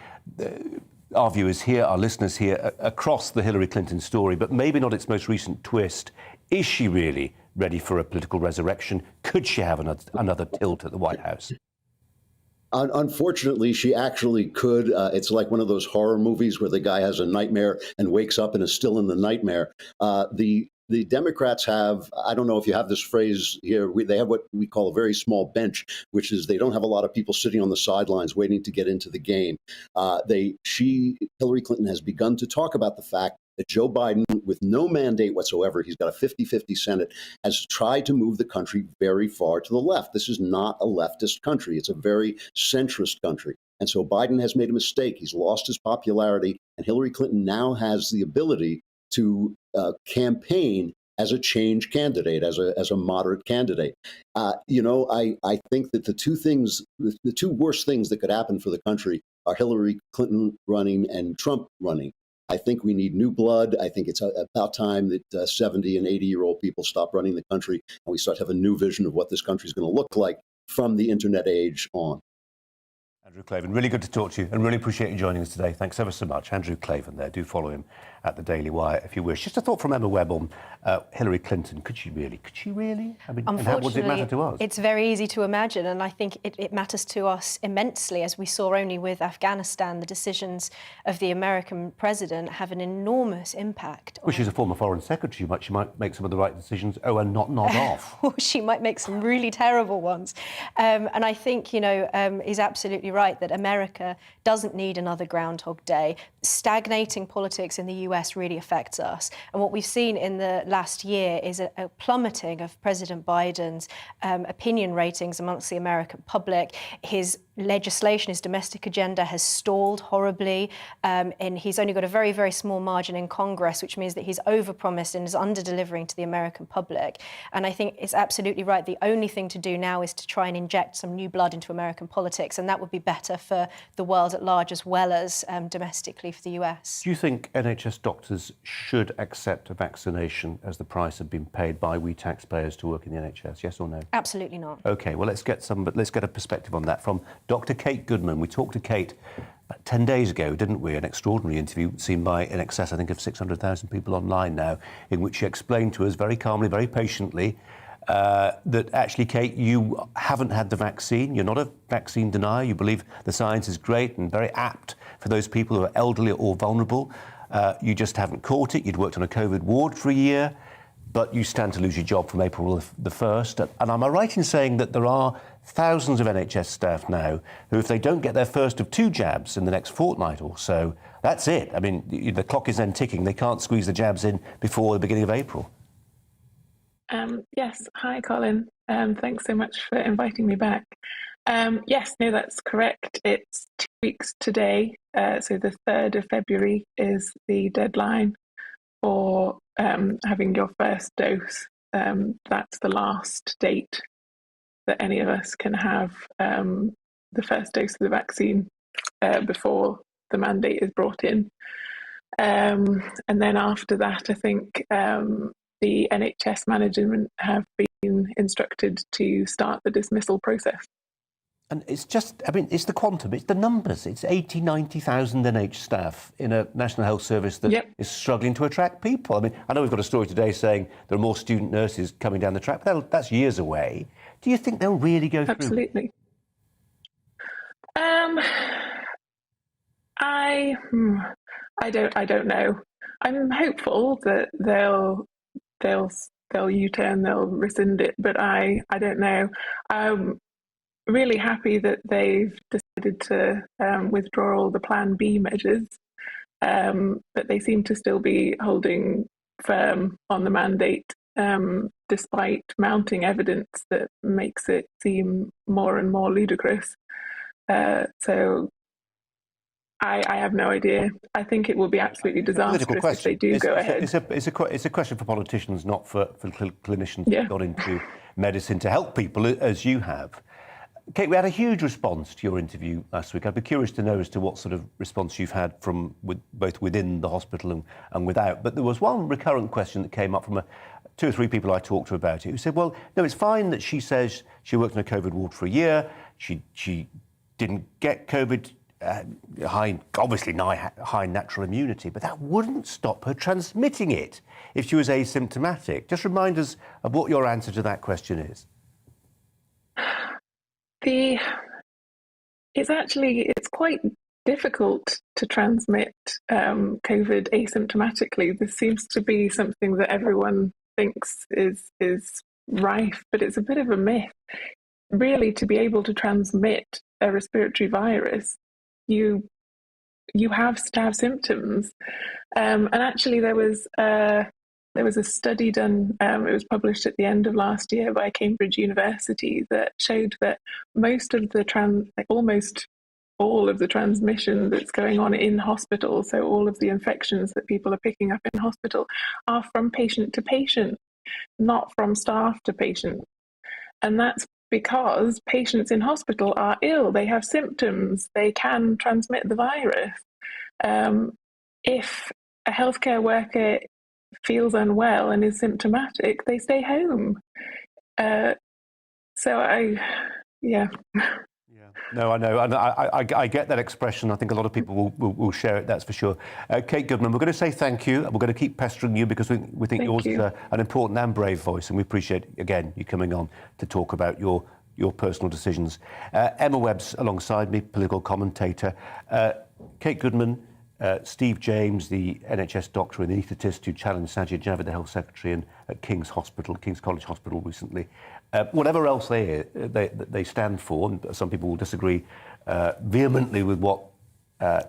[SPEAKER 2] our viewers here, our listeners here, across the Hillary Clinton story, but maybe not its most recent twist. Is she really ready for a political resurrection? Could she have another tilt at the White House?
[SPEAKER 20] Unfortunately, she actually could. It's like one of those horror movies where the guy has a nightmare and wakes up and is still in the nightmare. The Democrats have, I don't know if you have this phrase here, they have what we call a very small bench, which is they don't have a lot of people sitting on the sidelines waiting to get into the game. Hillary Clinton has begun to talk about the fact that Joe Biden, with no mandate whatsoever, he's got a 50-50 Senate, has tried to move the country very far to the left. This is not a leftist country. It's a very centrist country. And so Biden has made a mistake. He's lost his popularity, and Hillary Clinton now has the ability to campaign as a change candidate, as a moderate candidate. I think that the two worst things that could happen for the country are Hillary Clinton running and Trump running. I think we need new blood. I think it's about time that 70 and 80-year-old people stop running the country and we start to have a new vision of what this country is going to look like from the internet age on.
[SPEAKER 2] Andrew Clavin, really good to talk to you and really appreciate you joining us today. Thanks ever so much. Andrew Clavin there. Do follow him at the Daily Wire if you wish. Just a thought from Emma Webb on Hillary Clinton. Could she really? I mean, and how does it matter to us?
[SPEAKER 3] It's very easy to imagine, and I think it matters to us immensely, as we saw only with Afghanistan. The decisions of the American president have an enormous impact.
[SPEAKER 2] Well, she's a former foreign secretary, but she might make some of the right decisions. Oh, and not off.
[SPEAKER 3] She might make some really terrible ones. And I think, he's absolutely right that America doesn't need another Groundhog Day. Stagnating politics in the US really affects us. And what we've seen in the last year is a plummeting of President Biden's opinion ratings amongst the American public. His legislation, his domestic agenda has stalled horribly, and he's only got a very, very small margin in Congress, which means that he's overpromised and is under-delivering to the American public. And I think it's absolutely right. The only thing to do now is to try and inject some new blood into American politics, and that would be better for the world at large as well as domestically for the US.
[SPEAKER 2] Do you think NHS doctors should accept a vaccination as the price of being paid by we taxpayers to work in the NHS? Yes or no?
[SPEAKER 3] Absolutely not.
[SPEAKER 2] OK, well, let's get a perspective on that from Dr. Kate Goodman. We talked to Kate about 10 days ago, didn't we? An extraordinary interview seen by in excess, I think, of 600,000 people online now, in which she explained to us very calmly, very patiently, that actually, Kate, you haven't had the vaccine. You're not a vaccine denier. You believe the science is great and very apt for those people who are elderly or vulnerable. You just haven't caught it. You'd worked on a COVID ward for a year, but you stand to lose your job from April the 1st. And am I right in saying that there are thousands of NHS staff now who, if they don't get their first of 2 jabs in the next fortnight or so, that's it? I mean, the clock is then ticking. They can't squeeze the jabs in before the beginning of April.
[SPEAKER 21] Yes. Hi, Colin. Thanks so much for inviting me back. Yes, no, that's correct. It's 2 weeks today. So the 3rd of February is the deadline for having your first dose. That's the last date that any of us can have the first dose of the vaccine before the mandate is brought in. And then after that, I think the NHS management have been instructed to start the dismissal process.
[SPEAKER 2] And it's just, I mean, it's the quantum, it's the numbers. It's 80, 90,000 NH staff in a National Health Service that is struggling to attract people. I mean, I know we've got a story today saying there are more student nurses coming down the track, but that's years away. Do you think they'll really go through?
[SPEAKER 21] Absolutely. I don't know. I'm hopeful that they'll U-turn, they'll rescind it, but I don't know. I'm really happy that they've decided to withdraw all the Plan B measures, but they seem to still be holding firm on the mandate, despite mounting evidence that makes it seem more and more ludicrous. So I have no idea. I think it will be absolutely disastrous if they do go ahead.
[SPEAKER 2] It's a question for politicians, not for clinicians who've got into medicine to help people, as you have. Kate, we had a huge response to your interview last week. I'd be curious to know as to what sort of response you've had from both within the hospital and without. But there was one recurrent question that came up from 2 or 3 people I talked to about it who said, well, no, it's fine that she says she worked in a COVID ward for a year. She didn't get COVID, obviously high natural immunity, but that wouldn't stop her transmitting it if she was asymptomatic. Just remind us of what your answer to that question is.
[SPEAKER 21] It's quite difficult to transmit COVID asymptomatically. This seems to be something that everyone thinks is rife, but it's a bit of a myth. Really, to be able to transmit a respiratory virus, you have to have symptoms. And actually, there was a study done, it was published at the end of last year by Cambridge University that showed that almost all of the transmission that's going on in hospital, so all of the infections that people are picking up in hospital, are from patient to patient, not from staff to patient. And that's because patients in hospital are ill, they have symptoms, they can transmit the virus. If a healthcare worker feels unwell and is symptomatic, they stay home.
[SPEAKER 2] No, I know. And I get that expression. I think a lot of people will share it, that's for sure. Kate Goodman, we're going to say thank you. We're going to keep pestering you because we think yours is an important and brave voice, and we appreciate, again, you coming on to talk about your personal decisions. Emma Webb's alongside me, political commentator. Kate Goodman, Steve James, the NHS doctor and anaesthetist who challenged Sajid Javid, the Health Secretary at King's College Hospital recently. Whatever else they stand for, and some people will disagree vehemently with what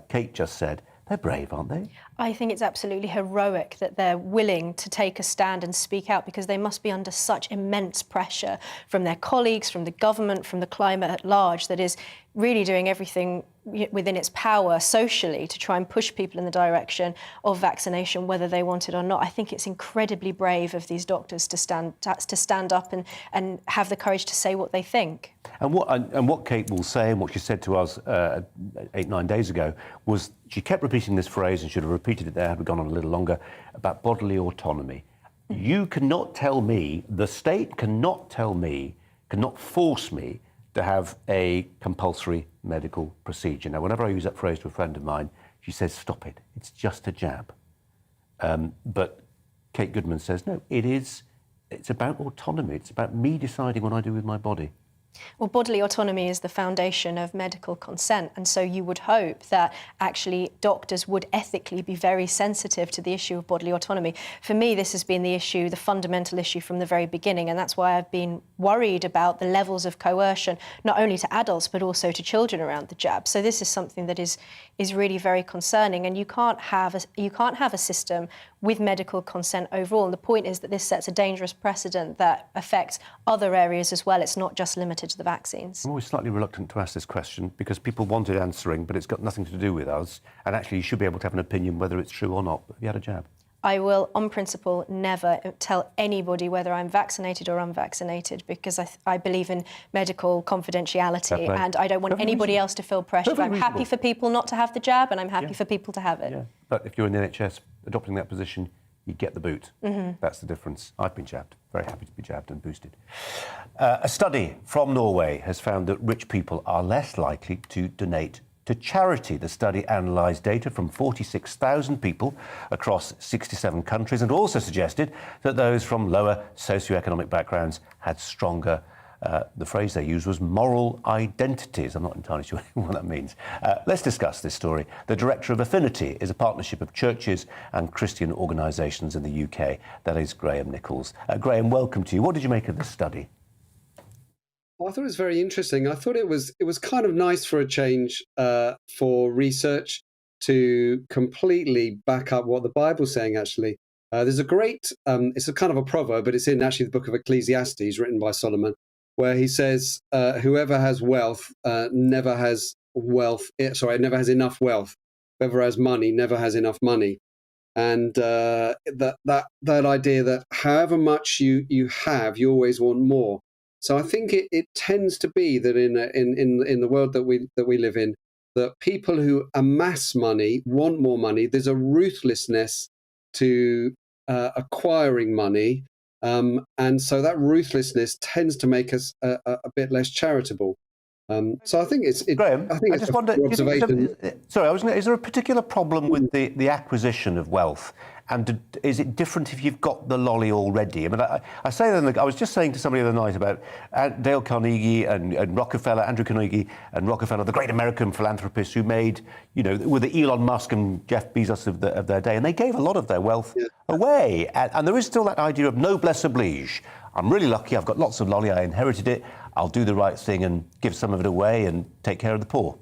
[SPEAKER 2] Kate just said, they're brave, aren't they?
[SPEAKER 3] I think it's absolutely heroic that they're willing to take a stand and speak out, because they must be under such immense pressure from their colleagues, from the government, from the climate at large, that is really doing everything within its power socially to try and push people in the direction of vaccination, whether they want it or not. I think it's incredibly brave of these doctors to stand up and have the courage to say what they think.
[SPEAKER 2] And what Kate will say, and what she said to us 8-9 days ago, was she kept repeating this phrase, and should have repeated it there had we gone on a little longer, about bodily autonomy. You cannot tell me, the state cannot tell me, cannot force me to have a compulsory medical procedure. Now, whenever I use that phrase to a friend of mine, she says, stop it, it's just a jab. But Kate Goodman says, no, it's about autonomy. It's about me deciding what I do with my body.
[SPEAKER 3] Well, bodily autonomy is the foundation of medical consent, and so you would hope that actually doctors would ethically be very sensitive to the issue of bodily autonomy. For me, this has been the issue, the fundamental issue from the very beginning, and that's why I've been worried about the levels of coercion, not only to adults but also to children around the jab. So this is something that is really very concerning, and you can't have a system with medical consent overall. And the point is that this sets a dangerous precedent that affects other areas as well. It's not just limited to the vaccines.
[SPEAKER 2] I'm always slightly reluctant to ask this question because people wanted answering, but it's got nothing to do with us. And actually, you should be able to have an opinion whether it's true or not. Have you had a jab?
[SPEAKER 3] I will, on principle, never tell anybody whether I'm vaccinated or unvaccinated, because I believe in medical confidentiality, and I don't want anybody else to feel pressured. I'm happy for people not to have the jab, and I'm happy for people to have it.
[SPEAKER 2] Yeah. But if you're in the NHS adopting that position, you get the boot. That's the difference. I've been jabbed. Very happy to be jabbed and boosted. A study from Norway has found that rich people are less likely to donate to charity. The study analysed data from 46,000 people across 67 countries and also suggested that those from lower socioeconomic backgrounds had stronger, the phrase they used was moral identities. I'm not entirely sure what that means. Let's discuss this story. The director of Affinity is a partnership of churches and Christian organisations in the UK. That is Graham Nichols. Graham, welcome to you. What did you make of this study?
[SPEAKER 1] I thought it was very interesting. I thought it was kind of nice for a change for research to completely back up what the Bible's saying, actually. There's a great, it's a kind of a proverb, but it's in actually the book of Ecclesiastes written by Solomon, where he says, whoever has wealth never has enough wealth. Whoever has money never has enough money. And that idea that however much you have, you always want more. So I think it tends to be that in the world that we live in, that people who amass money want more money. There's a ruthlessness to acquiring money, and so that ruthlessness tends to make us a bit less charitable. So I think
[SPEAKER 2] Graham,
[SPEAKER 1] I
[SPEAKER 2] just wonder,
[SPEAKER 1] observation.
[SPEAKER 2] is there a particular problem with the acquisition of wealth? And is it different if you've got the lolly already? I mean, I say that I was just saying to somebody the other night about Dale Carnegie and Rockefeller, Andrew Carnegie and Rockefeller, the great American philanthropists who made, were the Elon Musk and Jeff Bezos of their day, and they gave a lot of their wealth away. And there is still that idea of noblesse oblige. I'm really lucky, I've got lots of lolly, I inherited it, I'll do the right thing and give some of it away and take care of the poor.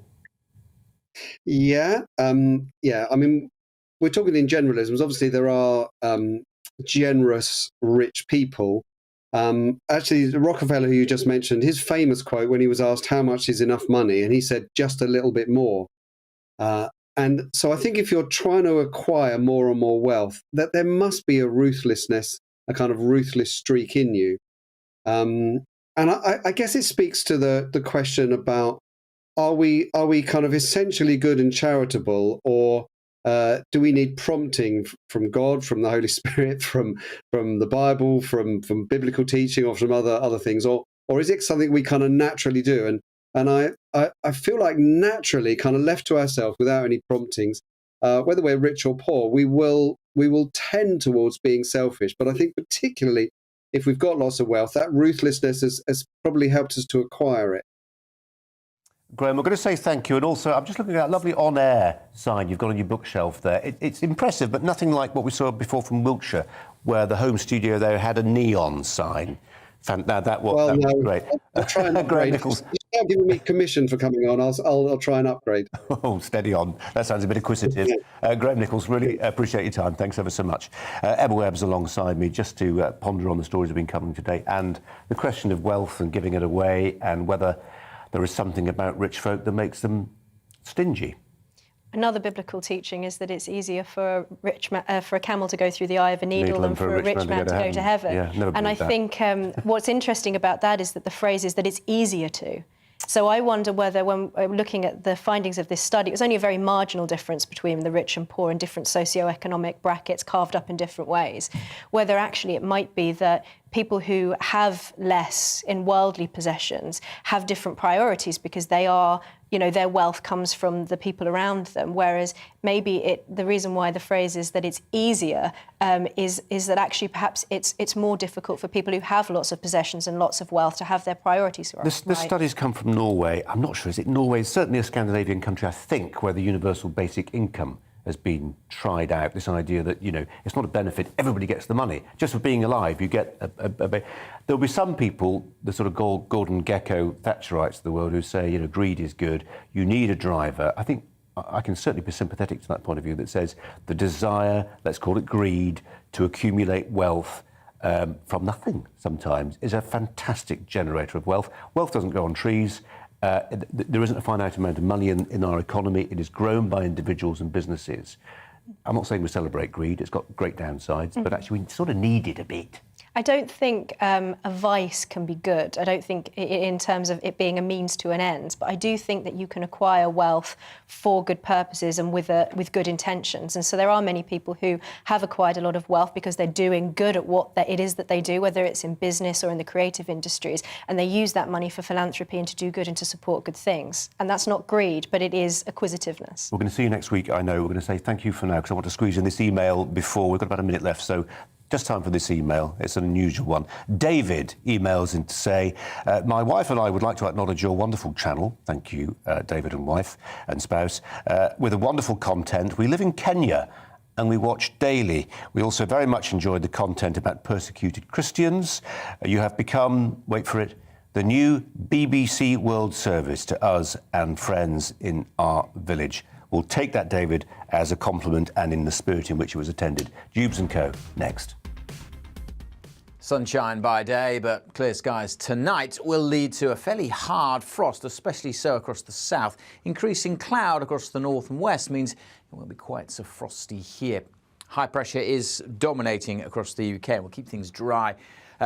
[SPEAKER 1] Yeah. I mean, we're talking in generalisms. Obviously, there are generous, rich people. Actually, Rockefeller, who you just mentioned, his famous quote when he was asked how much is enough money, and he said, just a little bit more. And so I think if you're trying to acquire more and more wealth, that there must be a ruthlessness, a kind of ruthless streak in you. And I guess it speaks to the question about, are we kind of essentially good and charitable, or do we need prompting from God, from the Holy Spirit, from the Bible, from biblical teaching, or from other things, or is it something we kind of naturally do? And I feel like naturally, kind of left to ourselves without any promptings, whether we're rich or poor, we will tend towards being selfish. But I think particularly if we've got lots of wealth, that ruthlessness has probably helped us to acquire it.
[SPEAKER 2] Graham, we're going to say thank you. And also, I'm just looking at that lovely on-air sign you've got on your bookshelf there. It's impressive, but nothing like what we saw before from Wiltshire, where the home studio there had a neon sign. That was great.
[SPEAKER 1] I'll try and upgrade.
[SPEAKER 2] Nichols.
[SPEAKER 1] You start giving me commission for coming on. I'll try and upgrade.
[SPEAKER 2] Oh, steady on. That sounds a bit acquisitive. Graham Nichols, really appreciate your time. Thanks ever so much. Emma Webb's alongside me just to ponder on the stories we've been covering today and the question of wealth and giving it away, and whether there is something about rich folk that makes them stingy.
[SPEAKER 3] Another biblical teaching is that it's easier for a camel to go through the eye of a needle than for a rich man to go to heaven.
[SPEAKER 2] Yeah,
[SPEAKER 3] and I think what's interesting about that is that the phrase is that it's easier to. So I wonder whether, when looking at the findings of this study, it was only a very marginal difference between the rich and poor in different socioeconomic brackets carved up in different ways, whether actually it might be that people who have less in worldly possessions have different priorities because they are, their wealth comes from the people around them, whereas maybe the reason why the phrase is that it's easier is that actually perhaps it's more difficult for people who have lots of possessions and lots of wealth to have their priorities right.
[SPEAKER 2] This study's come from Norway. I'm not sure, is it Norway? It's certainly a Scandinavian country, I think, where the universal basic income has been tried out. This idea that, it's not a benefit, everybody gets the money. Just for being alive, you get there'll be some people, the sort of Gordon Gekko Thatcherites of the world, who say, greed is good, you need a driver. I think I can certainly be sympathetic to that point of view that says the desire, let's call it greed, to accumulate wealth from nothing sometimes is a fantastic generator of wealth. Wealth doesn't grow on trees. There isn't a finite amount of money in our economy. It is grown by individuals and businesses. I'm not saying we celebrate greed. It's got great downsides, but actually we sort of need it a bit.
[SPEAKER 3] I don't think a vice can be good. I don't think in terms of it being a means to an end, but I do think that you can acquire wealth for good purposes and with good intentions. And so there are many people who have acquired a lot of wealth because they're doing good at what it is that they do, whether it's in business or in the creative industries, and they use that money for philanthropy and to do good and to support good things. And that's not greed, but it is acquisitiveness.
[SPEAKER 2] We're going to see you next week, I know. We're going to say thank you for now, because I want to squeeze in this email before. We've got about a minute left, so just time for this email. It's an unusual one. David emails in to say, my wife and I would like to acknowledge your wonderful channel. Thank you, David and wife and spouse. With a wonderful content. We live in Kenya and we watch daily. We also very much enjoyed the content about persecuted Christians. You have become, wait for it, the new BBC World Service to us and friends in our village. We'll take that, David, as a compliment and in the spirit in which it was attended. Jubes & Co. next.
[SPEAKER 22] Sunshine by day, but clear skies tonight will lead to a fairly hard frost, especially so across the south. Increasing cloud across the north and west means it won't be quite so frosty here. High pressure is dominating across the UK. We'll keep things dry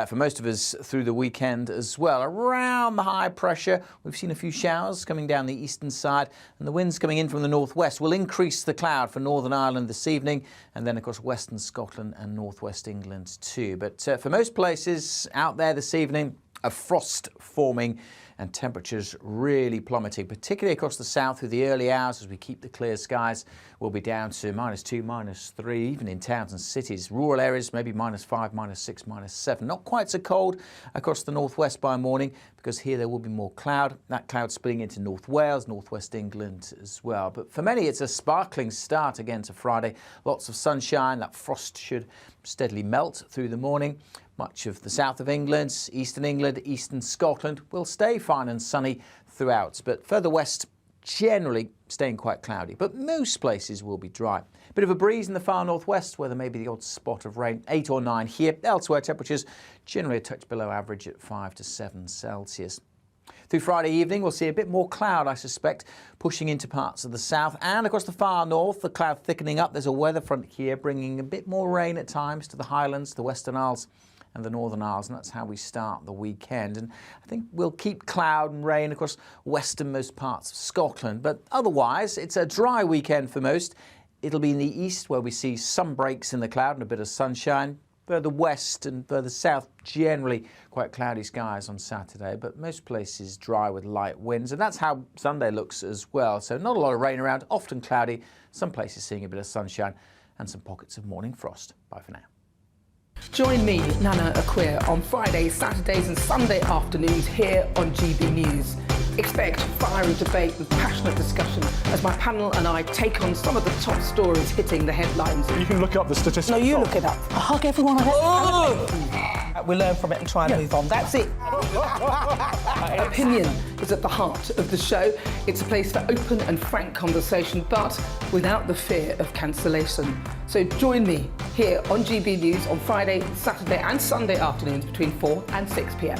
[SPEAKER 22] for most of us through the weekend as well. Around the high pressure, we've seen a few showers coming down the eastern side, and the winds coming in from the northwest will increase the cloud for Northern Ireland this evening, and then across western Scotland and northwest England too. But for most places out there this evening, a frost forming and temperatures really plummeting, particularly across the south through the early hours as we keep the clear skies. We'll be down to -2, -3, even in towns and cities. Rural areas, maybe -5, -6, -7. Not quite so cold across the northwest by morning, because here there will be more cloud. That cloud splitting into North Wales, northwest England as well. But for many, it's a sparkling start again to Friday. Lots of sunshine. That frost should steadily melt through the morning. Much of the south of England, eastern Scotland will stay fine and sunny throughout, but further west generally staying quite cloudy. But most places will be dry. Bit of a breeze in the far northwest where there may be the odd spot of rain, 8 or 9 here. Elsewhere, temperatures generally a touch below average at 5 to 7 Celsius. Through Friday evening, we'll see a bit more cloud, I suspect, pushing into parts of the south and across the far north. The cloud thickening up. There's a weather front here bringing a bit more rain at times to the Highlands, the Western Isles and the Northern Isles, and that's how we start the weekend. And I think we'll keep cloud and rain across westernmost parts of Scotland, but otherwise it's a dry weekend for most. It'll be in the east where we see some breaks in the cloud and a bit of sunshine. Further west and further south, generally quite cloudy skies on Saturday, but most places dry with light winds, and that's how Sunday looks as well. So not a lot of rain around, often cloudy, some places seeing a bit of sunshine and some pockets of morning frost. Bye for now.
[SPEAKER 4] Join me, Nana Akua, on Fridays, Saturdays and Sunday afternoons here on GB News. Expect fiery debate and passionate discussion as my panel and I take on some of the top stories hitting the headlines.
[SPEAKER 11] You can look up the statistics.
[SPEAKER 4] No, you look it up.
[SPEAKER 11] I hug everyone.
[SPEAKER 4] We learn from it and try and move on. That's it. Opinion is at the heart of the show. It's a place for open and frank conversation, but without the fear of cancellation. So join me here on GB News on Friday, Saturday and Sunday afternoons between 4 and 6 p.m.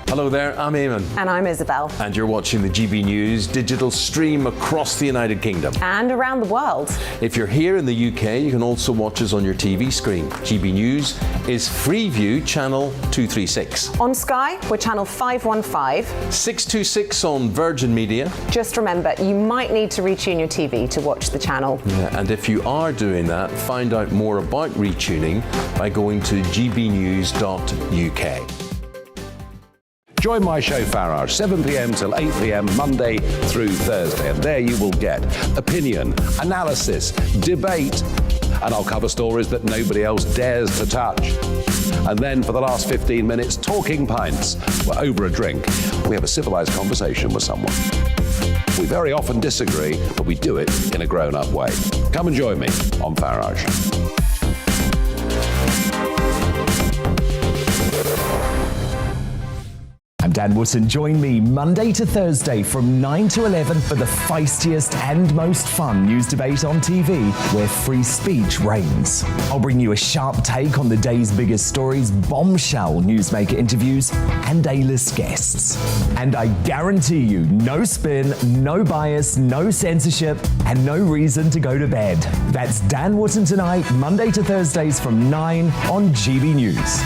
[SPEAKER 5] Hello there, I'm Eamon.
[SPEAKER 6] And I'm Isabel.
[SPEAKER 5] And you're watching the GB News digital stream across the United Kingdom.
[SPEAKER 6] And around the world.
[SPEAKER 5] If you're here in the UK, you can also watch us on your TV screen. GB News is Freeview channel 236.
[SPEAKER 6] On Sky, we're channel 515.
[SPEAKER 5] 626 on Virgin Media.
[SPEAKER 6] Just remember, you might need to retune your TV to watch the channel.
[SPEAKER 5] Yeah, and if you are doing that, find out more about retuning by going to gbnews.uk.
[SPEAKER 7] Join my show Farrar, 7 p.m. till 8 p.m. Monday through Thursday, and there you will get opinion, analysis, debate, and I'll cover stories that nobody else dares to touch. And then for the last 15 minutes, talking pints. We're over a drink. We have a civilised conversation with someone. We very often disagree, but we do it in a grown-up way. Come and join me on Farage.
[SPEAKER 8] I'm Dan Wootton. Join me Monday to Thursday from 9 to 11 for the feistiest and most fun news debate on TV, where free speech reigns. I'll bring you a sharp take on the day's biggest stories, bombshell newsmaker interviews, and A-list guests. And I guarantee you, no spin, no bias, no censorship, and no reason to go to bed. That's Dan Wootton tonight, Monday to Thursdays from 9 on GB News.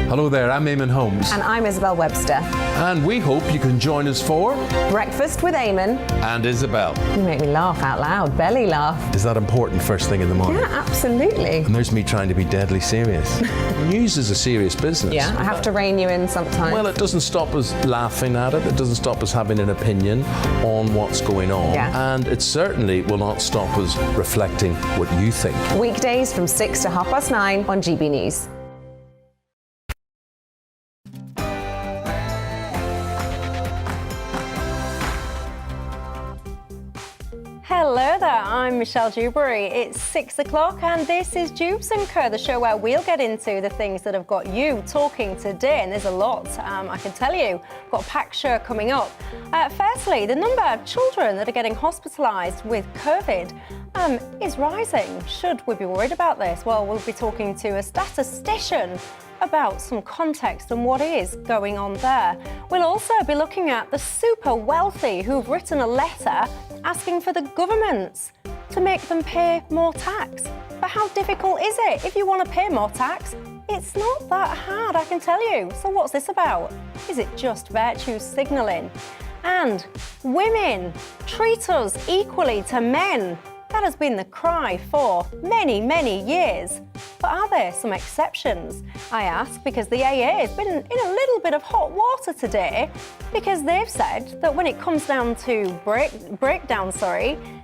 [SPEAKER 5] Hello there, I'm Eamon Holmes.
[SPEAKER 6] And I'm Isabel Webster.
[SPEAKER 5] And we hope you can join us for
[SPEAKER 6] Breakfast with Eamon
[SPEAKER 5] and Isabel.
[SPEAKER 6] You make me laugh out loud, belly laugh.
[SPEAKER 5] Is that important first thing in the morning?
[SPEAKER 6] Yeah, absolutely.
[SPEAKER 5] And there's me trying to be deadly serious. News is a serious business.
[SPEAKER 6] Yeah, I have to rein you in sometimes.
[SPEAKER 5] Well, it doesn't stop us laughing at it. It doesn't stop us having an opinion on what's going on.
[SPEAKER 6] Yeah.
[SPEAKER 5] And it certainly will not stop us reflecting what you think.
[SPEAKER 6] Weekdays from 6 to 9:30 on GB News.
[SPEAKER 3] Hello there, I'm Michelle Dewberry. It's 6 o'clock and this is Dubes & Co, the show where we'll get into the things that have got you talking today, and there's a lot, I can tell you. We've got a packed show coming up. Firstly, the number of children that are getting hospitalised with COVID is rising. Should we be worried about this? Well, we'll be talking to a statistician about some context and what is going on there. We'll also be looking at the super wealthy who've written a letter asking for the governments to make them pay more tax. But how difficult is it? If you want to pay more tax, it's not that hard, I can tell you. So what's this about? Is it just virtue signalling? And women, treat us equally to men. That has been the cry for many, many years. But are there some exceptions? I ask because the AA has been in a little bit of hot water today because they've said that when it comes down to breakdown,